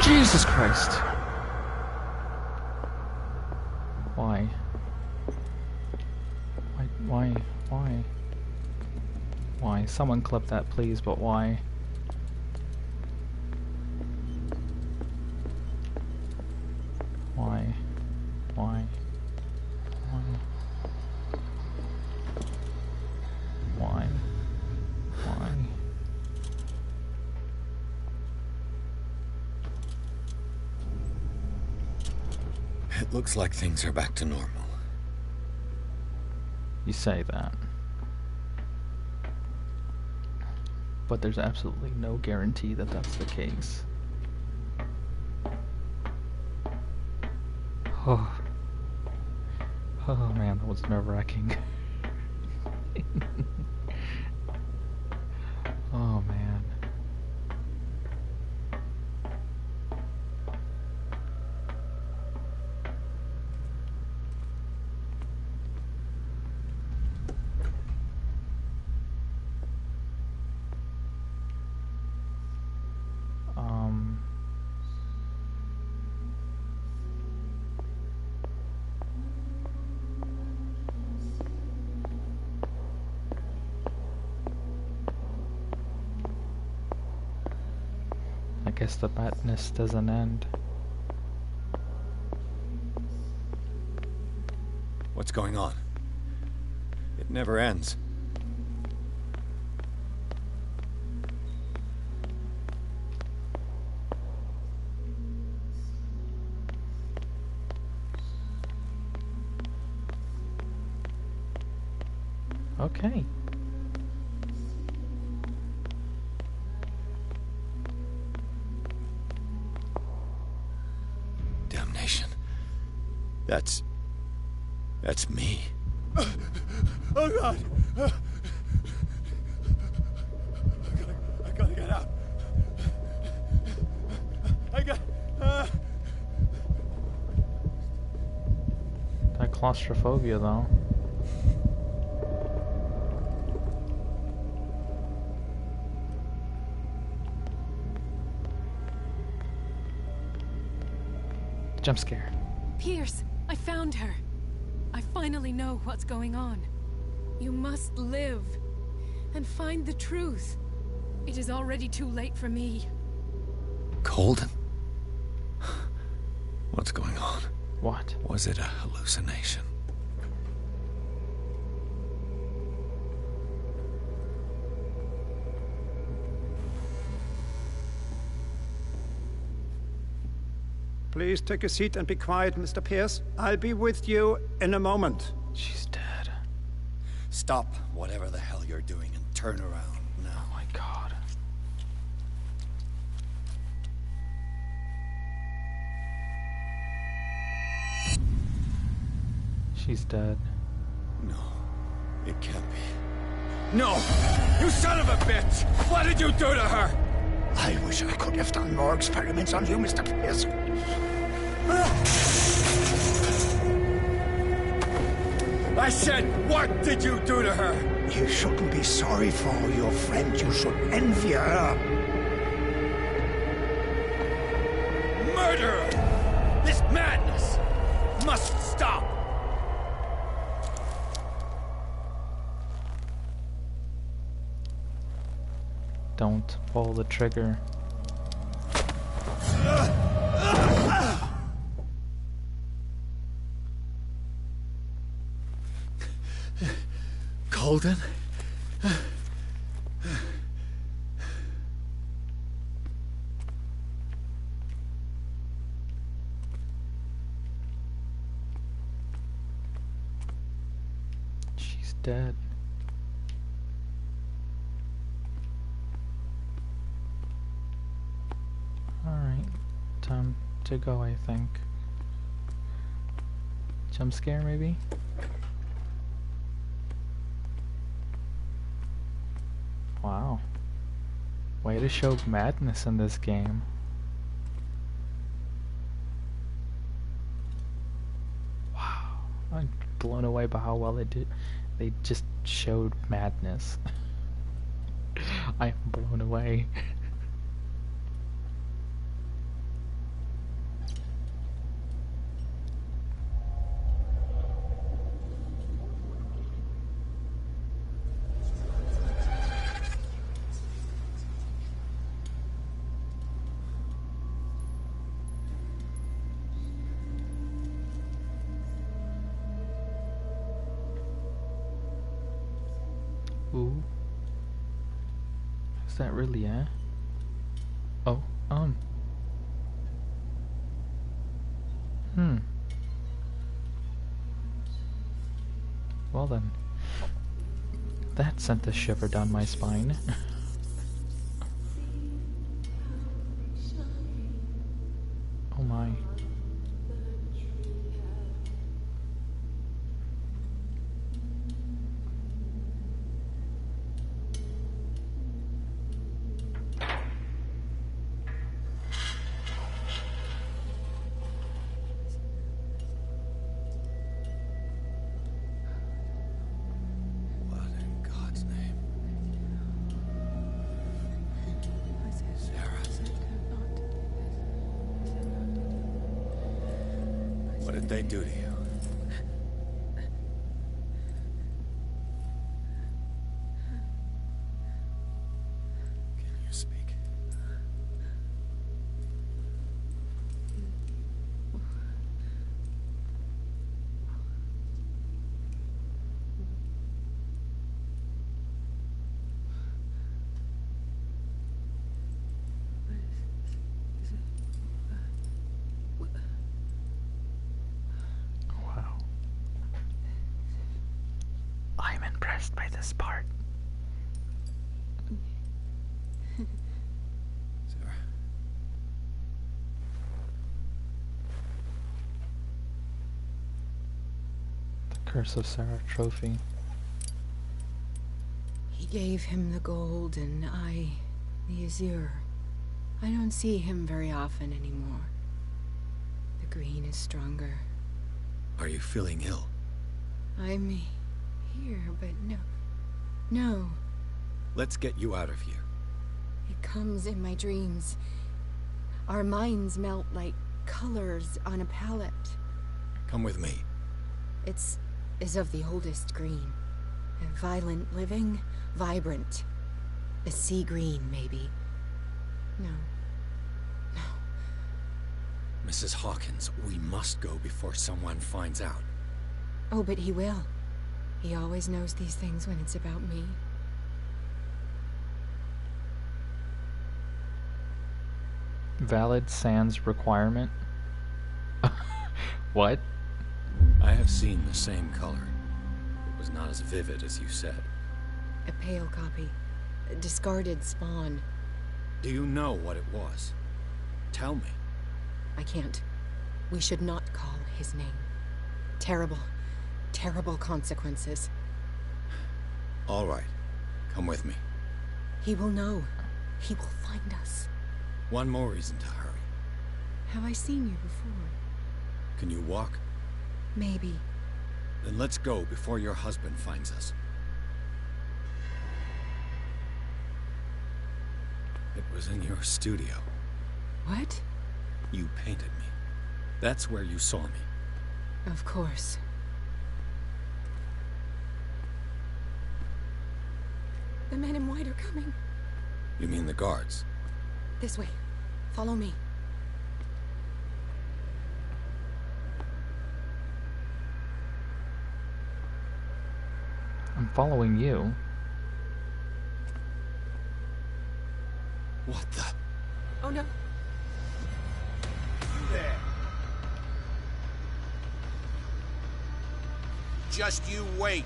S1: Jesus Christ. Why? Why? Someone clip that, please, but why? Why? Why? Why? Why?
S2: It looks like things are back to normal.
S1: You say that. But there's absolutely no guarantee that that's the case. Oh. Oh man, that was nerve-wracking. Oh man. I guess the madness doesn't end.
S2: What's going on? It never ends.
S1: Okay.
S2: Damnation. That's me.
S19: Oh God! I gotta get out.
S1: That claustrophobia, though. Jump scare.
S3: Pierce, I found her. I finally know what's going on. You must live and find the truth. It is already too late for me.
S2: Colden? What's going on?
S1: What?
S2: Was it a hallucination?
S9: Please take a seat and be quiet, Mr. Pierce. I'll be with you in a moment.
S1: She's dead.
S2: Stop whatever the hell you're doing and turn around now.
S1: Oh my God. She's dead.
S2: No, it can't be.
S19: No! You son of a bitch! What did you do to her?
S20: I wish I could have done more experiments on you, Mr. Pearson.
S19: I said, what did you do to her?
S20: You shouldn't be sorry for your friend. You should envy her.
S19: Murderer! This madness must stop!
S1: Don't pull the trigger.
S2: Golden?
S1: She's dead. Alright, time to go, I think. Jump scare, maybe? Wow. Way to show madness in this game. Wow. I'm blown away by how well they did. They just showed madness. I am blown away. Ooh. Is that really, Oh, Well then. That sent a shiver down my spine. Oh my.
S2: What did they do to you? Can you speak?
S1: I'm impressed by this part.
S2: Sarah.
S1: The Curse of Sarah trophy.
S5: He gave him the gold and I the azure. I don't see him very often anymore. The green is stronger.
S2: Are you feeling ill?
S5: I'm here, but no.
S2: Let's get you out of here.
S5: It comes in my dreams. Our minds melt like colors on a palette.
S2: Come with me.
S5: It's of the oldest green. A violent living, vibrant. A sea green, maybe. No.
S2: Mrs. Hawkins, we must go before someone finds out.
S5: Oh, but he will. He always knows these things when it's about me.
S1: Valid sans requirement? What?
S2: I have seen the same color. It was not as vivid as you said.
S5: A pale copy. A discarded spawn.
S2: Do you know what it was? Tell me.
S5: I can't. We should not call his name. Terrible.
S6: terrible consequences.
S2: All right. Come with me.
S6: He will know. He will find us.
S2: One more reason to hurry.
S6: Have I seen you before?
S2: Can you walk?
S6: Maybe.
S2: Then let's go before your husband finds us. It was in your studio.
S6: What?
S2: You painted me. That's where you saw me.
S6: Of course. The men in white are coming.
S2: You mean the guards?
S6: This way. Follow me.
S1: I'm following you.
S2: What the?
S6: Oh no.
S12: There. Just you wait.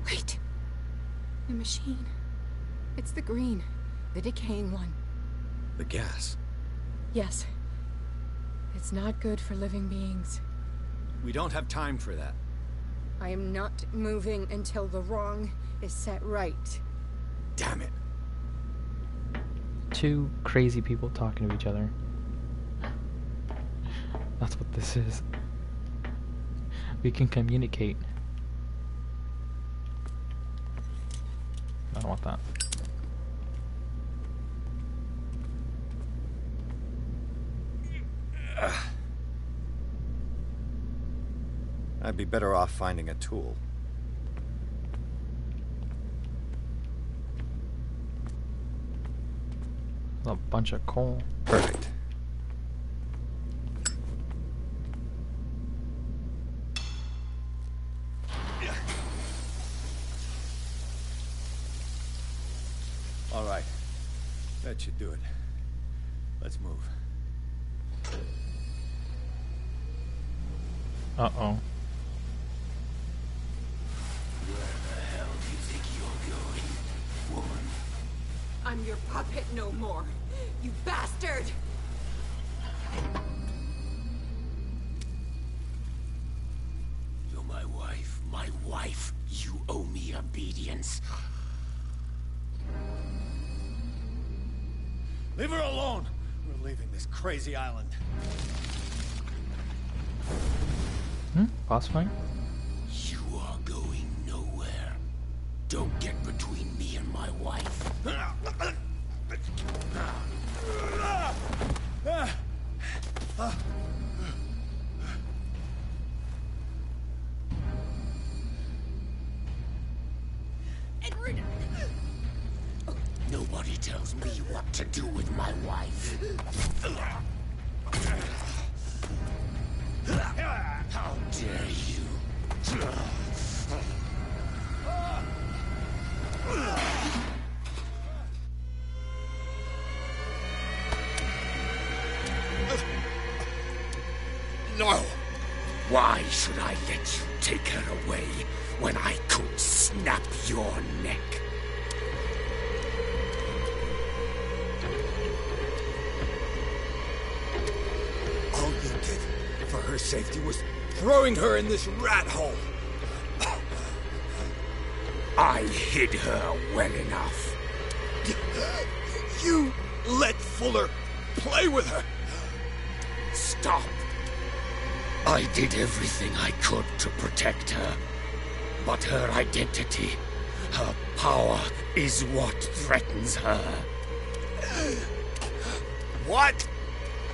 S6: Wait. The machine. It's the green. The decaying one.
S2: The gas.
S6: Yes. It's not good for living beings.
S2: We don't have time for that.
S6: I am not moving until the wrong is set right.
S2: Damn it.
S1: Two crazy people talking to each other. That's what this is. We can communicate. I don't want that.
S2: I'd be better off finding a tool.
S1: A bunch of coal.
S2: Perfect. All right. That should do it. Let's move.
S1: Uh-oh.
S16: Where the hell do you think you're going, woman?
S6: I'm your puppet no more, you bastard!
S16: You're my wife. My wife. You owe me obedience.
S2: Leave her alone! We're leaving this crazy island.
S1: Boss fight?
S16: You are going nowhere. Don't get between me and my wife.
S6: Edward!
S16: Nobody tells me what to do with my wife. How dare you? No! Why should I let you take her away when I could snap your neck?
S18: All you did for her safety was throwing her in this rat hole.
S16: I hid her well enough.
S18: You let Fuller play with her.
S16: Stop. I did everything I could to protect her. But her identity, her power, is what threatens her.
S18: What?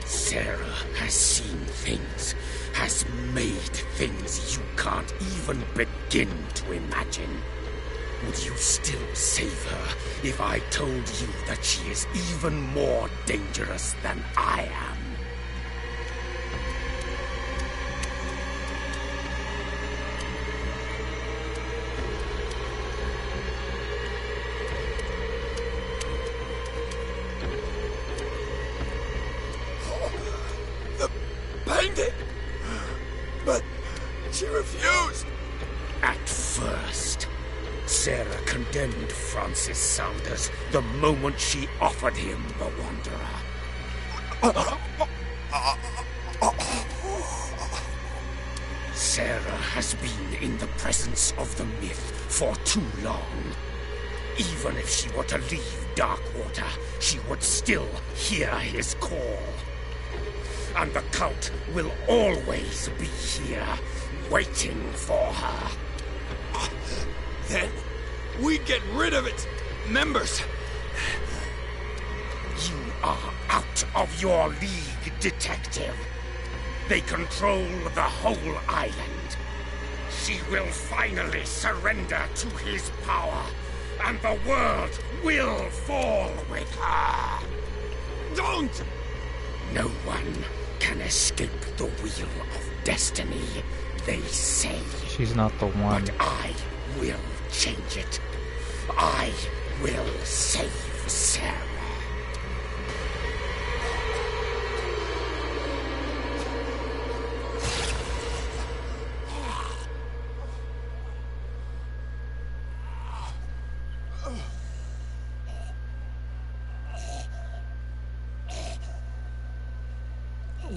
S16: Sarah has seen things, has made things you can't even begin to imagine. Would you still save her if I told you that she is even more dangerous than I am?
S18: The painting! But she refused!
S16: At first. Sarah condemned Francis Saunders the moment she offered him the Wanderer. Sarah has been in the presence of the myth for too long. Even if she were to leave Darkwater, she would still hear his call. And the cult will always be here, waiting for her.
S19: Then we get rid of its members.
S16: You are out of your league, detective. They control the whole island. She will finally surrender to his power, and the world will fall with her.
S19: Don't!
S16: No one can escape the wheel of destiny, they say.
S1: She's not the one.
S16: But I will change it. I will save Sarah.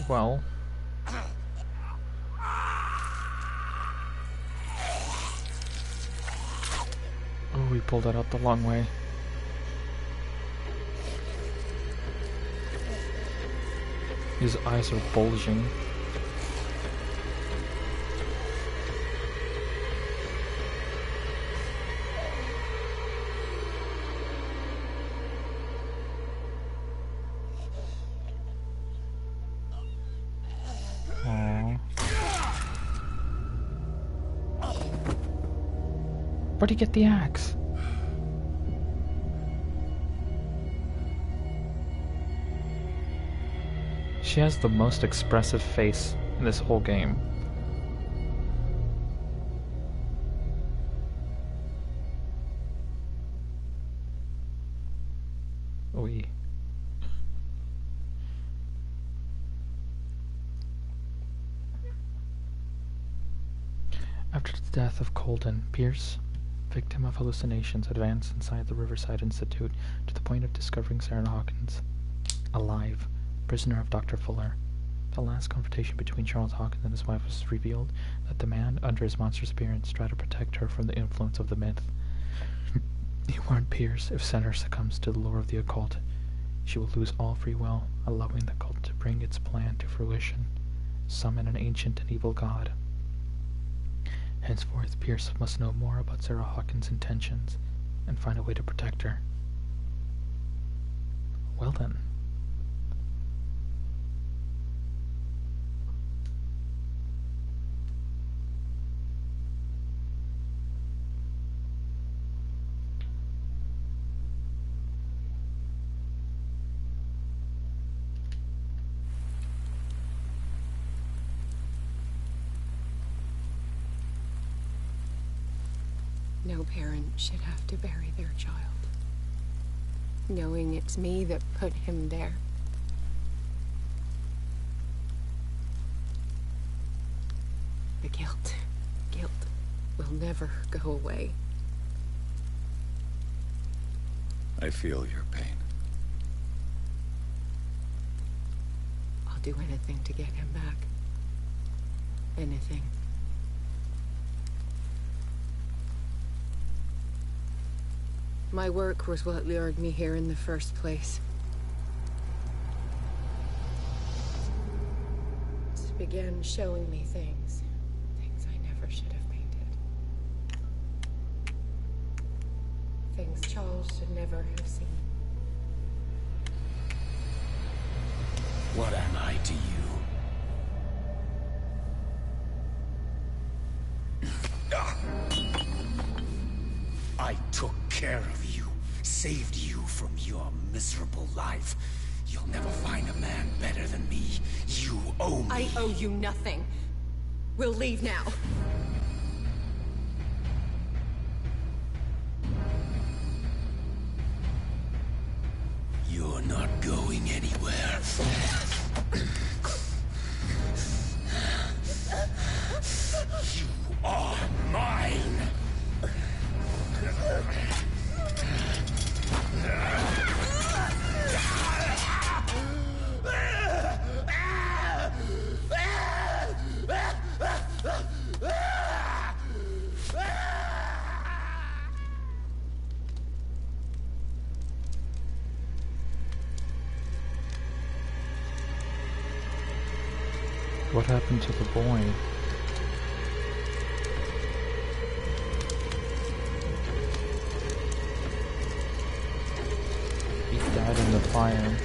S1: Well, oh, we pulled that out the long way. His eyes are bulging. Where'd he get the axe? She has the most expressive face in this whole game. Oui. After the death of Colden, Pierce, victim of hallucinations, advanced inside the Riverside Institute to the point of discovering Sarah Hawkins alive, prisoner of Dr. Fuller. The last confrontation between Charles Hawkins and his wife was revealed that the man, under his monstrous appearance, tried to protect her from the influence of the myth. He warned Pierce, if Sarah succumbs to the lure of the occult, she will lose all free will, allowing the cult to bring its plan to fruition, summon an ancient and evil god. Henceforth, Pierce must know more about Sarah Hawkins' intentions and find a way to protect her. Well then.
S6: No parent should have to bury their child, knowing it's me that put him there. The guilt will never go away.
S2: I feel your pain.
S6: I'll do anything to get him back. Anything. My work was what lured me here in the first place. It began showing me things I never should have painted. Things Charles should never have seen.
S16: What am I to you? I took care of you, saved you from your miserable life. You'll never find a man better than me. You owe me.
S6: I owe you nothing. We'll leave now.
S16: You're not going anywhere. You are mine.
S1: What happened to the boy? He died in the fire.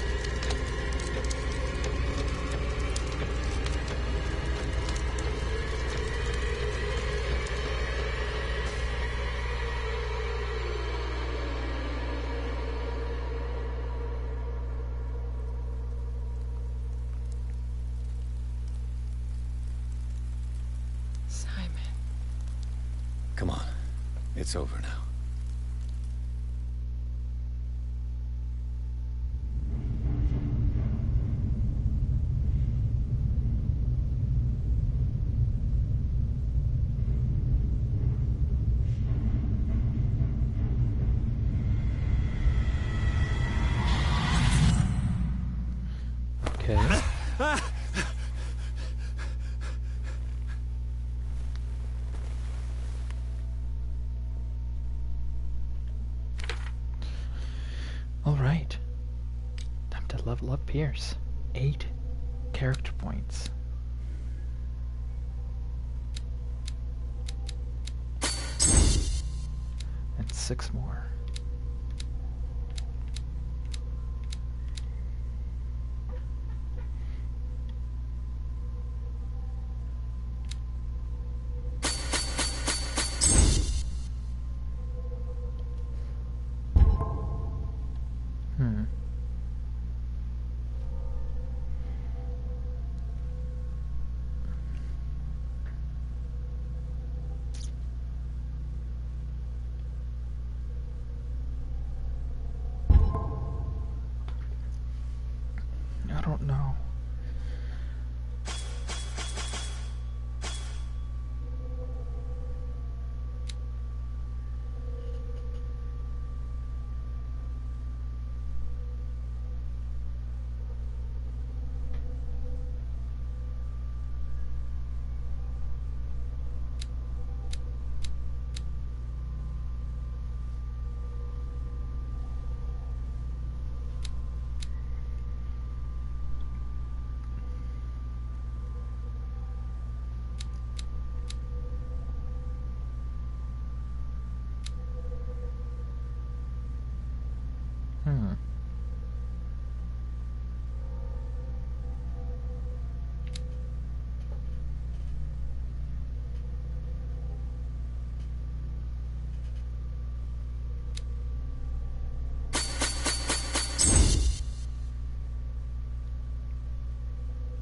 S2: Come on. It's over now.
S1: Okay. Alright. Time to level up Pierce. 8 character points. And 6 more. I don't know.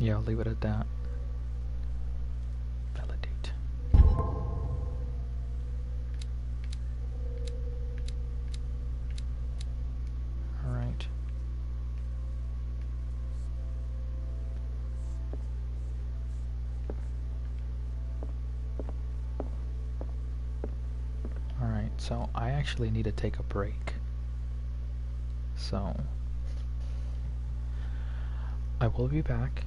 S1: Yeah, I'll leave it at that. Validate. Alright. Alright, so I actually need to take a break. So I will be back.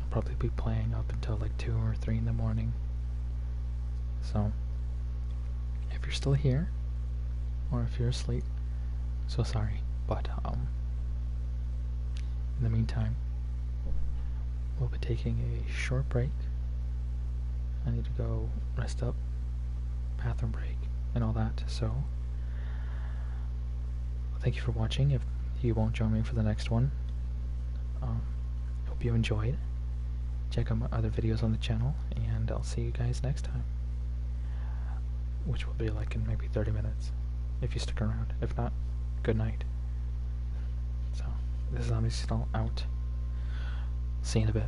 S1: I'll probably be playing up until like 2 or 3 in the morning. So if you're still here, or if you're asleep, so sorry. But in the meantime, we'll be taking a short break. I need to go rest up, bathroom break, and all that. So thank you for watching. If you won't join me for the next one, hope you enjoyed. Check out my other videos on the channel, and I'll see you guys next time, which will be like in maybe 30 minutes if you stick around. If not, good night. So this is Omnes out. See you in a bit.